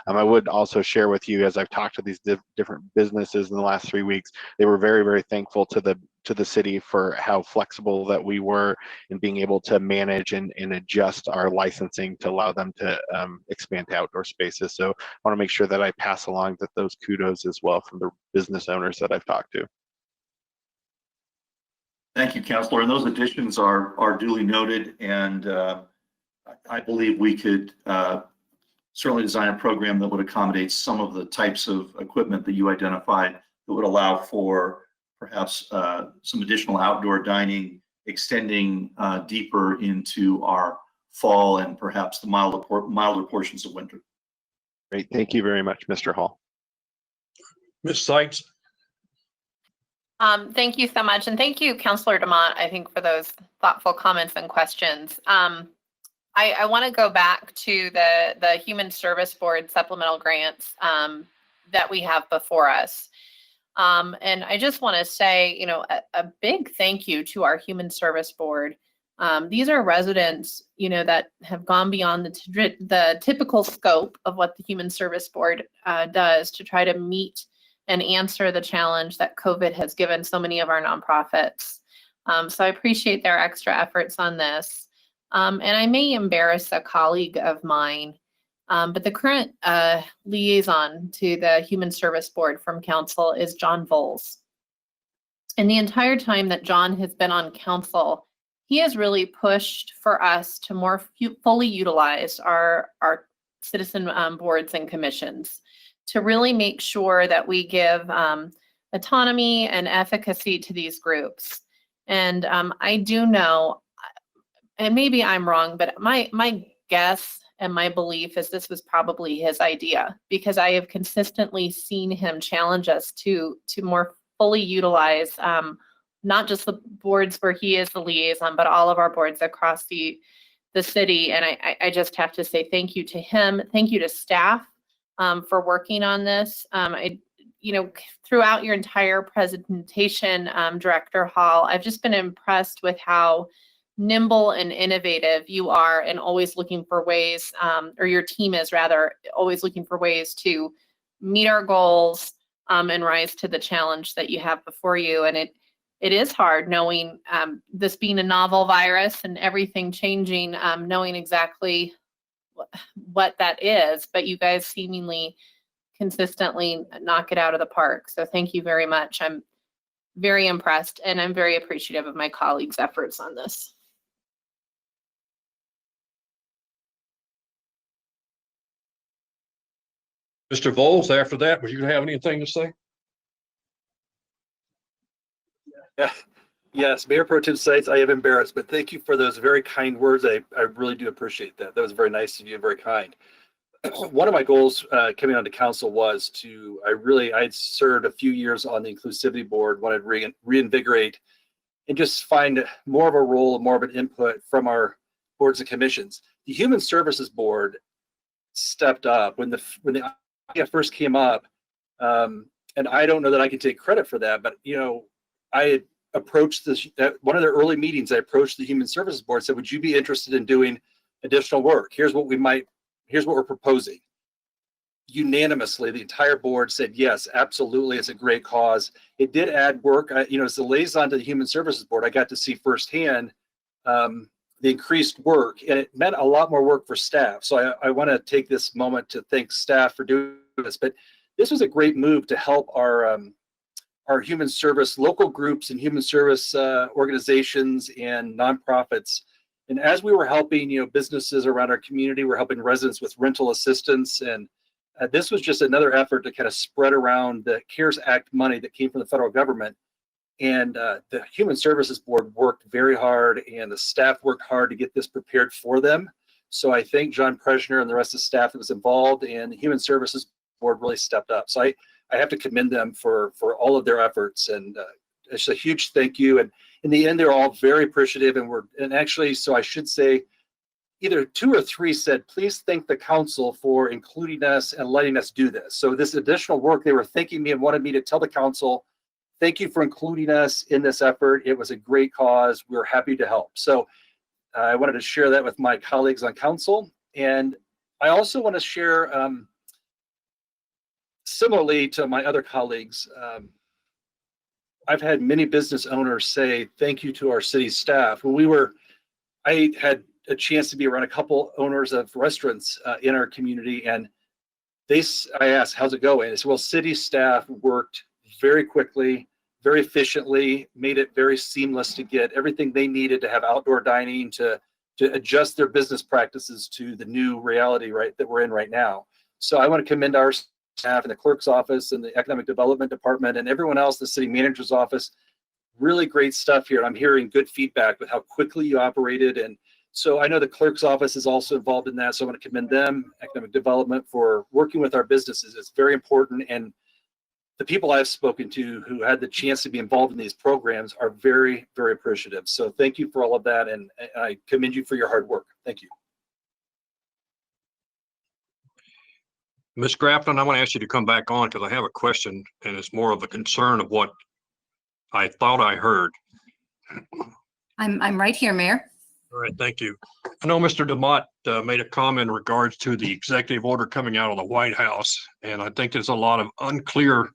I would also share with you, as I've talked to these different businesses in the last 3 weeks, they were very, very thankful to the city for how flexible that we were in being able to manage and adjust our licensing to allow them to expand to outdoor spaces. So I want to make sure that I pass along those kudos as well from the business owners that I've talked to. Thank you, Councilor. And those additions are duly noted, and I believe we could certainly design a program that would accommodate some of the types of equipment that you identified that would allow for perhaps some additional outdoor dining, extending deeper into our fall and perhaps the milder portions of winter. Great. Thank you very much, Mr. Hall. Ms. Sykes. Thank you so much. And thank you, Councilor Demont, I think, for those thoughtful comments and questions. I want to go back to the Human Service Board supplemental grants that we have before us. And I just want to say, a big thank you to our Human Service Board. These are residents, that have gone beyond the typical scope of what the Human Service Board does to try to meet and answer the challenge that COVID has given so many of our nonprofits. So I appreciate their extra efforts on this. And I may embarrass a colleague of mine, but the current liaison to the Human Service Board from Council is John Voles. And the entire time that John has been on Council, he has really pushed for us to more fully utilize our citizen boards and commissions, to really make sure that we give autonomy and efficacy to these groups. And I do know, and maybe I'm wrong, but my guess and my belief is this was probably his idea, because I have consistently seen him challenge us to more fully utilize not just the boards where he is the liaison, but all of our boards across the city. And I just have to say thank you to him. Thank you to staff for working on this. Throughout your entire presentation, Director Hall, I've just been impressed with how nimble and innovative you are, and always looking for ways, or your team is rather, always looking for ways to meet our goals and rise to the challenge that you have before you. And it is hard knowing this being a novel virus and everything changing, knowing exactly what that is, but you guys seemingly consistently knock it out of the park. So thank you very much. I'm very impressed, and I'm very appreciative of my colleagues' efforts on this. Mr. Voles, after that, would you have anything to say? Yes, Mayor Pro Tem Sites, I am embarrassed, but thank you for those very kind words. I really do appreciate that. That was very nice of you and very kind. One of my goals coming onto council was to, I'd served a few years on the inclusivity board, wanted to reinvigorate and just find more of a role, more of an input from our boards and commissions. The Human Services Board stepped up when the idea first came up, and I don't know that I can take credit for that, but I approached this at one of their early meetings. I approached the Human Services Board, said, "Would you be interested in doing additional work? Here's what we're proposing." Unanimously, the entire board said, yes, absolutely, it's a great cause. It did add work. As the liaison to the Human Services Board, I got to see firsthand the increased work, and it meant a lot more work for staff. So I want to take this moment to thank staff for doing this. But this was a great move to help our human service, local groups and human service organizations and nonprofits. And as we were helping, businesses around our community, we're helping residents with rental assistance. And this was just another effort to kind of spread around the CARES Act money that came from the federal government. And the Human Services Board worked very hard, and the staff worked hard to get this prepared for them. So I thank John Presner and the rest of the staff that was involved, and the Human Services Board really stepped up. So I have to commend them for all of their efforts, and it's a huge thank you. And in the end, they're all very appreciative, and actually, so I should say, either 2 or 3 said, please thank the council for including us and letting us do this. So this additional work, they were thanking me and wanted me to tell the council, thank you for including us in this effort. It was a great cause. We're happy to help. So I wanted to share that with my colleagues on council. And I also want to share, similarly to my other colleagues, I've had many business owners say thank you to our city staff. I had a chance to be around a couple owners of restaurants in our community, and I asked, how's it going? They said, well, city staff worked very quickly, very efficiently, made it very seamless to get everything they needed to have outdoor dining, to adjust their business practices to the new reality that we're in right now. So I want to commend our staff in the clerk's office and the economic development department and everyone else, the city manager's office. Really great stuff here. I'm hearing good feedback with how quickly you operated. And so I know the clerk's office is also involved in that. So I want to commend them, economic development, for working with our businesses. It's very important. And the people I've spoken to who had the chance to be involved in these programs are very, very appreciative. So thank you for all of that. And I commend you for your hard work. Thank you. Ms. Grafton, I want to ask you to come back on because I have a question, and it's more of a concern of what I thought I heard. I'm right here, Mayor. All right, thank you. I know Mr. DeMott made a comment in regards to the executive order coming out of the White House, and I think there's a lot of unclear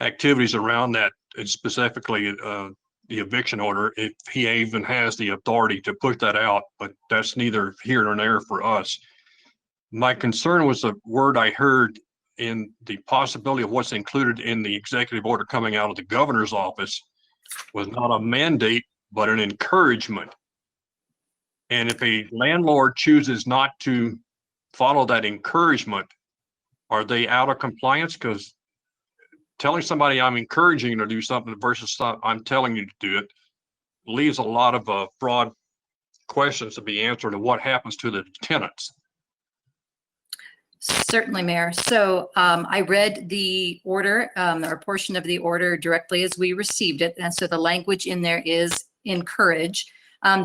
activities around that, and specifically the eviction order, if he even has the authority to put that out, but that's neither here nor there for us. My concern was the word I heard in the possibility of what's included in the executive order coming out of the governor's office was not a mandate, but an encouragement. And if a landlord chooses not to follow that encouragement, are they out of compliance? Because telling somebody I'm encouraging you to do something versus I'm telling you to do it leaves a lot of broad questions to be answered of what happens to the tenants. Certainly, Mayor. So I read the order, or portion of the order directly as we received it. And so the language in there is encourage.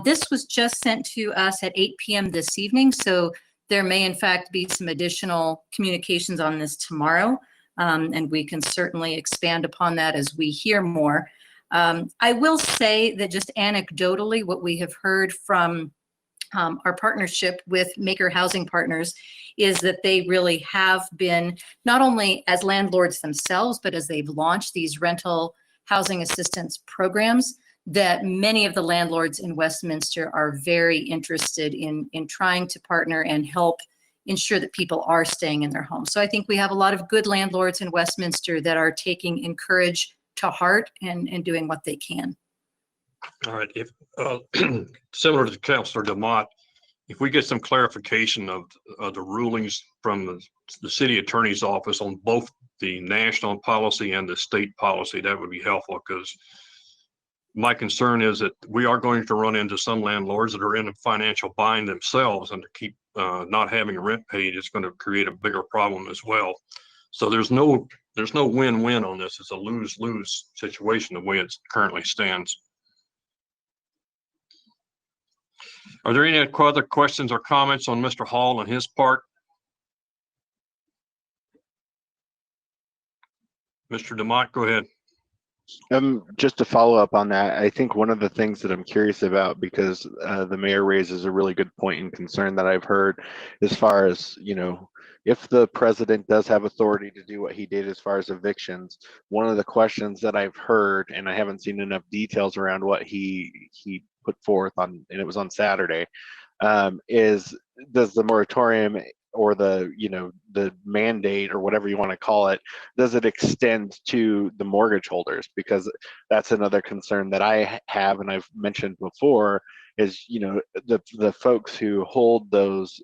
This was just sent to us at 8 p.m. this evening. So there may in fact be some additional communications on this tomorrow. And we can certainly expand upon that as we hear more. I will say that just anecdotally, what we have heard from our partnership with Maker Housing Partners is that they really have been, not only as landlords themselves, but as they've launched these rental housing assistance programs, that many of the landlords in Westminster are very interested in trying to partner and help ensure that people are staying in their homes. So I think we have a lot of good landlords in Westminster that are taking encourage to heart and doing what they can. All right, if similar to Councilor DeMott, if we get some clarification of the rulings from the city attorney's office on both the national policy and the state policy, that would be helpful, because my concern is that we are going to run into some landlords that are in a financial bind themselves, and to keep not having rent paid is going to create a bigger problem as well. So there's no win-win on this. It's a lose-lose situation the way it currently stands. Are there any other questions or comments on Mr. Hall and his part? Mr. DeMott, go ahead. Just to follow up on that, I think one of the things that I'm curious about, because the mayor raises a really good point and concern that I've heard, as far as, you know, if the president does have authority to do what he did as far as evictions, one of the questions that I've heard, and I haven't seen enough details around what he put forth on, and it was on Saturday, is does the moratorium or the, you know, the mandate or whatever you want to call it, does it extend to the mortgage holders? Because that's another concern that I have, and I've mentioned before, is, you know, the folks who hold those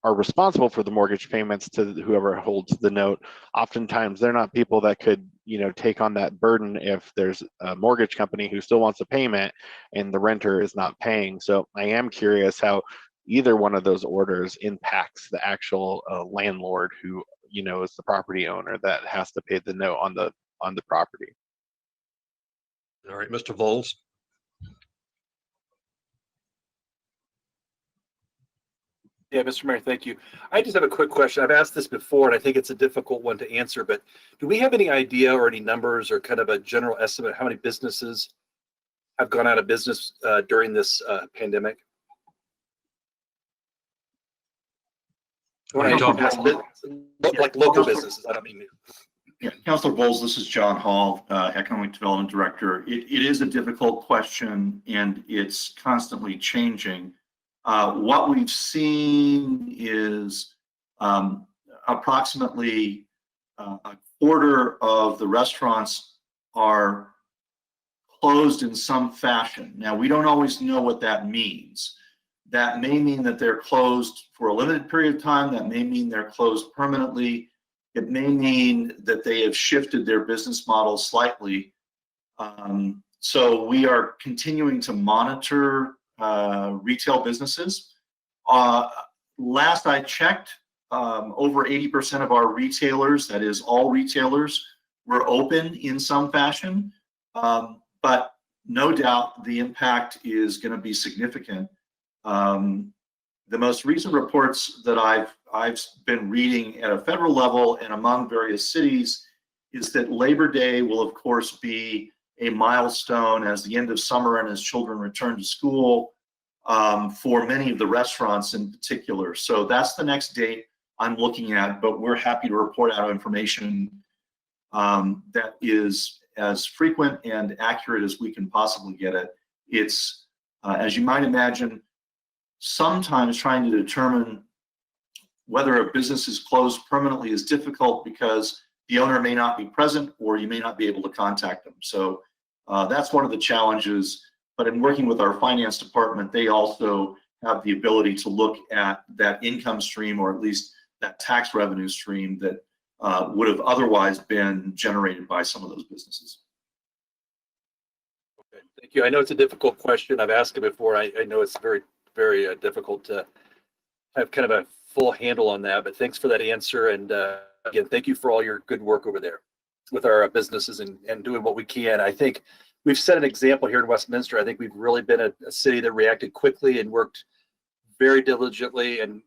are responsible for the mortgage payments to whoever holds the note. Oftentimes they're not people that could, you know, take on that burden if there's a mortgage company who still wants a payment and the renter is not paying. So I am curious how either one of those orders impacts the actual landlord who, you know, is the property owner that has to pay the note on the property. All right, Mr. Voles. Yeah, Mr. Mayor, thank you. I just have a quick question. I've asked this before, and I think it's a difficult one to answer, but do we have any idea or any numbers or kind of a general estimate how many businesses have gone out of business during this pandemic? When I talk like local businesses, I don't mean. Yeah, Councilor Bowles, this is John Hall, Economic Development Director. It is a difficult question, and it's constantly changing. What we've seen is approximately a quarter of the restaurants are closed in some fashion. Now, we don't always know what that means. That may mean that they're closed for a limited period of time. That may mean they're closed permanently. It may mean that they have shifted their business model slightly. So we are continuing to monitor retail businesses. Last I checked, over 80% of our retailers, that is all retailers, were open in some fashion. But no doubt the impact is going to be significant. The most recent reports that I've been reading at a federal level and among various cities is that Labor Day will of course be a milestone as the end of summer and as children return to school for many of the restaurants in particular. So that's the next date I'm looking at, but we're happy to report out information that is as frequent and accurate as we can possibly get it. It's, as you might imagine, sometimes trying to determine whether a business is closed permanently is difficult because the owner may not be present or you may not be able to contact them. So that's one of the challenges. But in working with our finance department, they also have the ability to look at that income stream, or at least that tax revenue stream that would have otherwise been generated by some of those businesses. Okay, thank you. I know it's a difficult question. I've asked it before. I know it's very, very difficult to have kind of a full handle on that, but thanks for that answer. And again, thank you for all your good work over there with our businesses and doing what we can. I think we've set an example here in Westminster. I think we've really been a city that reacted quickly and worked very diligently and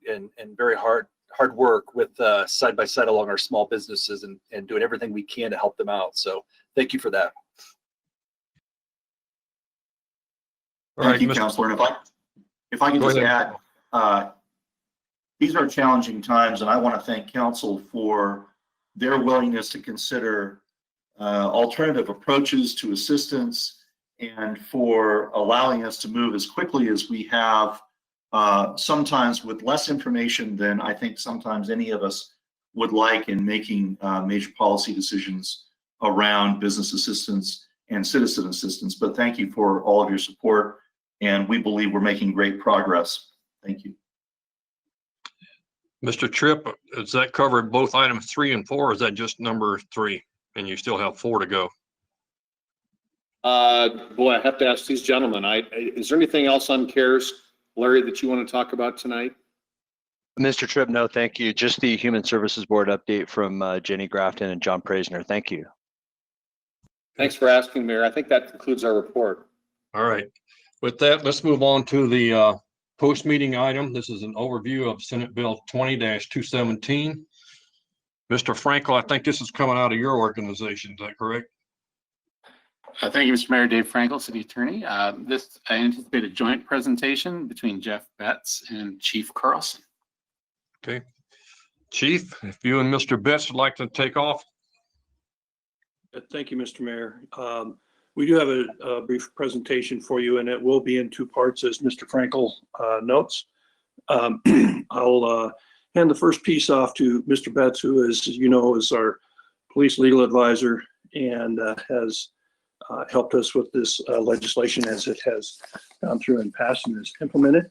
very hard work with side by side along our small businesses and doing everything we can to help them out. So thank you for that. Thank you, Councilor. And if I could just add, these are challenging times, and I want to thank Council for their willingness to consider alternative approaches to assistance and for allowing us to move as quickly as we have, sometimes with less information than I think sometimes any of us would like in making major policy decisions around business assistance and citizen assistance. But thank you for all of your support, and we believe we're making great progress. Thank you. Mr. Tripp, does that cover both items 3 and 4, or is that just number 3 and you still have 4 to go? Boy, I have to ask these gentlemen, is there anything else on CARES, Larry, that you want to talk about tonight? Mr. Tripp, no, thank you. Just the Human Services Board update from Jenny Grafton and John Praisner. Thank you. Thanks for asking, Mayor. I think that concludes our report. All right. With that, let's move on to the post-meeting item. This is an overview of Senate Bill 20-217. Mr. Frankel, I think this is coming out of your organization. Is that correct? Thank you, Mr. Mayor. Dave Frankel, City Attorney. I anticipate a joint presentation between Jeff Betts and Chief Carlson. Okay. Chief, if you and Mr. Betts would like to take off. Thank you, Mr. Mayor. We do have a brief presentation for you, and it will be in two parts, as Mr. Frankel notes. I'll hand the first piece off to Mr. Betts, who, as you know, is our police legal advisor and has helped us with this legislation as it has gone through and passed and is implemented.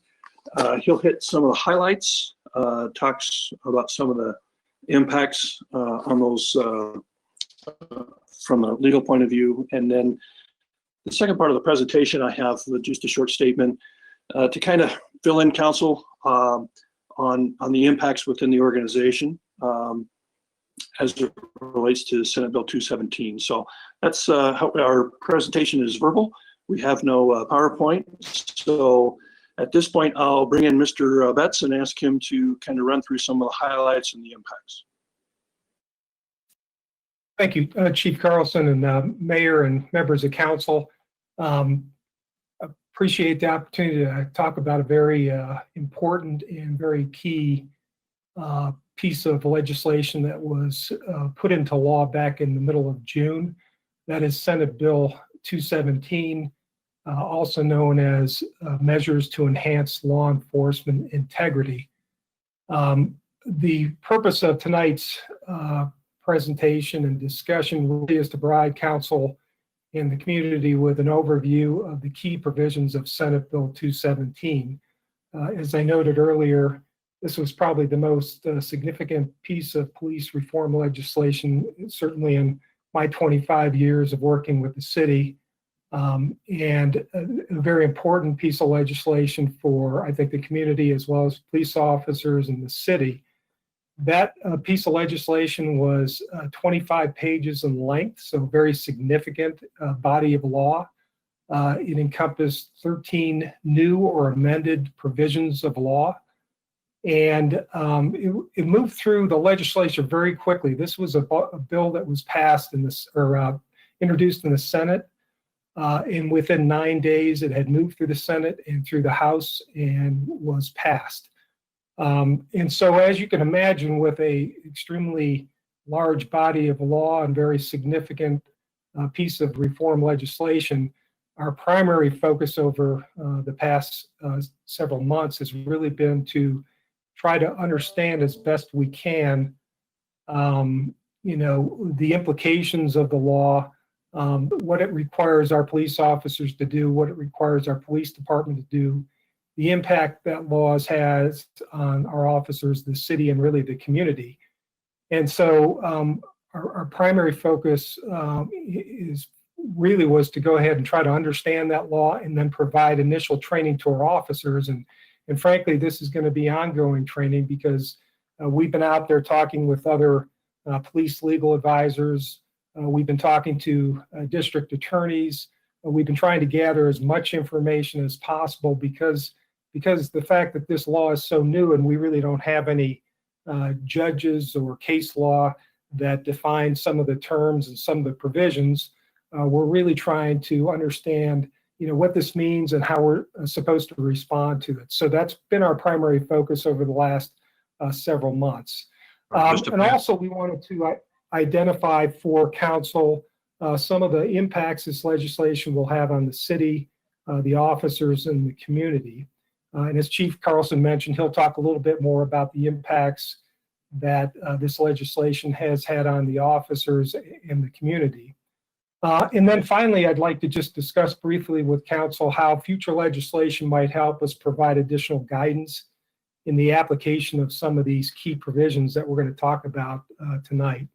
He'll hit some of the highlights, talks about some of the impacts on those from a legal point of view. And then the second part of the presentation, I have just a short statement to kind of fill in council on the impacts within the organization as it relates to Senate Bill 217. So that's how our presentation is verbal. We have no PowerPoint. So at this point, I'll bring in Mr. Betts and ask him to kind of run through some of the highlights and the impacts. Thank you, Chief Carlson and Mayor and members of council. Appreciate the opportunity to talk about a very important and very key piece of legislation that was put into law back in the middle of June. That is Senate Bill 217, also known as Measures to Enhance Law Enforcement Integrity. The purpose of tonight's presentation and discussion really is to provide council and the community with an overview of the key provisions of Senate Bill 217. As I noted earlier, this was probably the most significant piece of police reform legislation, certainly in my 25 years of working with the city, and a very important piece of legislation for, I think, the community as well as police officers in the city. That piece of legislation was 25 pages in length, so very significant body of law. It encompassed 13 new or amended provisions of law, and it moved through the legislature very quickly. This was a bill that was passed in this, or introduced in the Senate, and within 9 days it had moved through the Senate and through the House and was passed. And so, as you can imagine, with a extremely large body of law and very significant piece of reform legislation, our primary focus over the past several months has really been to try to understand as best we can, the implications of the law, what it requires our police officers to do, what it requires our police department to do, the impact that laws has on our officers, the city, and really the community. And so our primary focus was to go ahead and try to understand that law and then provide initial training to our officers. And frankly, this is going to be ongoing training because we've been out there talking with other police legal advisors. We've been talking to district attorneys. We've been trying to gather as much information as possible because the fact that this law is so new and we really don't have any judges or case law that define some of the terms and some of the provisions, we're really trying to understand, what this means and how we're supposed to respond to it. So that's been our primary focus over the last several months. And also we wanted to identify for council some of the impacts this legislation will have on the city, the officers, and the community. And as Chief Carlson mentioned, he'll talk a little bit more about the impacts that this legislation has had on the officers and the community. And then finally, I'd like to just discuss briefly with council how future legislation might help us provide additional guidance in the application of some of these key provisions that we're going to talk about tonight.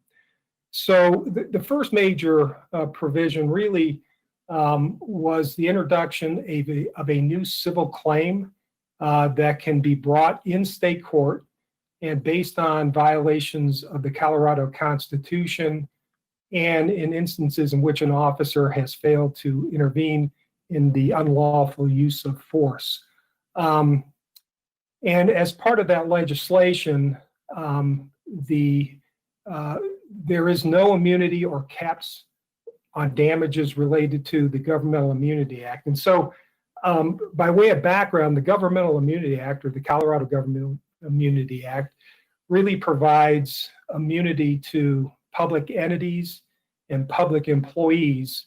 So the first major provision really was the introduction of a new civil claim that can be brought in state court and based on violations of the Colorado Constitution and in instances in which an officer has failed to intervene in the unlawful use of force. And as part of that legislation, there is no immunity or caps on damages related to the Governmental Immunity Act. And so by way of background, the Governmental Immunity Act, or the Colorado Governmental Immunity Act, really provides immunity to public entities and public employees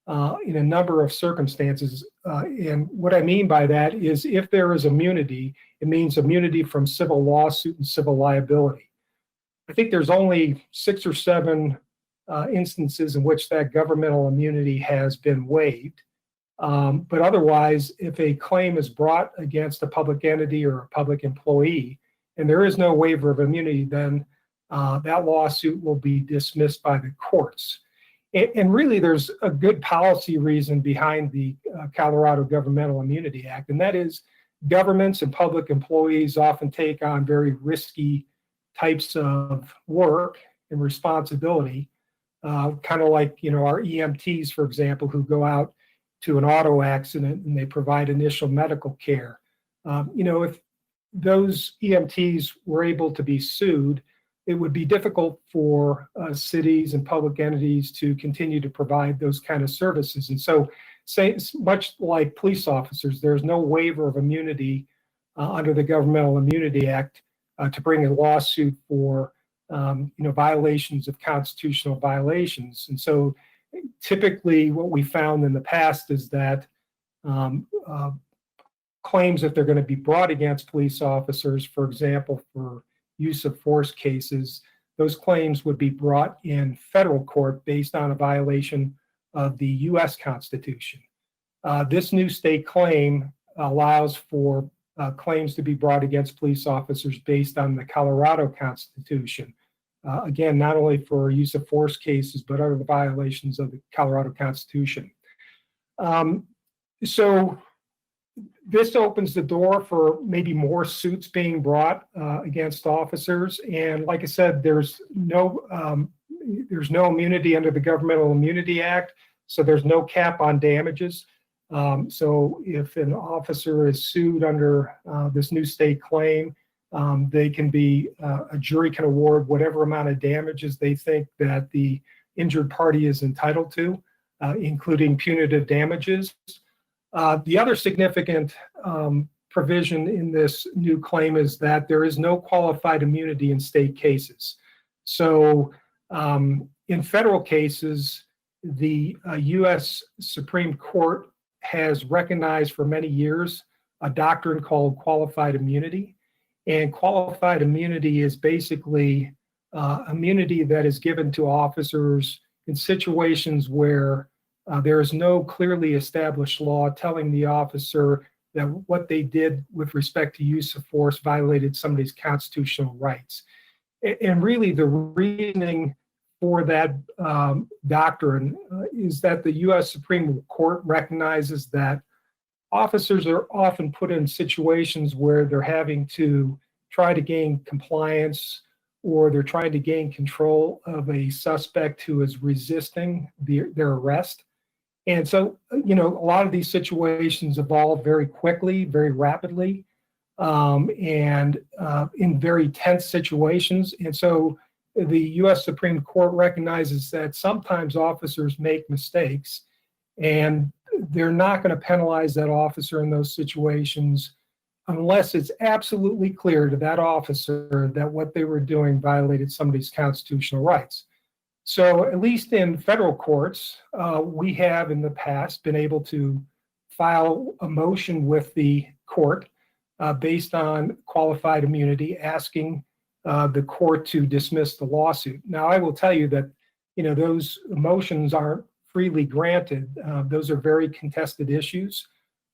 in a number of circumstances. And what I mean by that is if there is immunity, it means immunity from civil lawsuit and civil liability. I think there's only 6 or 7 instances in which that governmental immunity has been waived. But otherwise, if a claim is brought against a public entity or a public employee, and there is no waiver of immunity, then that lawsuit will be dismissed by the courts. And really, there's a good policy reason behind the Colorado Governmental Immunity Act, and that is governments and public employees often take on very risky types of work and responsibility, kind of like, our EMTs, for example, who go out to an auto accident and they provide initial medical care. If those EMTs were able to be sued, it would be difficult for cities and public entities to continue to provide those kind of services. And so, much like police officers, there's no waiver of immunity under the Governmental Immunity Act to bring a lawsuit for violations of constitutional violations. And so typically what we found in the past is that claims that they're going to be brought against police officers, for example, for use of force cases, those claims would be brought in federal court based on a violation of the U.S. Constitution. This new state claim allows for claims to be brought against police officers based on the Colorado Constitution. Again, not only for use of force cases, but other violations of the Colorado Constitution. So this opens the door for maybe more suits being brought against officers. And like I said, there's no immunity under the Governmental Immunity Act, so there's no cap on damages. So if an officer is sued under this new state claim, they can be, a jury can award whatever amount of damages they think that the injured party is entitled to, including punitive damages. The other significant provision in this new claim is that there is no qualified immunity in state cases. So in federal cases, the U.S. Supreme Court has recognized for many years a doctrine called qualified immunity. And qualified immunity is basically immunity that is given to officers in situations where there is no clearly established law telling the officer that what they did with respect to use of force violated somebody's constitutional rights. And really the reasoning for that doctrine is that the U.S. Supreme Court recognizes that officers are often put in situations where they're having to try to gain compliance or they're trying to gain control of a suspect who is resisting their arrest. And so, a lot of these situations evolve very quickly, very rapidly, and in very tense situations. And so the U.S. Supreme Court recognizes that sometimes officers make mistakes and they're not going to penalize that officer in those situations unless it's absolutely clear to that officer that what they were doing violated somebody's constitutional rights. So at least in federal courts, we have in the past been able to file a motion with the court based on qualified immunity, asking the court to dismiss the lawsuit. Now, I will tell you that, those motions aren't freely granted. Those are very contested issues,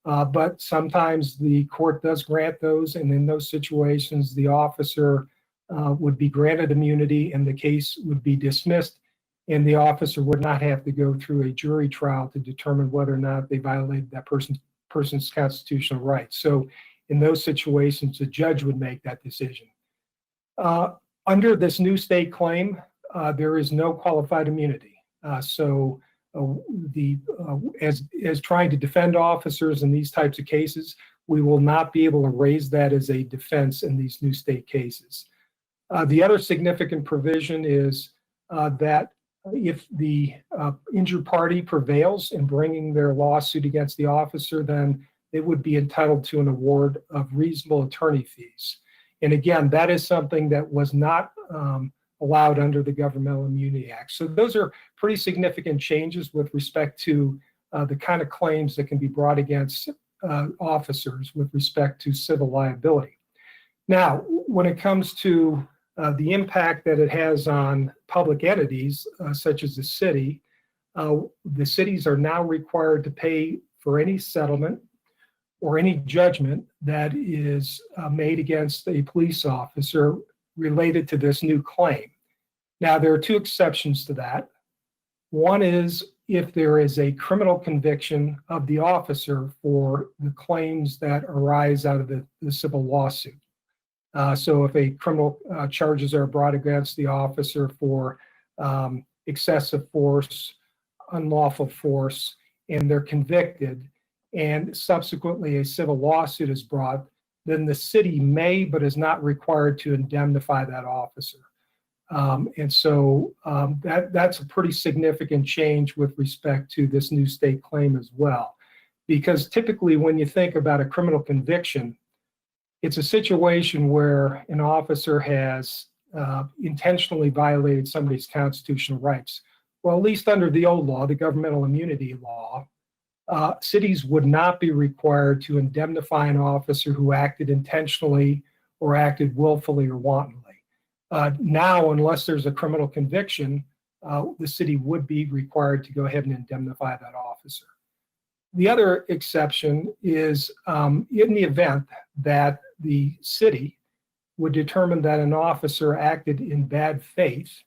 but sometimes the court does grant those, and in those situations, the officer would be granted immunity and the case would be dismissed and the officer would not have to go through a jury trial to determine whether or not they violated that person's constitutional rights. So in those situations, the judge would make that decision. Under this new state claim, there is no qualified immunity. As trying to defend officers in these types of cases, we will not be able to raise that as a defense in these new state cases. The other significant provision is that if the injured party prevails in bringing their lawsuit against the officer, then they would be entitled to an award of reasonable attorney fees. And again, that is something that was not allowed under the Governmental Immunity Act. So those are pretty significant changes with respect to the kind of claims that can be brought against officers with respect to civil liability. Now, when it comes to the impact that it has on public entities, such as the cities are now required to pay for any settlement or any judgment that is made against a police officer related to this new claim. Now, there are two exceptions to that. One is if there is a criminal conviction of the officer for the claims that arise out of the civil lawsuit. So if a criminal charges are brought against the officer for excessive force, unlawful force, and they're convicted, and subsequently a civil lawsuit is brought, then the city may, but is not required to indemnify that officer. That's a pretty significant change with respect to this new state claim as well. Because typically when you think about a criminal conviction, it's a situation where an officer has intentionally violated somebody's constitutional rights. Well, at least under the old law, the governmental immunity law, cities would not be required to indemnify an officer who acted intentionally or acted willfully or wantonly. Now, unless there's a criminal conviction, the city would be required to go ahead and indemnify that officer. The other exception is in the event that the city would determine that an officer acted in bad faith,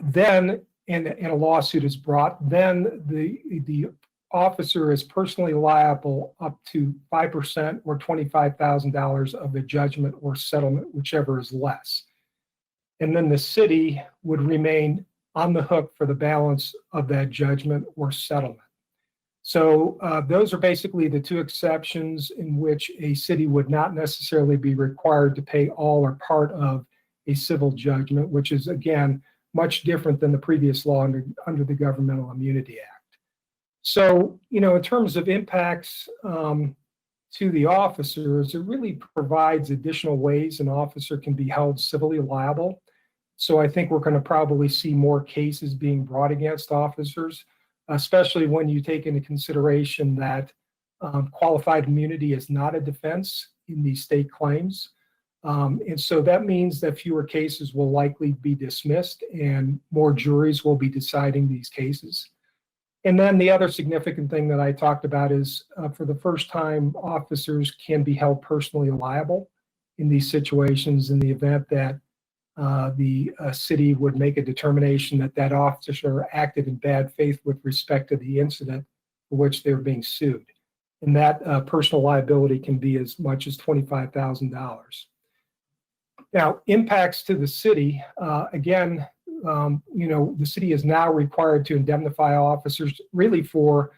then, and a lawsuit is brought, then the officer is personally liable up to 5% or $25,000 of the judgment or settlement, whichever is less. And then the city would remain on the hook for the balance of that judgment or settlement. So those are basically the two exceptions in which a city would not necessarily be required to pay all or part of a civil judgment, which is, again, much different than the previous law under the Governmental Immunity Act. So, in terms of impacts to the officers, it really provides additional ways an officer can be held civilly liable. So I think we're going to probably see more cases being brought against officers, especially when you take into consideration that qualified immunity is not a defense in these state claims. And so that means that fewer cases will likely be dismissed and more juries will be deciding these cases. And then the other significant thing that I talked about is for the first time, officers can be held personally liable in these situations in the event that the city would make a determination that that officer acted in bad faith with respect to the incident for which they were being sued. And that personal liability can be as much as $25,000. Now, impacts to the city, again, the city is now required to indemnify officers really for,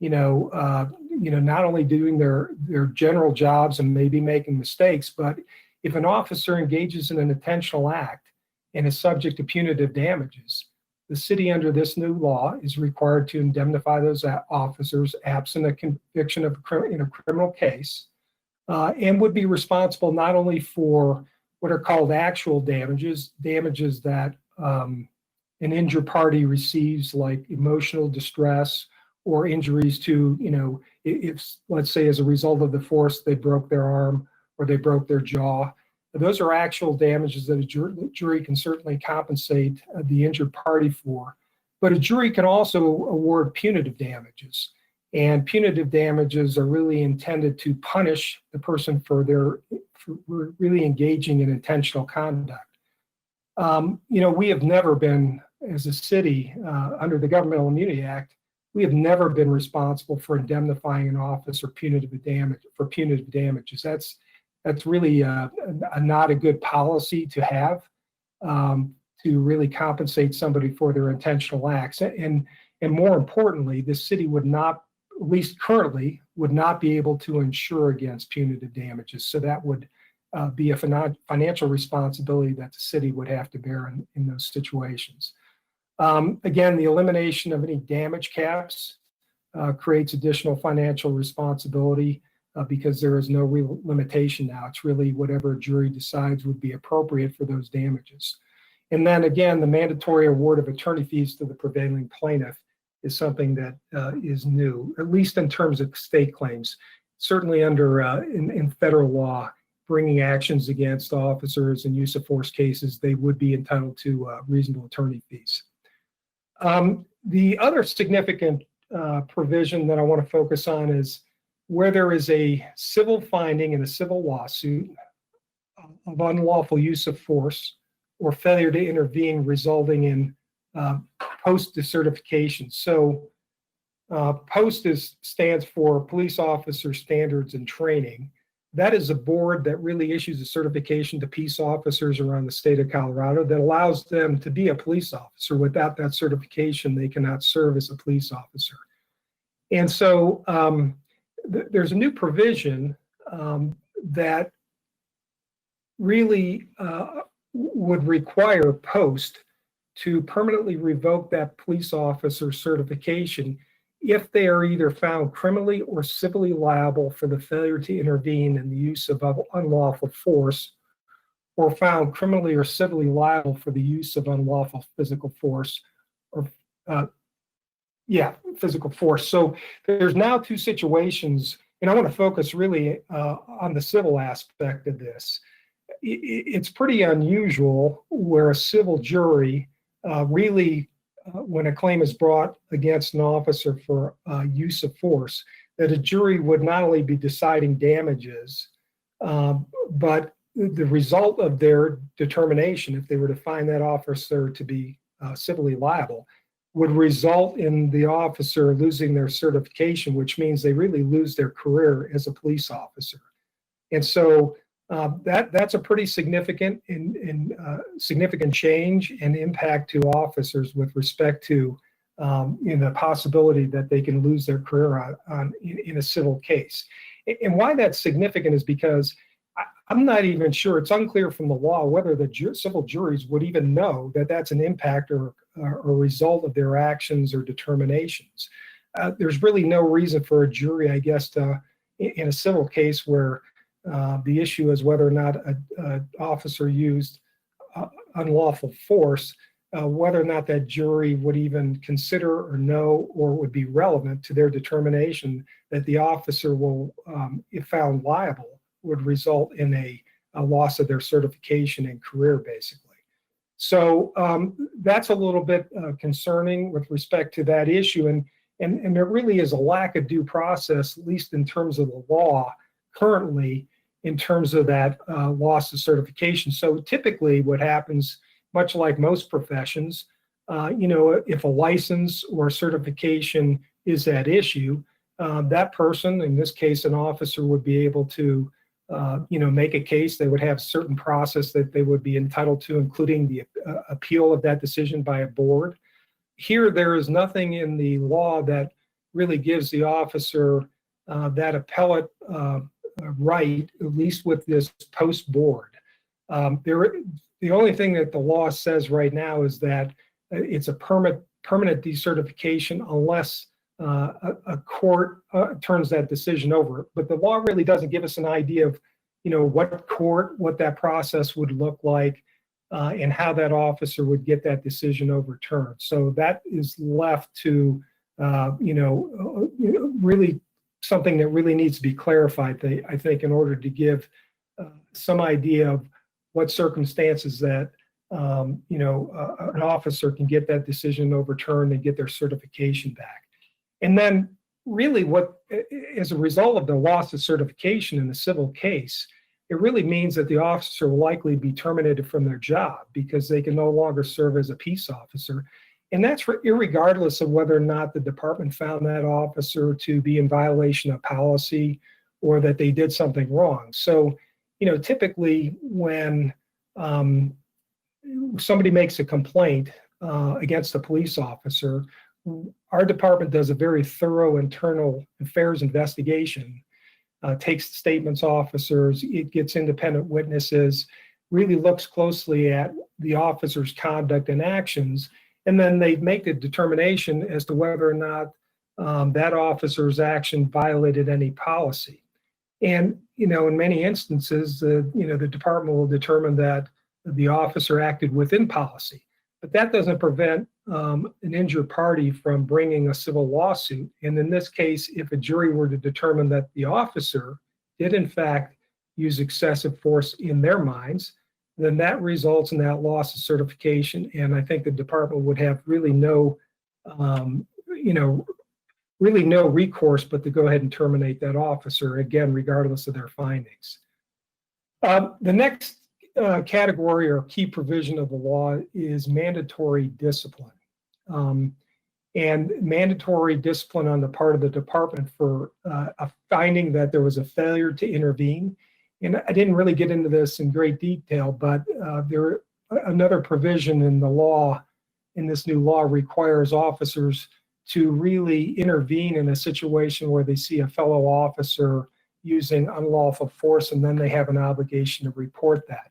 not only doing their general jobs and maybe making mistakes, but if an officer engages in an intentional act and is subject to punitive damages, the city under this new law is required to indemnify those officers absent a conviction in a criminal case, and would be responsible not only for what are called actual damages that an injured party receives, like emotional distress or injuries to, if let's say as a result of the force they broke their arm or they broke their jaw. Those are actual damages that a jury can certainly compensate the injured party for. But a jury can also award punitive damages. And punitive damages are really intended to punish the person for really engaging in intentional conduct. We have never been as a city, under the Governmental Immunity Act, we have never been responsible for indemnifying an officer for punitive damages. That's really not a good policy to have, to really compensate somebody for their intentional acts. And more importantly, the city would not, at least currently, would not be able to insure against punitive damages. So that would be a financial responsibility that the city would have to bear in those situations. Again, the elimination of any damage caps creates additional financial responsibility because there is no real limitation now. It's really whatever a jury decides would be appropriate for those damages. And then again, the mandatory award of attorney fees to the prevailing plaintiff is something that is new, at least in terms of state claims. Certainly under in federal law, bringing actions against officers and use of force cases, they would be entitled to reasonable attorney fees. The other significant provision that I want to focus on is where there is a civil finding in a civil lawsuit of unlawful use of force or failure to intervene resulting in post-decertification. So POST stands for Police Officer Standards and Training. That is a board that really issues a certification to peace officers around the state of Colorado that allows them to be a police officer. Without that certification, they cannot serve as a police officer. And so there's a new provision that really would require POST to permanently revoke that police officer certification if they are either found criminally or civilly liable for the failure to intervene in the use of unlawful force, or found criminally or civilly liable for the use of unlawful physical force, or physical force. So there's now two situations, and I want to focus really on the civil aspect of this. It's pretty unusual where a civil jury really, when a claim is brought against an officer for use of force, that a jury would not only be deciding damages, but the result of their determination, if they were to find that officer to be civilly liable, would result in the officer losing their certification, which means they really lose their career as a police officer. And so that's a pretty significant significant change and impact to officers with respect to the possibility that they can lose their career in a civil case. And why that's significant is because I'm not even sure, it's unclear from the law whether the civil juries would even know that that's an impact or a result of their actions or determinations. There's really no reason for a jury, I guess, in a civil case where the issue is whether or not an officer used unlawful force, whether or not that jury would even consider or know or would be relevant to their determination that the officer will, if found liable, would result in a loss of their certification and career, basically. So that's a little bit concerning with respect to that issue. And there really is a lack of due process, at least in terms of the law currently, in terms of that loss of certification. So typically what happens, much like most professions, if a license or certification is at issue, that person, in this case an officer, would be able to make a case. They would have certain process that they would be entitled to, including the appeal of that decision by a board. Here, there is nothing in the law that really gives the officer that appellate right, at least with this post board. The only thing that the law says right now is that it's a permanent decertification unless a court turns that decision over. But the law really doesn't give us an idea of, what that process would look like and how that officer would get that decision overturned. So that is left to, really something that really needs to be clarified, I think, in order to give some idea of what circumstances that, an officer can get that decision overturned and get their certification back. And then really what, as a result of the loss of certification in the civil case, it really means that the officer will likely be terminated from their job because they can no longer serve as a peace officer. And that's irregardless of whether or not the department found that officer to be in violation of policy or that they did something wrong. So, typically when somebody makes a complaint against a police officer, our department does a very thorough internal affairs investigation, takes the statements officers, it gets independent witnesses, really looks closely at the officer's conduct and actions, and then they make a determination as to whether or not that officer's action violated any policy. And, in many instances, the department will determine that the officer acted within policy. But that doesn't prevent an injured party from bringing a civil lawsuit. And in this case, if a jury were to determine that the officer did in fact use excessive force in their minds, then that results in that loss of certification. And I think the department would have really no recourse but to go ahead and terminate that officer, again, regardless of their findings. The next category or key provision of the law is mandatory discipline. And mandatory discipline on the part of the department for a finding that there was a failure to intervene. And I didn't really get into this in great detail, but another provision in the law, in this new law, requires officers to really intervene in a situation where they see a fellow officer using unlawful force, and then they have an obligation to report that.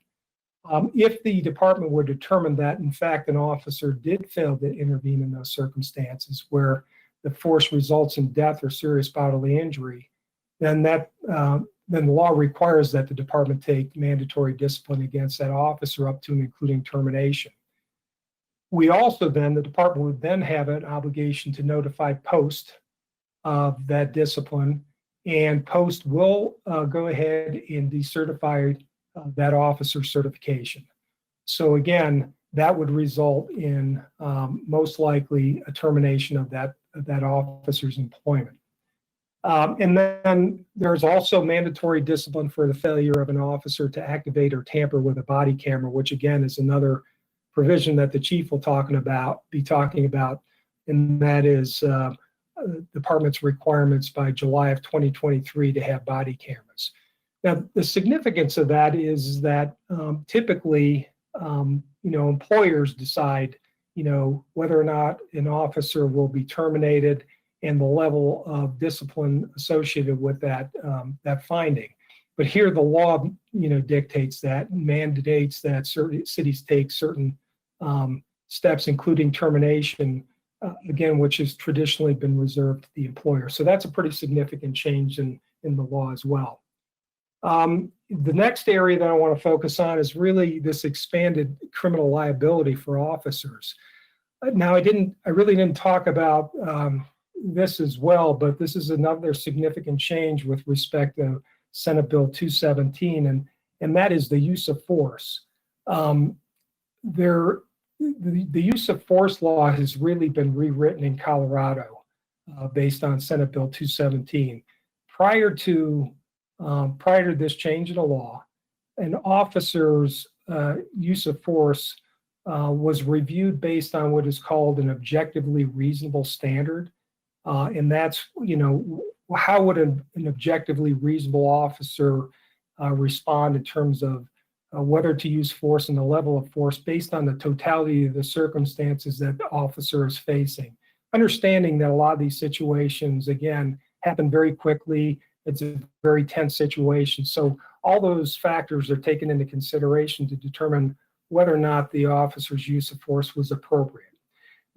If the department would determine that, in fact, an officer did fail to intervene in those circumstances where the force results in death or serious bodily injury, then the law requires that the department take mandatory discipline against that officer up to and including termination. We also then, the department would then have an obligation to notify post of that discipline, and post will go ahead and decertify that officer's certification. So again, that would result in most likely a termination of that officer's employment. And then there's also mandatory discipline for the failure of an officer to activate or tamper with a body camera, which again is another provision that the chief will be talking about, and that is department's requirements by July of 2023 to have body cameras. Now, the significance of that is that typically, employers decide, whether or not an officer will be terminated and the level of discipline associated with that finding. But here, the law, dictates that, mandates that certain cities take certain steps, including termination, again, which has traditionally been reserved to the employer. So that's a pretty significant change in the law as well. The next area that I want to focus on is really this expanded criminal liability for officers. Now, I really didn't talk about this as well, but this is another significant change with respect to Senate Bill 217, and that is the use of force. The use of force law has really been rewritten in Colorado based on Senate Bill 217. Prior to this change in the law, an officer's use of force was reviewed based on what is called an objectively reasonable standard. And that's, how would an objectively reasonable officer respond in terms of whether to use force and the level of force based on the totality of the circumstances that the officer is facing. Understanding that a lot of these situations, again, happen very quickly. It's a very tense situation. So all those factors are taken into consideration to determine whether or not the officer's use of force was appropriate.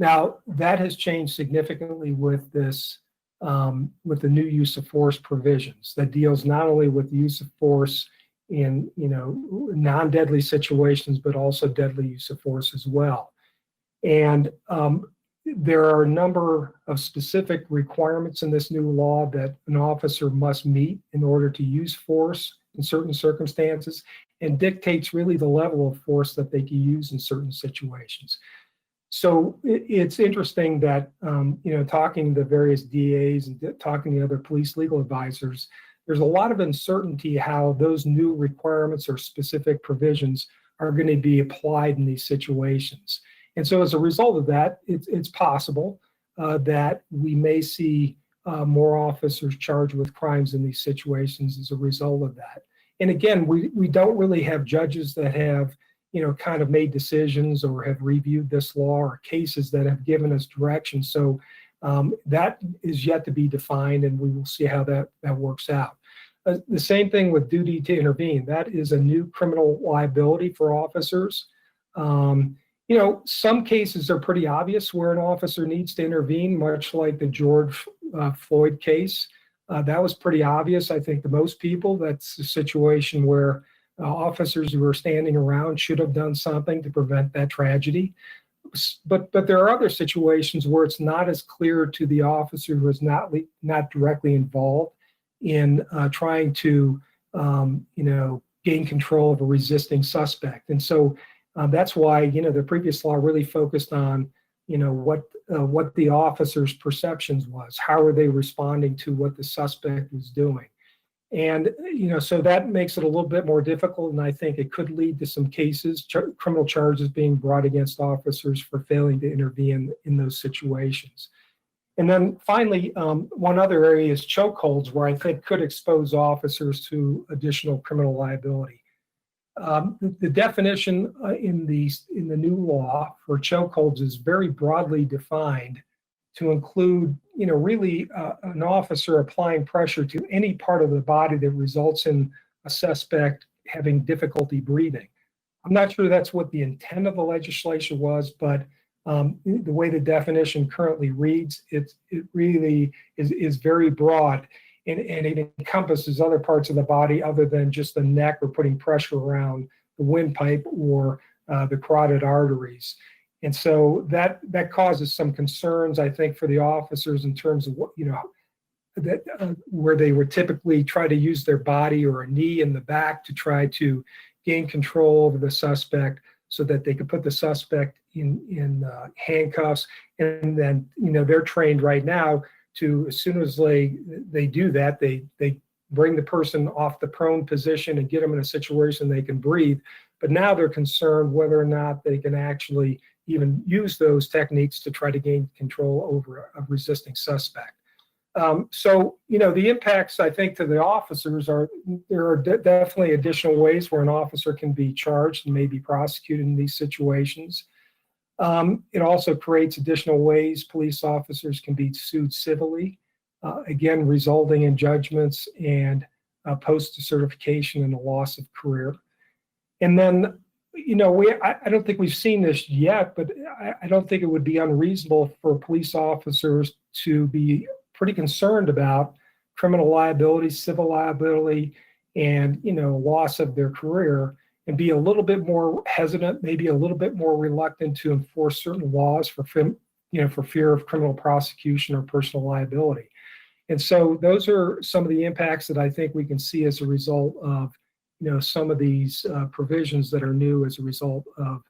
Now, that has changed significantly with this, with the new use of force provisions that deals not only with the use of force in, non-deadly situations, but also deadly use of force as well. And there are a number of specific requirements in this new law that an officer must meet in order to use force in certain circumstances, and dictates really the level of force that they can use in certain situations. So it's interesting that, talking to various DAs and talking to other police legal advisors, there's a lot of uncertainty how those new requirements or specific provisions are going to be applied in these situations. And so as a result of that, it's possible that we may see more officers charged with crimes in these situations as a result of that. And again, we don't really have judges that have, kind of made decisions or have reviewed this law or cases that have given us direction. So that is yet to be defined, and we will see how that works out. The same thing with duty to intervene. That is a new criminal liability for officers. Some cases are pretty obvious where an officer needs to intervene, much like the George Floyd case. That was pretty obvious, I think, to most people. That's a situation where officers who were standing around should have done something to prevent that tragedy. But there are other situations where it's not as clear to the officer who is not directly involved in trying to, gain control of a resisting suspect. And so that's why, the previous law really focused on, what the officer's perceptions was. How are they responding to what the suspect was doing? And, so that makes it a little bit more difficult. And I think it could lead to some cases, criminal charges being brought against officers for failing to intervene in those situations. And then finally, one other area is chokeholds, where I think could expose officers to additional criminal liability. The definition in the new law for chokeholds is very broadly defined to include, really an officer applying pressure to any part of the body that results in a suspect having difficulty breathing. I'm not sure that's what the intent of the legislation was, but the way the definition currently reads, it really is very broad, and it encompasses other parts of the body other than just the neck or putting pressure around the windpipe or the carotid arteries. And so that causes some concerns, I think, for the officers in terms of what, where they would typically try to use their body or a knee in the back to try to gain control over the suspect so that they could put the suspect in handcuffs. And then, they're trained right now to, as soon as they do that, they bring the person off the prone position and get them in a situation they can breathe. But now they're concerned whether or not they can actually even use those techniques to try to gain control over a resisting suspect. So, the impacts, I think, to the officers there are definitely additional ways where an officer can be charged and may be prosecuted in these situations. It also creates additional ways police officers can be sued civilly, again, resulting in judgments and post-certification and a loss of career. And then, I don't think we've seen this yet, but I don't think it would be unreasonable for police officers to be pretty concerned about criminal liability, civil liability, and, loss of their career, and be a little bit more hesitant, maybe a little bit more reluctant to enforce certain laws for fear of criminal prosecution or personal liability. And so those are some of the impacts that I think we can see as a result of some of these provisions that are new as a result of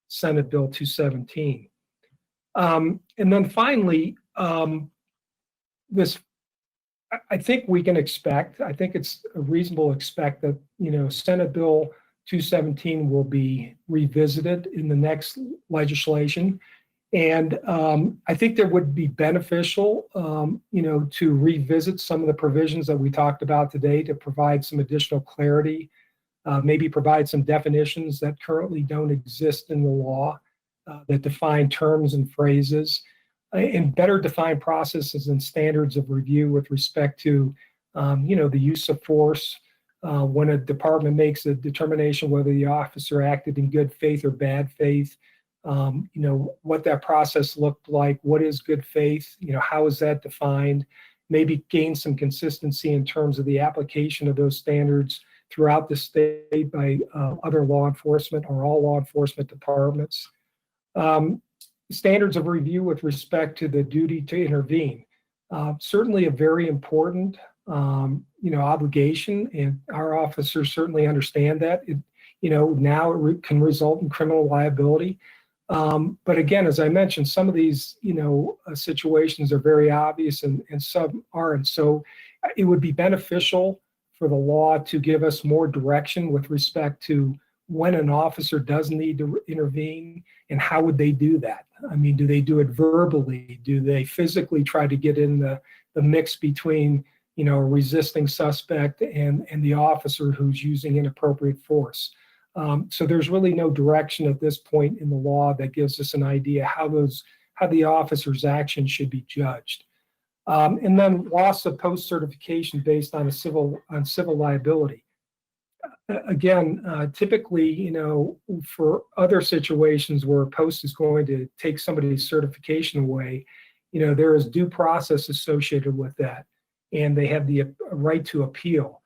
Senate Bill 217. And then finally, I think we can expect, I think it's reasonable to expect that, Senate Bill 217 will be revisited in the next legislation. And I think that would be beneficial, to revisit some of the provisions that we talked about today to provide some additional clarity, maybe provide some definitions that currently don't exist in the law that define terms and phrases, and better define processes and standards of review with respect to, the use of force when a department makes a determination whether the officer acted in good faith or bad faith. What that process looked like, what is good faith, how is that defined, maybe gain some consistency in terms of the application of those standards throughout the state by other law enforcement or all law enforcement departments. Standards of review with respect to the duty to intervene. Certainly a very important, obligation, and our officers certainly understand that. Now it can result in criminal liability. But again, as I mentioned, some of these, situations are very obvious and some aren't. So it would be beneficial for the law to give us more direction with respect to when an officer does need to intervene and how would they do that? I mean, do they do it verbally? Do they physically try to get in the mix between, you know, a resisting suspect and the officer who's using inappropriate force? So there's really no direction at this point in the law that gives us an idea how the officer's actions should be judged. And then loss of post certification based on civil liability. Again, typically, you know, for other situations where a post is going to take somebody's certification away, you know, there is due process associated with that, and they have the right to appeal.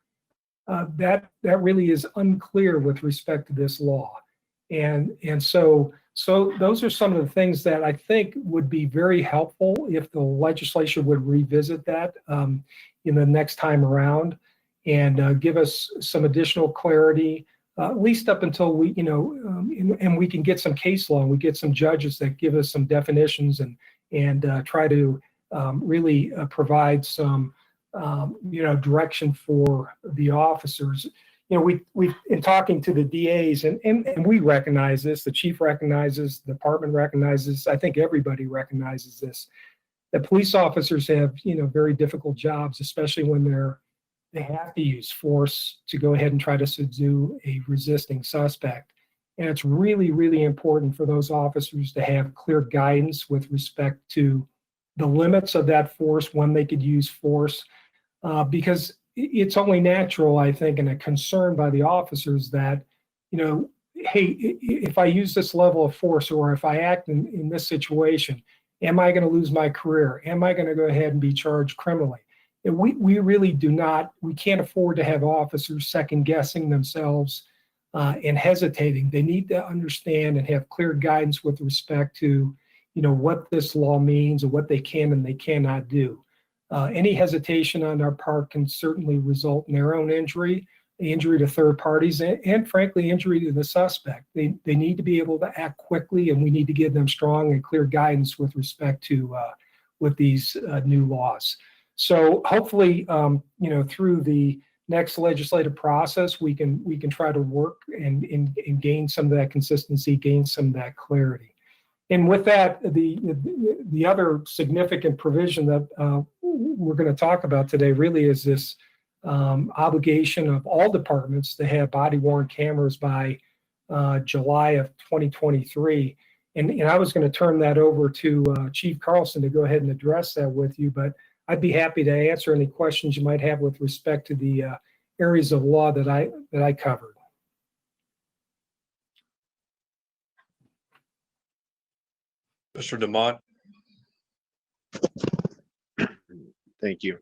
That really is unclear with respect to this law, and so those are some of the things that I think would be very helpful if the legislature would revisit that in the next time around, and give us some additional clarity, at least up until we, you know, and we can get some case law, and we get some judges that give us some definitions and try to really provide some, you know, direction for the officers. You know, we've in talking to the DAs, and we recognize this, the chief recognizes, the department recognizes, I think everybody recognizes this, that police officers have, you know, very difficult jobs, especially when they have to use force to go ahead and try to subdue a resisting suspect. And it's really, really important for those officers to have clear guidance with respect to the limits of that force, when they could use force, because it's only natural, I think, and a concern by the officers that, you know, hey, if I use this level of force, or if I act in this situation, am I going to lose my career? Am I going to go ahead and be charged criminally? And we really do not, we can't afford to have officers second guessing themselves and hesitating. They need to understand and have clear guidance with respect to, you know, what this law means and what they can and they cannot do. Any hesitation on our part can certainly result in their own injury to third parties, and frankly, injury to the suspect. They need to be able to act quickly, and we need to give them strong and clear guidance with respect to with these new laws. So hopefully, you know, through the next legislative process, we can try to work and gain some of that consistency, gain some of that clarity. And with that, the other significant provision that we're going to talk about today really is this obligation of all departments to have body-worn cameras by July of 2023. And I was going to turn that over to Chief Carlson to go ahead and address that with you, but I'd be happy to answer any questions you might have with respect to the areas of law that I covered. Mr. Demott. Thank you.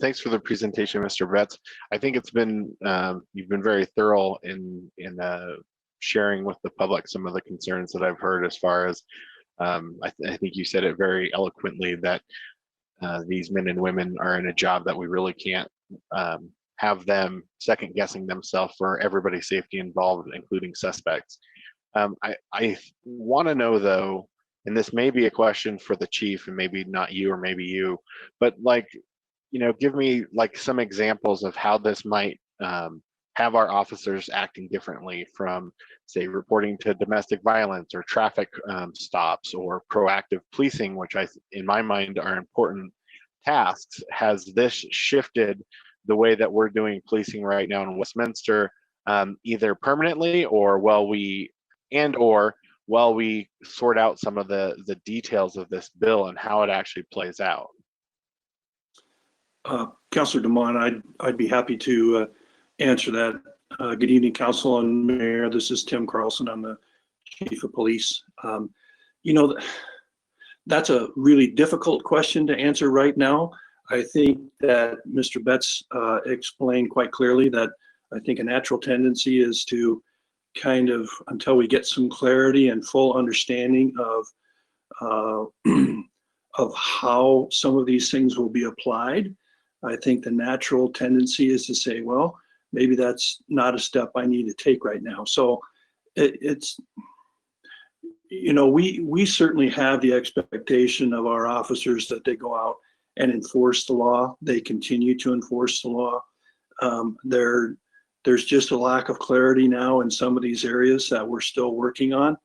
Thanks for the presentation, Mr. Betts. I think it's been you've been very thorough in sharing with the public some of the concerns that I've heard, as far as I think you said it very eloquently, that these men and women are in a job that we really can't have them second guessing themselves for everybody's safety involved, including suspects. I want to know, though, and this may be a question for the chief, and maybe not you, or maybe you, but, like, you know, give me like some examples of how this might have our officers acting differently from, say, reporting to domestic violence or traffic stops, or proactive policing, which in my mind are important tasks. Has this shifted the way that we're doing policing right now in Westminster, either permanently, or while we sort out some of the details of this bill and how it actually plays out? Councilor Demott, I'd be happy to answer that. Good evening, Council and Mayor. This is Tim Carlson. I'm the Chief of Police. You know, that's a really difficult question to answer right now. I think that Mr. Betts explained quite clearly that I think a natural tendency is to kind of, until we get some clarity and full understanding of how some of these things will be applied, I think the natural tendency is to say, well, maybe that's not a step I need to take right now. So it's, you know, we certainly have the expectation of our officers that they go out and enforce the law. They continue to enforce the law. There's just a lack of clarity now in some of these areas that we're still working on.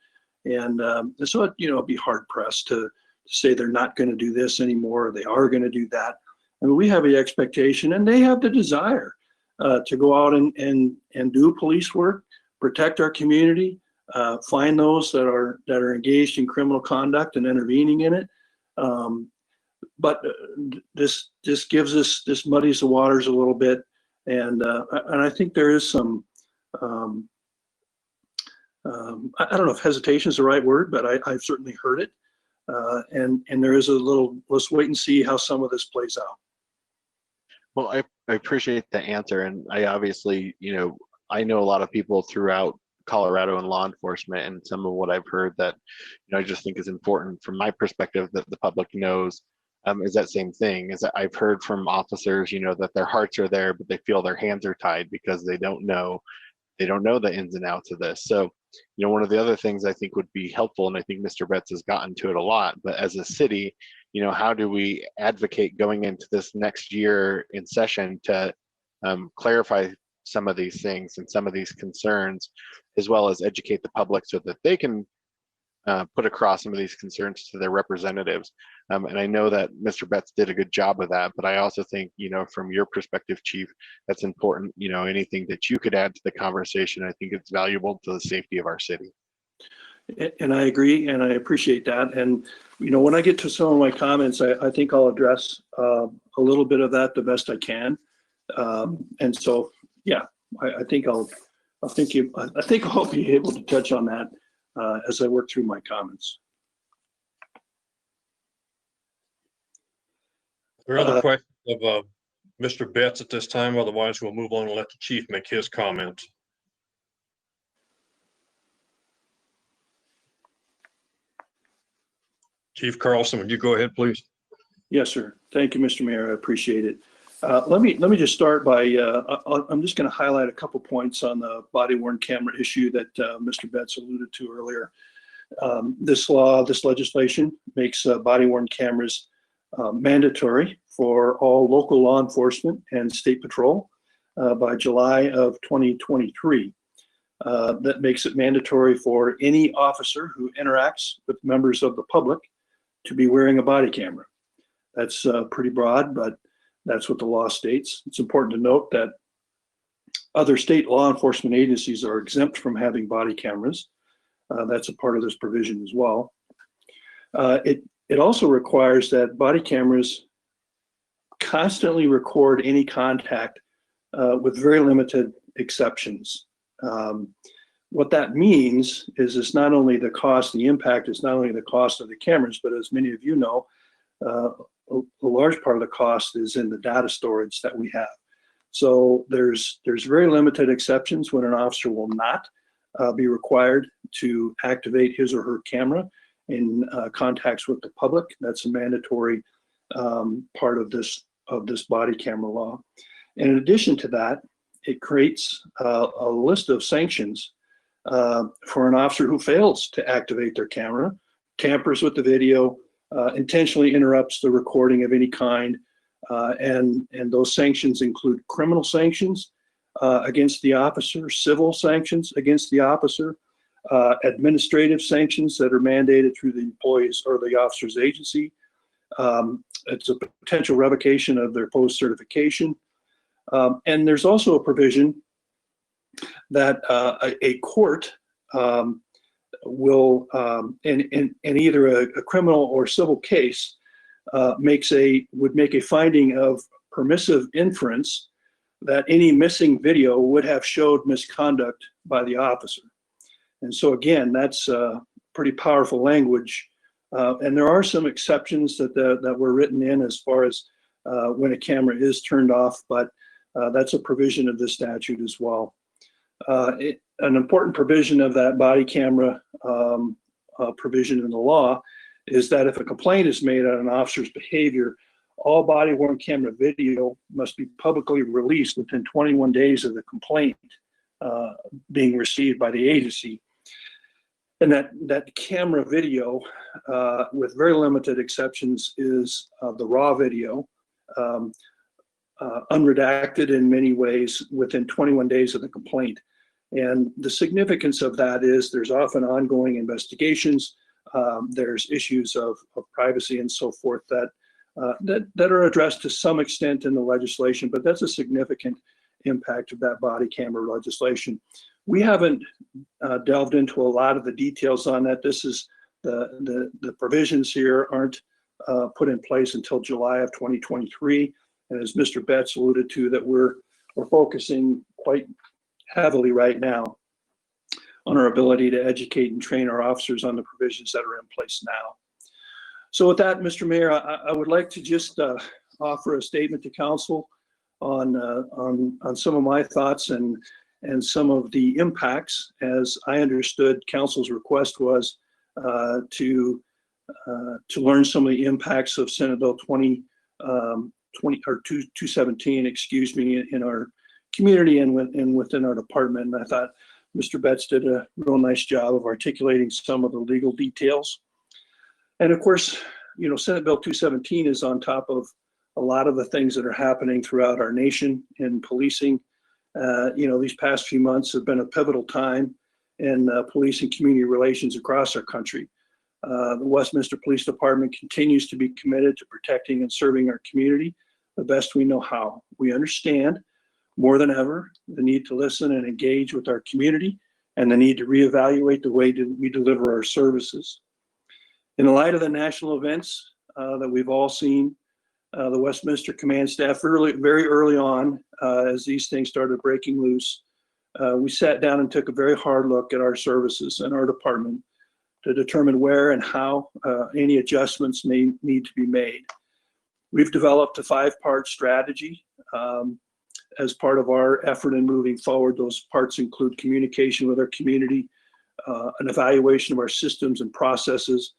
And so, it'd be hard pressed to say they're not going to do this anymore, or they are going to do that. I mean, we have the expectation and they have the desire to go out and do police work, protect our community, find those that are engaged in criminal conduct and intervening in it. But this gives us, this muddies the waters a little bit. And I think there is some, I don't know if hesitation is the right word, but I've certainly heard it. And there is a little, let's wait and see how some of this plays out. Well, I appreciate the answer. And I obviously, I know a lot of people throughout Colorado in law enforcement, and some of what I've heard that, I just think is important from my perspective that the public knows is that same thing. Is that I've heard from officers, that their hearts are there, but they feel their hands are tied because they don't know the ins and outs of this. So, one of the other things I think would be helpful, and I think Mr. Betts has gotten to it a lot, but as a city, how do we advocate going into this next year in session to clarify some of these things and some of these concerns, as well as educate the public so that they can put across some of these concerns to their representatives. And I know that Mr. Betts did a good job of that, but I also think, from your perspective, Chief, that's important. Anything that you could add to the conversation, I think it's valuable to the safety of our city. And I agree, and I appreciate that. And, when I get to some of my comments, I think I'll address a little bit of that the best I can. And so, yeah, I think I'll be able to touch on that as I work through my comments. Are there other questions of Mr. Betts at this time? Otherwise, we'll move on and let the chief make his comments. Chief Carlson, would you go ahead, please? Yes, sir. Thank you, Mr. Mayor. I appreciate it. Let me just start by, I'm just going to highlight a couple points on the body-worn camera issue that Mr. Betts alluded to earlier. This legislation makes body-worn cameras mandatory for all local law enforcement and state patrol by July of 2023. That makes it mandatory for any officer who interacts with members of the public to be wearing a body camera. That's pretty broad, but that's what the law states. It's important to note that other state law enforcement agencies are exempt from having body cameras. That's a part of this provision as well. It also requires that body cameras constantly record any contact with very limited exceptions. What that means is it's not only the cost, the impact is not only the cost of the cameras, but as many of you know, a large part of the cost is in the data storage that we have. So there's very limited exceptions when an officer will not be required to activate his or her camera in contacts with the public. That's a mandatory part of this body camera law. And in addition to that, it creates a list of sanctions for an officer who fails to activate their camera, tampers with the video, intentionally interrupts the recording of any kind, and those sanctions include criminal sanctions against the officer, civil sanctions against the officer, administrative sanctions that are mandated through the employees or the officer's agency. It's a potential revocation of their post certification. And there's also a provision that a court will, in either a criminal or civil case, would make a finding of permissive inference that any missing video would have showed misconduct by the officer. And so again, that's pretty powerful language. And there are some exceptions that were written in as far as when a camera is turned off, but that's a provision of the statute as well. An important provision of that body camera provision in the law is that if a complaint is made on an officer's behavior, all body-worn camera video must be publicly released within 21 days of the complaint being received by the agency. And that camera video, with very limited exceptions, is the raw video. unredacted in many ways within 21 days of the complaint. And the significance of that is there's often ongoing investigations. There's issues of privacy and so forth that are addressed to some extent in the legislation, but that's a significant impact of that body camera legislation. We haven't delved into a lot of the details on that. This is the provisions here aren't put in place until July of 2023. And as Mr. Betts alluded to, that we're focusing quite heavily right now on our ability to educate and train our officers on the provisions that are in place now. So with that, Mr. Mayor, I would like to just offer a statement to council on some of my thoughts and some of the impacts. As I understood, council's request was to learn some of the impacts of Senate Bill 217, excuse me, in our community and within our department. And I thought Mr. Betts did a real nice job of articulating some of the legal details. And of course, you know, Senate Bill 217 is on top of a lot of the things that are happening throughout our nation in policing. You know, these past few months have been a pivotal time in police and community relations across our country. The Westminster Police Department continues to be committed to protecting and serving our community the best we know how. We understand more than ever the need to listen and engage with our community and the need to reevaluate the way we deliver our services. In the light of the national events that we've all seen, the Westminster Command staff very early on, as these things started breaking loose, we sat down and took a very hard look at our services and our department to determine where and how any adjustments may need to be made. We've developed a 5-part strategy as part of our effort in moving forward. Those parts include communication with our community, an evaluation of our systems and processes,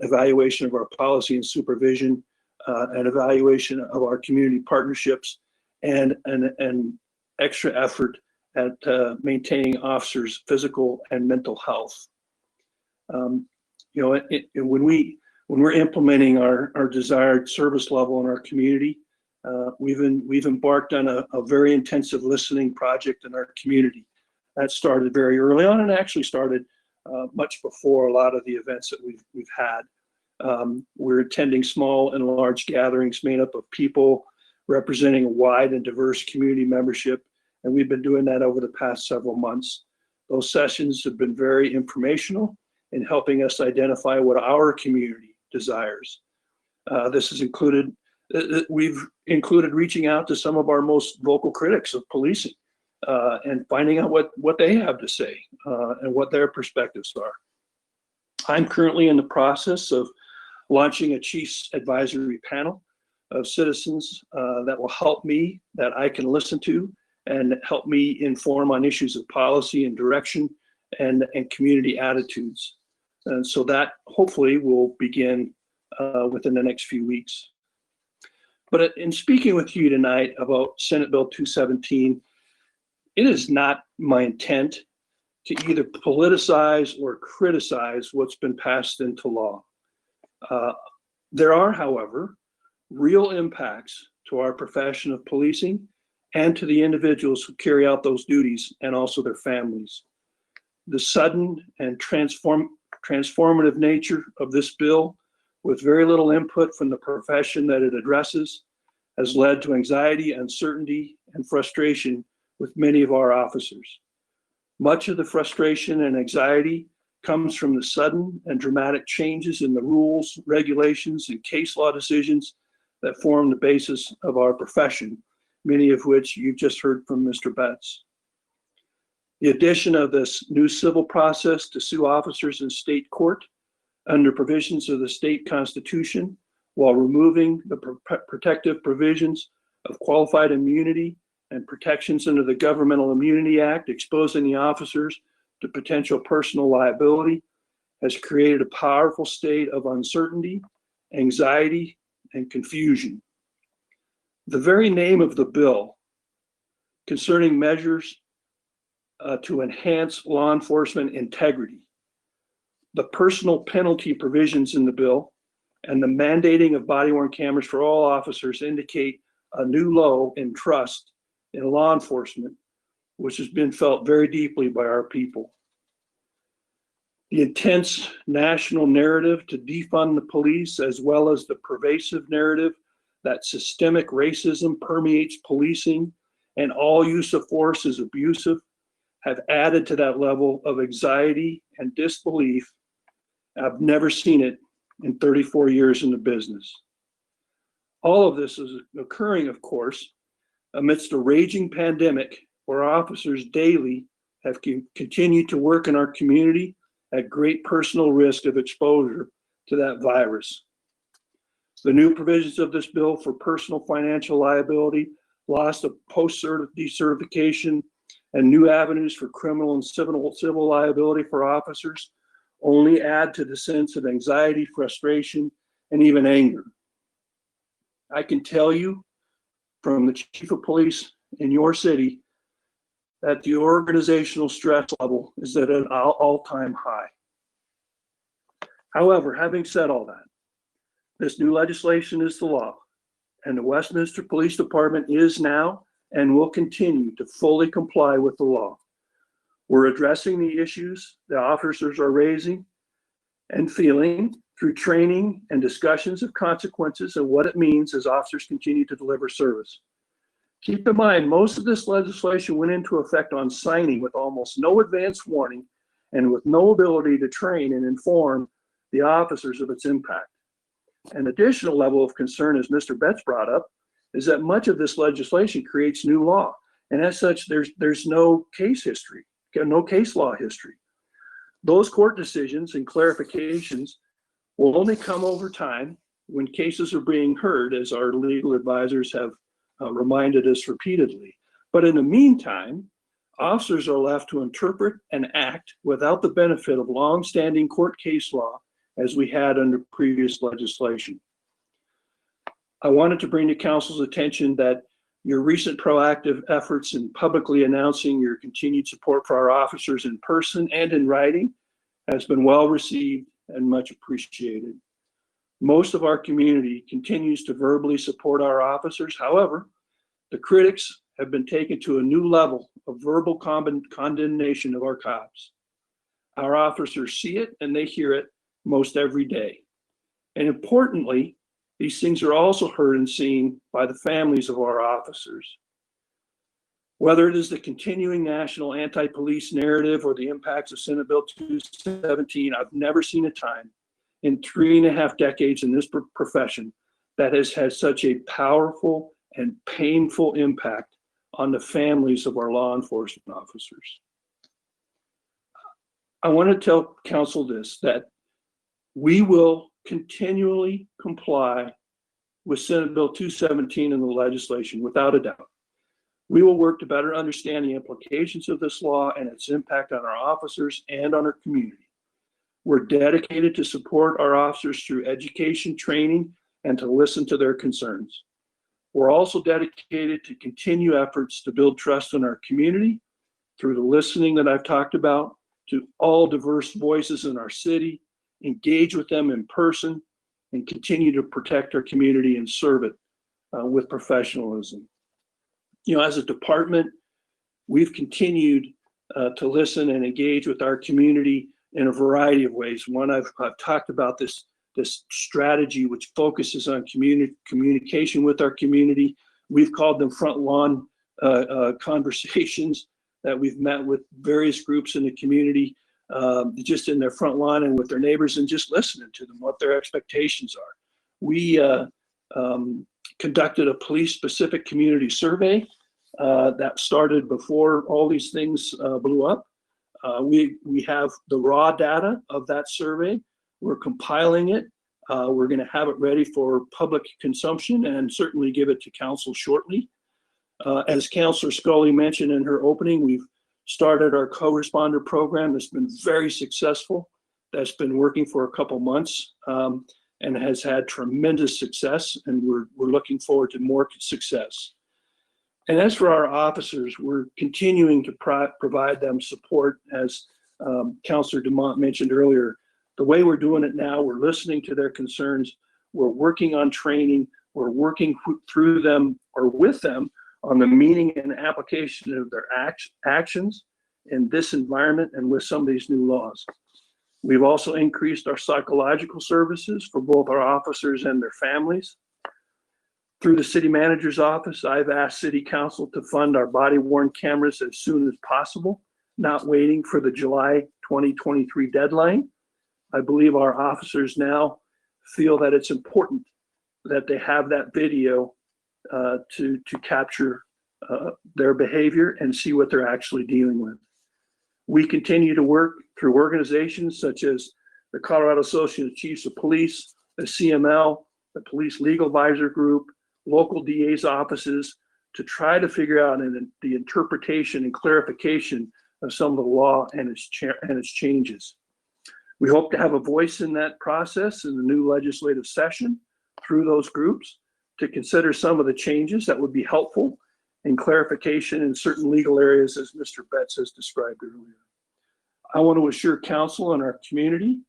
evaluation of our policy and supervision, an evaluation of our community partnerships, and an extra effort at maintaining officers' physical and mental health. You know, when we're implementing our desired service level in our community, we've embarked on a very intensive listening project in our community. That started very early on and actually started much before a lot of the events that we've had. We're attending small and large gatherings made up of people representing a wide and diverse community membership, and we've been doing that over the past several months. Those sessions have been very informational in helping us identify what our community desires. This has included, we've included reaching out to some of our most vocal critics of policing and finding out what they have to say and what their perspectives are. I'm currently in the process of launching a Chiefs Advisory Panel of citizens that will help me, that I can listen to, and help me inform on issues of policy and direction and community attitudes. And so that hopefully will begin within the next few weeks. But in speaking with you tonight about Senate Bill 217, it is not my intent to either politicize or criticize what's been passed into law. There are, however, real impacts to our profession of policing and to the individuals who carry out those duties and also their families. The sudden and transformative nature of this bill, with very little input from the profession that it addresses, has led to anxiety, uncertainty, and frustration with many of our officers. Much of the frustration and anxiety comes from the sudden and dramatic changes in the rules, regulations, and case law decisions that form the basis of our profession, many of which you just heard from Mr. Betts. The addition of this new civil process to sue officers in state court under provisions of the state constitution, while removing the protective provisions of qualified immunity and protections under the Governmental Immunity Act, exposing the officers to potential personal liability, has created a powerful state of uncertainty, anxiety, and confusion. The very name of the bill concerning measures to enhance law enforcement integrity, the personal penalty provisions in the bill, and the mandating of body-worn cameras for all officers indicate a new low in trust in law enforcement, which has been felt very deeply by our people. The intense national narrative to defund the police, as well as the pervasive narrative that systemic racism permeates policing and all use of force is abusive, have added to that level of anxiety and disbelief. I've never seen it in 34 years in the business. All of this is occurring, of course, amidst a raging pandemic where officers daily have continued to work in our community at great personal risk of exposure to that virus. The new provisions of this bill for personal financial liability, loss of post-decertification, and new avenues for criminal and civil liability for officers only add to the sense of anxiety, frustration, and even anger. I can tell you from the chief of police in your city that the organizational stress level is at an all-time high. However, having said all that, this new legislation is the law, and the Westminster Police Department is now and will continue to fully comply with the law. We're addressing the issues the officers are raising and feeling through training and discussions of consequences and what it means as officers continue to deliver service. Keep in mind, most of this legislation went into effect on signing with almost no advance warning and with no ability to train and inform the officers of its impact. An additional level of concern, as Mr. Betts brought up, is that much of this legislation creates new law. And as such, there's no case history, no case law history. Those court decisions and clarifications will only come over time when cases are being heard, as our legal advisors have reminded us repeatedly. But in the meantime, officers are left to interpret and act without the benefit of long-standing court case law as we had under previous legislation. I wanted to bring to council's attention that your recent proactive efforts in publicly announcing your continued support for our officers in person and in writing has been well received and much appreciated. Most of our community continues to verbally support our officers. However, the critics have been taken to a new level of verbal condemnation of our cops. Our officers see it and they hear it most every day. And importantly, these things are also heard and seen by the families of our officers. Whether it is the continuing national anti-police narrative or the impacts of Senate Bill 217, I've never seen a time in 3.5 decades in this profession that has had such a powerful and painful impact on the families of our law enforcement officers. I want to tell council this, that we will continually comply with Senate Bill 217 and the legislation, without a doubt. We will work to better understand the implications of this law and its impact on our officers and on our community. We're dedicated to support our officers through education, training, and to listen to their concerns. We're also dedicated to continue efforts to build trust in our community through the listening that I've talked about, to all diverse voices in our city, engage with them in person, and continue to protect our community and serve it with professionalism. You know, as a department, we've continued to listen and engage with our community in a variety of ways. One, I've talked about this strategy which focuses on communication with our community. We've called them front lawn conversations that we've met with various groups in the community, just in their front lawn and with their neighbors, and just listening to them, what their expectations are. We conducted a police-specific community survey that started before all these things blew up. We have the raw data of that survey. We're compiling it. We're going to have it ready for public consumption and certainly give it to council shortly. As Councilor Scully mentioned in her opening, we've started our co-responder program that's been very successful. That's been working for a couple months and has had tremendous success, and we're looking forward to more success. And as for our officers, we're continuing to provide them support, as Councilor Dumont mentioned earlier. The way we're doing it now, we're listening to their concerns, we're working on training, We're working through them or with them on the meaning and application of their actions in this environment and with some of these new laws. We've also increased our psychological services for both our officers and their families. Through the city manager's office, I've asked city council to fund our body-worn cameras as soon as possible, not waiting for the July 2023 deadline. I believe our officers now feel that it's important that they have that video to capture their behavior and see what they're actually dealing with. We continue to work through organizations such as the Colorado Association of Chiefs of Police, the CML, the Police Legal Advisor Group, local DA's offices to try to figure out the interpretation and clarification of some of the law and its changes. We hope to have a voice in that process in the new legislative session through those groups to consider some of the changes that would be helpful and clarification in certain legal areas, as Mr. Betts has described earlier. I want to assure council and our community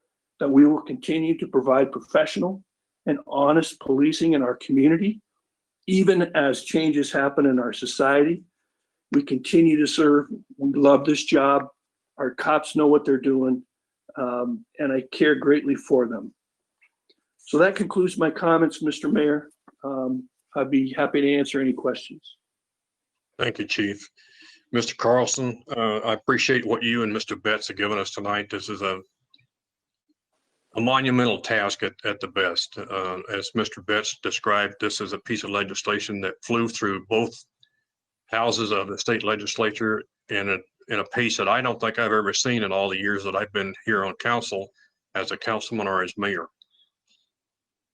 that we will continue to provide professional and honest policing in our community, even as changes happen in our society. We continue to serve. We love this job. Our cops know what they're doing, and I care greatly for them. So that concludes my comments, Mr. Mayor. I'd be happy to answer any questions. Thank you, Chief. Mr. Carlson, I appreciate what you and Mr. Betts have given us tonight. This is a monumental task at the best. As Mr. Betts described, this is a piece of legislation that flew through both houses of the state legislature in a pace that I don't think I've ever seen in all the years that I've been here on council as a councilman or as mayor.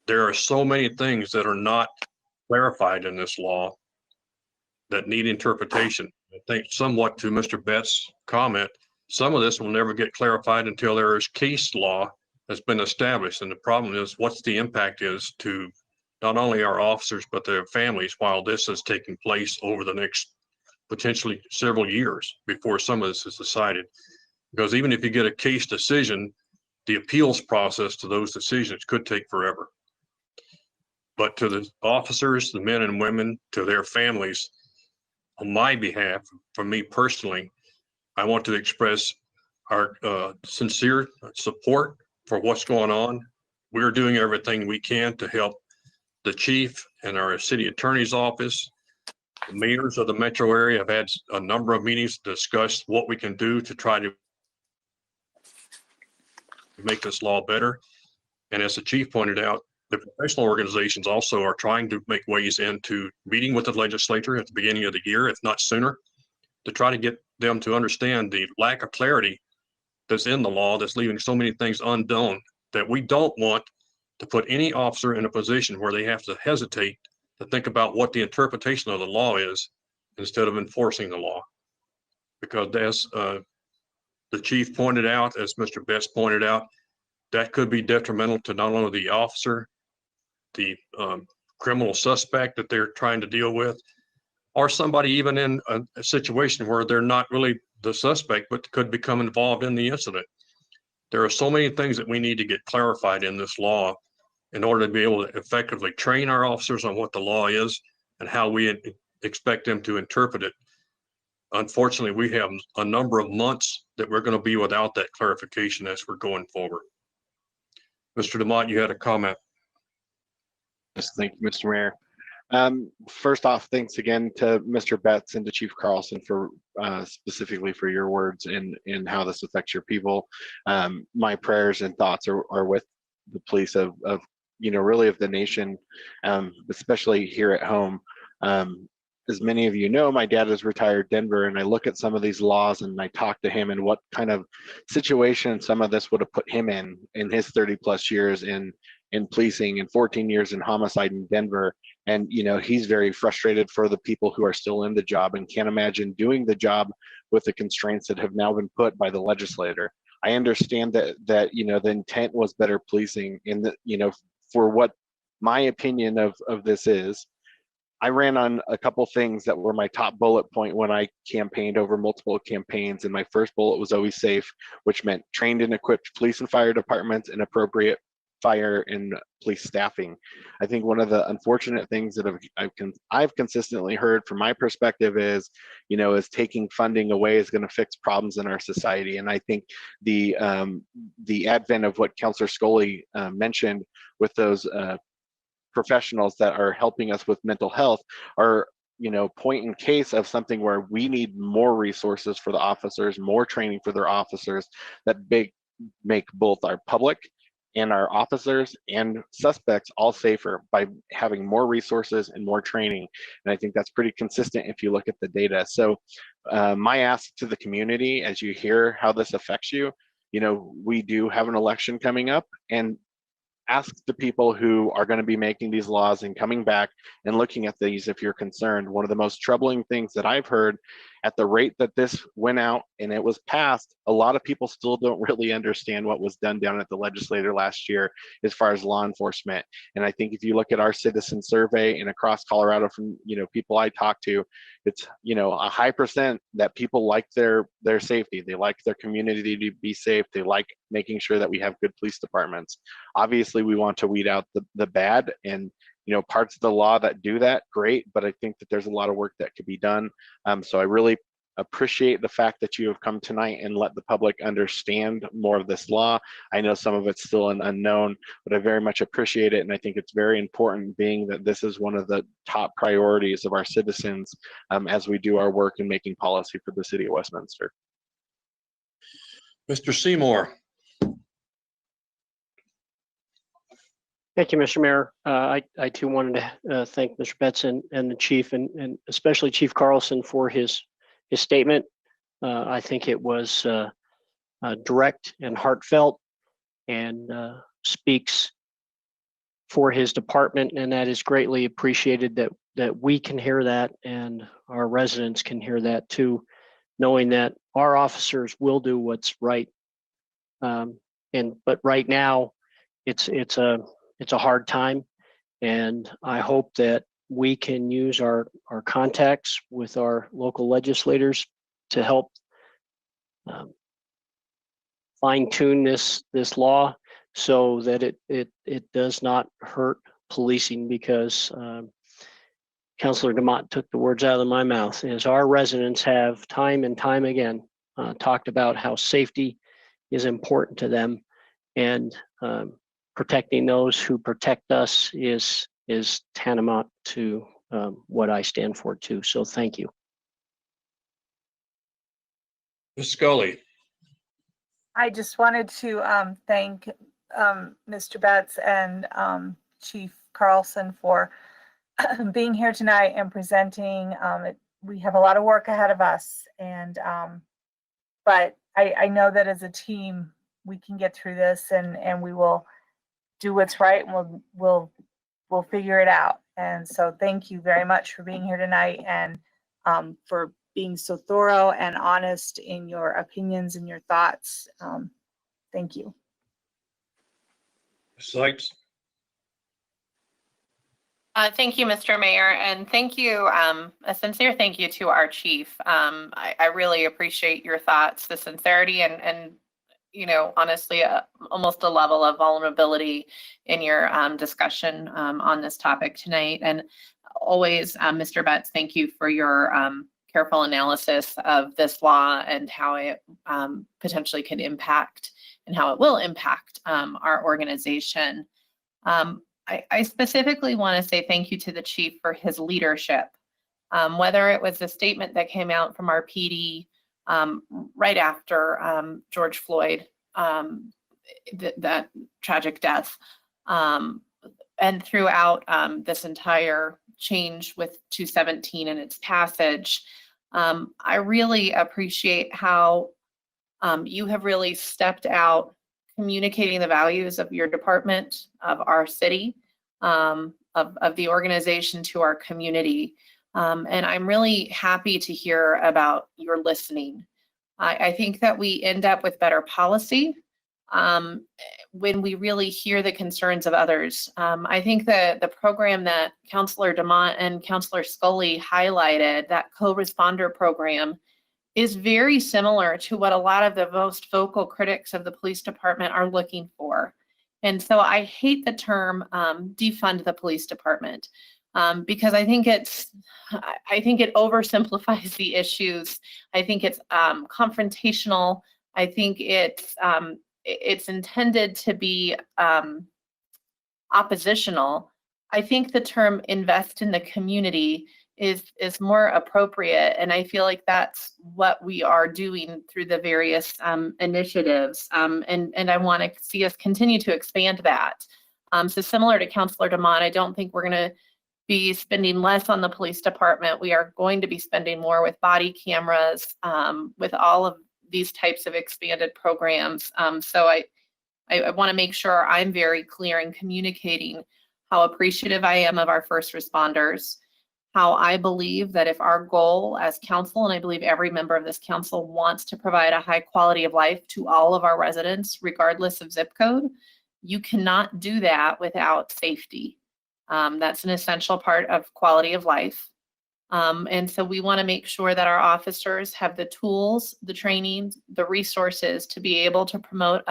There are so many things that are not clarified in this law that need interpretation. I think somewhat to Mr. Betts' comment, some of this will never get clarified until there is case law that's been established. And the problem is what's the impact is to not only our officers, but their families while this is taking place over the next potentially several years before some of this is decided. Because even if you get a case decision, the appeals process to those decisions could take forever. But to the officers, the men and women, to their families, on my behalf, for me personally, I want to express our sincere support for what's going on. We're doing everything we can to help the chief and our city attorney's office. The mayors of the metro area have had a number of meetings to discuss what we can do to try to make this law better. And as the chief pointed out, the professional organizations also are trying to make ways into meeting with the legislature at the beginning of the year, if not sooner, to try to get them to understand the lack of clarity that's in the law that's leaving so many things undone, that we don't want to put any officer in a position where they have to hesitate to think about what the interpretation of the law is instead of enforcing the law. Because as the chief pointed out, as Mr. Betts pointed out, that could be detrimental to not only the officer, the criminal suspect that they're trying to deal with, or somebody even in a situation where they're not really the suspect, but could become involved in the incident. There are so many things that we need to get clarified in this law in order to be able to effectively train our officers on what the law is and how we expect them to interpret it. Unfortunately, we have a number of months that we're going to be without that clarification as we're going forward. Mr. DeMott, you had a comment. Yes, thank you, Mr. Mayor. First off, thanks again to Mr. Betts and to Chief Carlson for specifically for your words and how this affects your people. My prayers and thoughts are with the police of really of the nation, especially here at home. As many of you know, my dad is retired Denver, and I look at some of these laws and I talk to him and what kind of situation some of this would have put him in his 30 plus years in policing and 14 years in homicide in Denver. And, he's very frustrated for the people who are still in the job and can't imagine doing the job with the constraints that have now been put by the legislator. I understand that the intent was better policing in the, for what my opinion of this is. I ran on a couple things that were my top bullet point when I campaigned over multiple campaigns. And my first bullet was always safe, which meant trained and equipped police and fire departments and appropriate fire and police staffing. I think one of the unfortunate things that I've consistently heard from my perspective is, is taking funding away is going to fix problems in our society. And I think the advent of what Councilor Scully mentioned with those professionals that are helping us with mental health are point in case of something where we need more resources for the officers, more training for their officers that make both our public and our officers and suspects all safer by having more resources and more training. And I think that's pretty consistent if you look at the data. So my ask to the community, as you hear how this affects you, we do have an election coming up, and ask the people who are going to be making these laws and coming back and looking at these if you're concerned. One of the most troubling things that I've heard, at the rate that this went out and it was passed, a lot of people still don't really understand what was done down at the legislature last year as far as law enforcement. And I think if you look at our citizen survey and across Colorado from people I talk to, it's a high percent that people like their safety. They like their community to be safe. They like making sure that we have good police departments. Obviously, we want to weed out the bad, and parts of the law that do that, great, but I think that there's a lot of work that could be done. So I really appreciate the fact that you have come tonight and let the public understand more of this law. I know some of it's still an unknown, but I very much appreciate it. And I think it's very important, being that this is one of the top priorities of our citizens as we do our work in making policy for the city of Westminster. Mr. Seymour. Thank you, Mr. Mayor. I too wanted to thank Mr. Betts and the chief, and especially Chief Carlson for his statement. I think it was direct and heartfelt, and speaks for his department, and that is greatly appreciated, that we can hear that and our residents can hear that too, knowing that our officers will do what's right. But right now, it's a hard time, and I hope that we can use our contacts with our local legislators to help fine-tune this law so that it does not hurt policing, because Councilor DeMott took the words out of my mouth, as our residents have time and time again talked about how safety is important to them, and protecting those who protect us is tantamount to what I stand for too. So thank you. Ms. Scully. I just wanted to thank Mr. Betts and Chief Carlson for being here tonight and presenting. We have a lot of work ahead of us, and but I know that as a team we can get through this, and we will do what's right, and we'll figure it out. And so thank you very much for being here tonight, and for being so thorough and honest in your opinions and your thoughts. Thank you. Ms. Sykes. Thank you, Mr. Mayor, and thank you, a sincere thank you to our chief. I really appreciate your thoughts, the sincerity, and honestly, almost a level of vulnerability in your discussion on this topic tonight. And always, Mr. Betts, thank you for your careful analysis of this law and how it potentially can impact and how it will impact our organization. I specifically want to say thank you to the chief for his leadership. Whether it was the statement that came out from our PD right after George Floyd, that tragic death, and throughout this entire change with 217 and its passage, I really appreciate how you have really stepped out communicating the values of your department, of our city, of the organization to our community. And I'm really happy to hear about your listening. I think that we end up with better policy when we really hear the concerns of others. I think that the program that Councilor DeMott and Councilor Scully highlighted, that co-responder program, is very similar to what a lot of the most vocal critics of the police department are looking for. And so I hate the term defund the police department because I think it oversimplifies the issues. I think it's confrontational. I think it's intended to be oppositional. I think the term invest in the community is more appropriate, and I feel like that's what we are doing through the various initiatives, and I want to see us continue to expand that. So similar to Councilor DeMont, I don't think we're going to be spending less on the police department. We are going to be spending more with body cameras, with all of these types of expanded programs. So I want to make sure I'm very clear in communicating how appreciative I am of our first responders, how I believe that if our goal as council, and I believe every member of this council wants to provide a high quality of life to all of our residents, regardless of zip code, you cannot do that without safety. That's an essential part of quality of life. And so we want to make sure that our officers have the tools, the training, the resources to be able to promote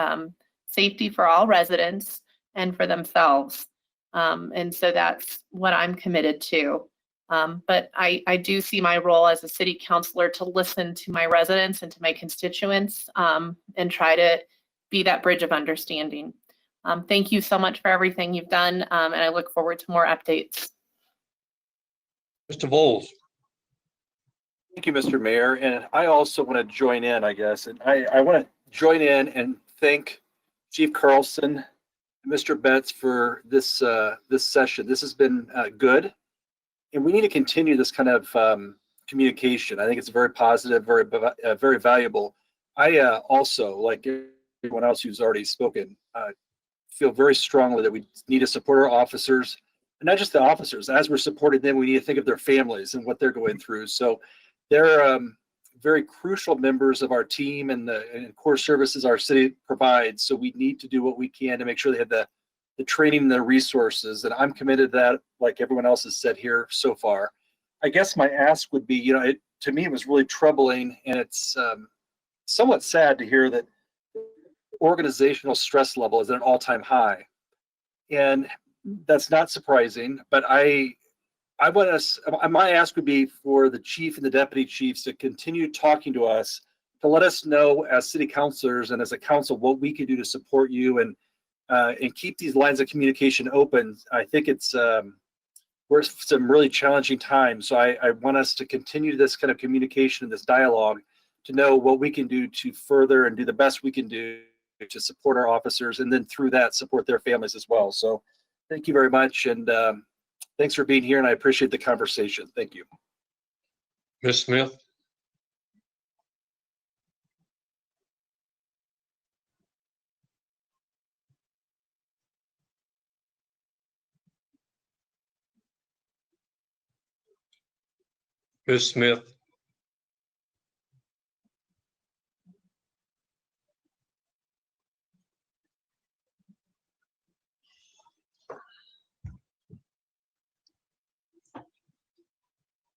safety for all residents and for themselves. And so that's what I'm committed to. But I do see my role as a city councilor to listen to my residents and to my constituents and try to be that bridge of understanding. Thank you so much for everything you've done, and I look forward to more updates. Mr. Voles. Thank you, Mr. Mayor. And I also want to join in, I guess. And I want to join in and thank Chief Carlson, Mr. Betts for this this session. This has been good. And we need to continue this kind of communication. I think it's very positive, very valuable. I also, like everyone else who's already spoken, feel very strongly that we need to support our officers, and not just the officers. As we're supporting them, we need to think of their families and what they're going through. So they're very crucial members of our team and the core services our city provides. So we need to do what we can to make sure they have the training and the resources, and I'm committed to that, like everyone else has said here so far. I guess my ask would be, to me, it was really troubling, and it's somewhat sad to hear that organizational stress level is at an all-time high. And that's not surprising, but I want us, my ask would be for the chief and the deputy chiefs to continue talking to us, to let us know as city councilors and as a council what we can do to support you and keep these lines of communication open. I think we're some really challenging times. So I want us to continue this kind of communication and this dialogue to know what we can do to further and do the best we can do to support our officers, and then through that support their families as well. So thank you very much, and thanks for being here, and I appreciate the conversation. Thank you. Ms. Smith. Ms. Smith.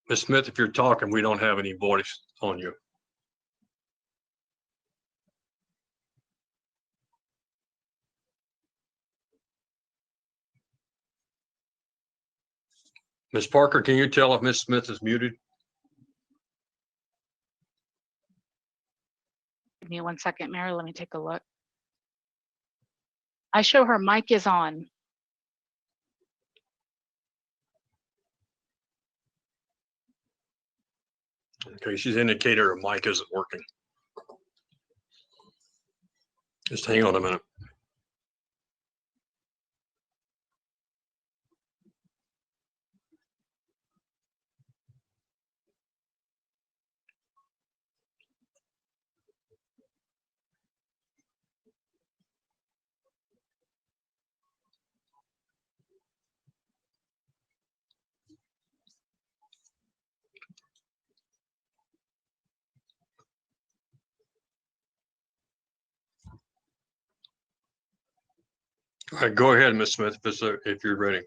Ms. Smith, if you're talking, we don't have any voice on you. Ms. Parker, can you tell if Ms. Smith is muted? Give me 1 second, Mary. Let me take a look. I show her mic is on. Okay, she's indicated her mic isn't working. Just hang on a minute. All right, go ahead, Ms. Smith, if you're ready.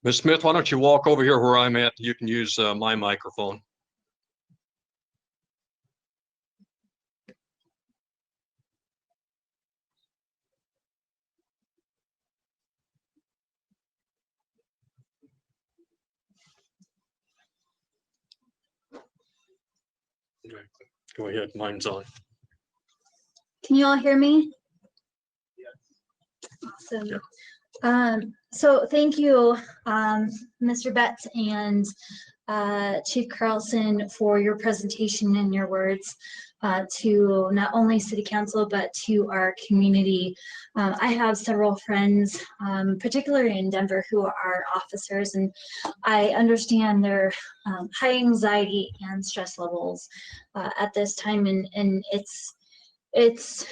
Ms. Smith, why don't you walk over here where I'm at? You can use my microphone. Go ahead, mine's on. Can you all hear me? Awesome. So thank you, Mr. Betts and Chief Carlson, for your presentation and your words to not only City Council, but to our community. I have several friends, particularly in Denver, who are officers, and I understand their high anxiety and stress levels at this time, and it's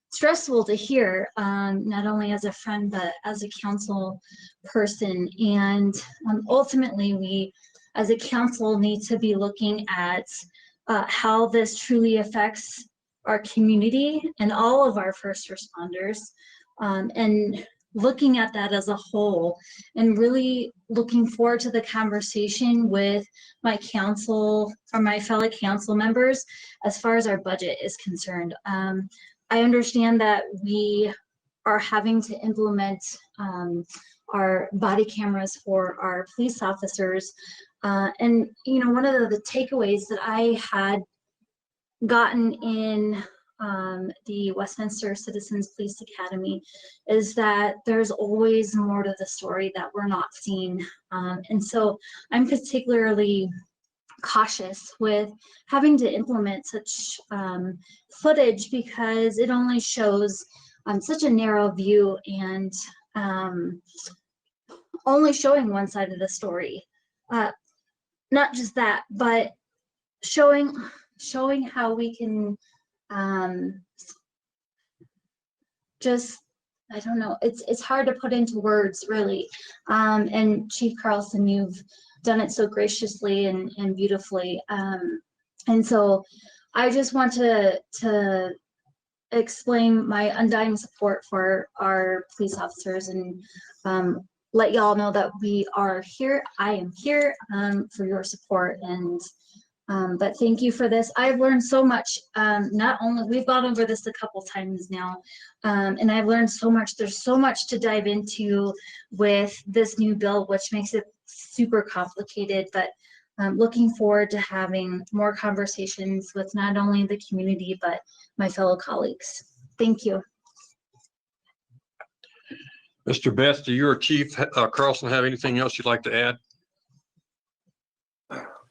stressful to hear, not only as a friend, but as a council person. And ultimately, we as a council need to be looking at how this truly affects our community and all of our first responders, and looking at that as a whole, and really looking forward to the conversation with my council or my fellow council members as far as our budget is concerned. I understand that we are having to implement our body cameras for our police officers. And, you know, one of the takeaways that I had gotten in the Westminster Citizens Police Academy is that there's always more to the story that we're not seeing. And so I'm particularly cautious with having to implement such footage, because it only shows such a narrow view and only showing one side of the story. Not just that, but showing how we can just, I don't know, it's hard to put into words, really. And Chief Carlson, you've done it so graciously and beautifully. And so I just want to explain my undying support for our police officers, and let y'all know that we are here. I am here for your support, and but thank you for this. I've learned so much. Not only, we've gone over this a couple times now, and I've learned so much. There's so much to dive into with this new bill, which makes it super complicated, but looking forward to having more conversations with not only the community, but my fellow colleagues. Thank you. Mr. Beth, do you or Chief Carlson have anything else you'd like to add?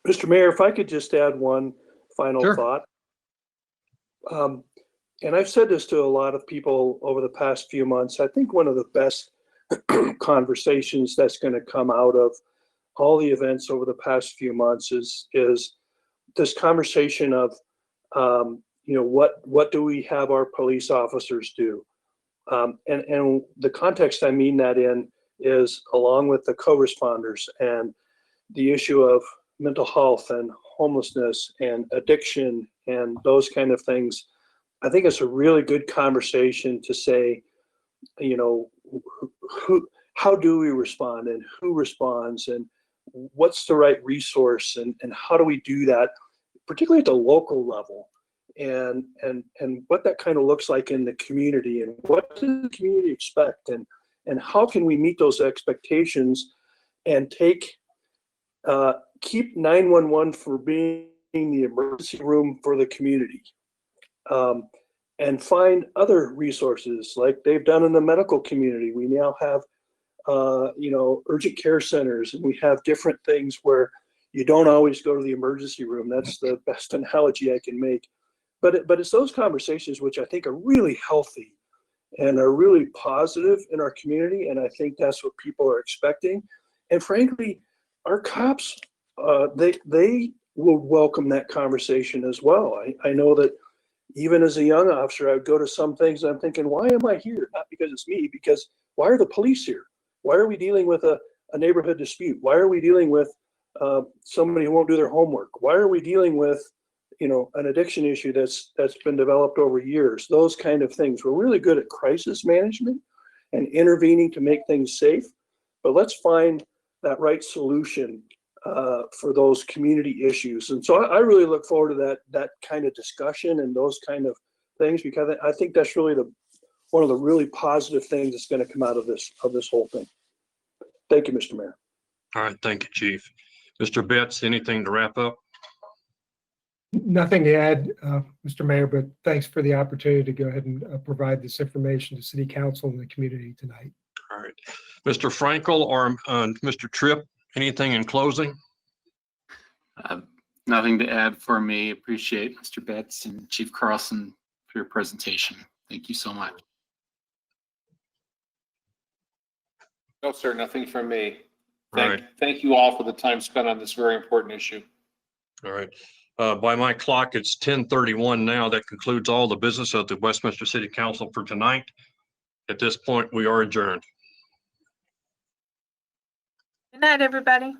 Mr. Mayor, if I could just add one final Sure. thought. And I've said this to a lot of people over the past few months. I think one of the best conversations that's going to come out of all the events over the past few months is this conversation of, you know, what do we have our police officers do? And the context I mean that in is, along with the co-responders and the issue of mental health and homelessness and addiction and those kind of things, I think it's a really good conversation to say, you know, how do we respond, and who responds, and what's the right resource, and how do we do that, particularly at the local level, and what that kind of looks like in the community, and what does the community expect, and how can we meet those expectations and keep 911 for being the emergency room for the community, and find other resources like they've done in the medical community. We now have, you know, urgent care centers, and we have different things where you don't always go to the emergency room. That's the best analogy I can make. But it's those conversations which I think are really healthy and are really positive in our community, and I think that's what people are expecting. And frankly, our cops, they will welcome that conversation as well. I know that even as a young officer, I would go to some things and I'm thinking, why am I here? Not because it's me, because why are the police here? Why are we dealing with a neighborhood dispute? Why are we dealing with somebody who won't do their homework? Why are we dealing with, you know, an addiction issue that's been developed over years? Those kind of things. We're really good at crisis management and intervening to make things safe, but let's find that right solution for those community issues. And so I really look forward to that kind of discussion and those kind of things, because I think that's really one of the really positive things that's going to come out of this whole thing. Thank you, Mr. Mayor. All right, thank you, Chief. Mr. Betts, anything to wrap up? Nothing to add, Mr. Mayor, but thanks for the opportunity to go ahead and provide this information to City Council and the community tonight. All right. Mr. Frankel or Mr. Tripp, anything in closing? Nothing to add for me. Appreciate Mr. Betts and Chief Carlson for your presentation. Thank you so much. No, sir, nothing from me. All right. Thank you all for the time spent on this very important issue. All right. By my clock, it's 10:31 now. That concludes all the business of the Westminster City Council for tonight. At this point, we are adjourned. Good night, everybody.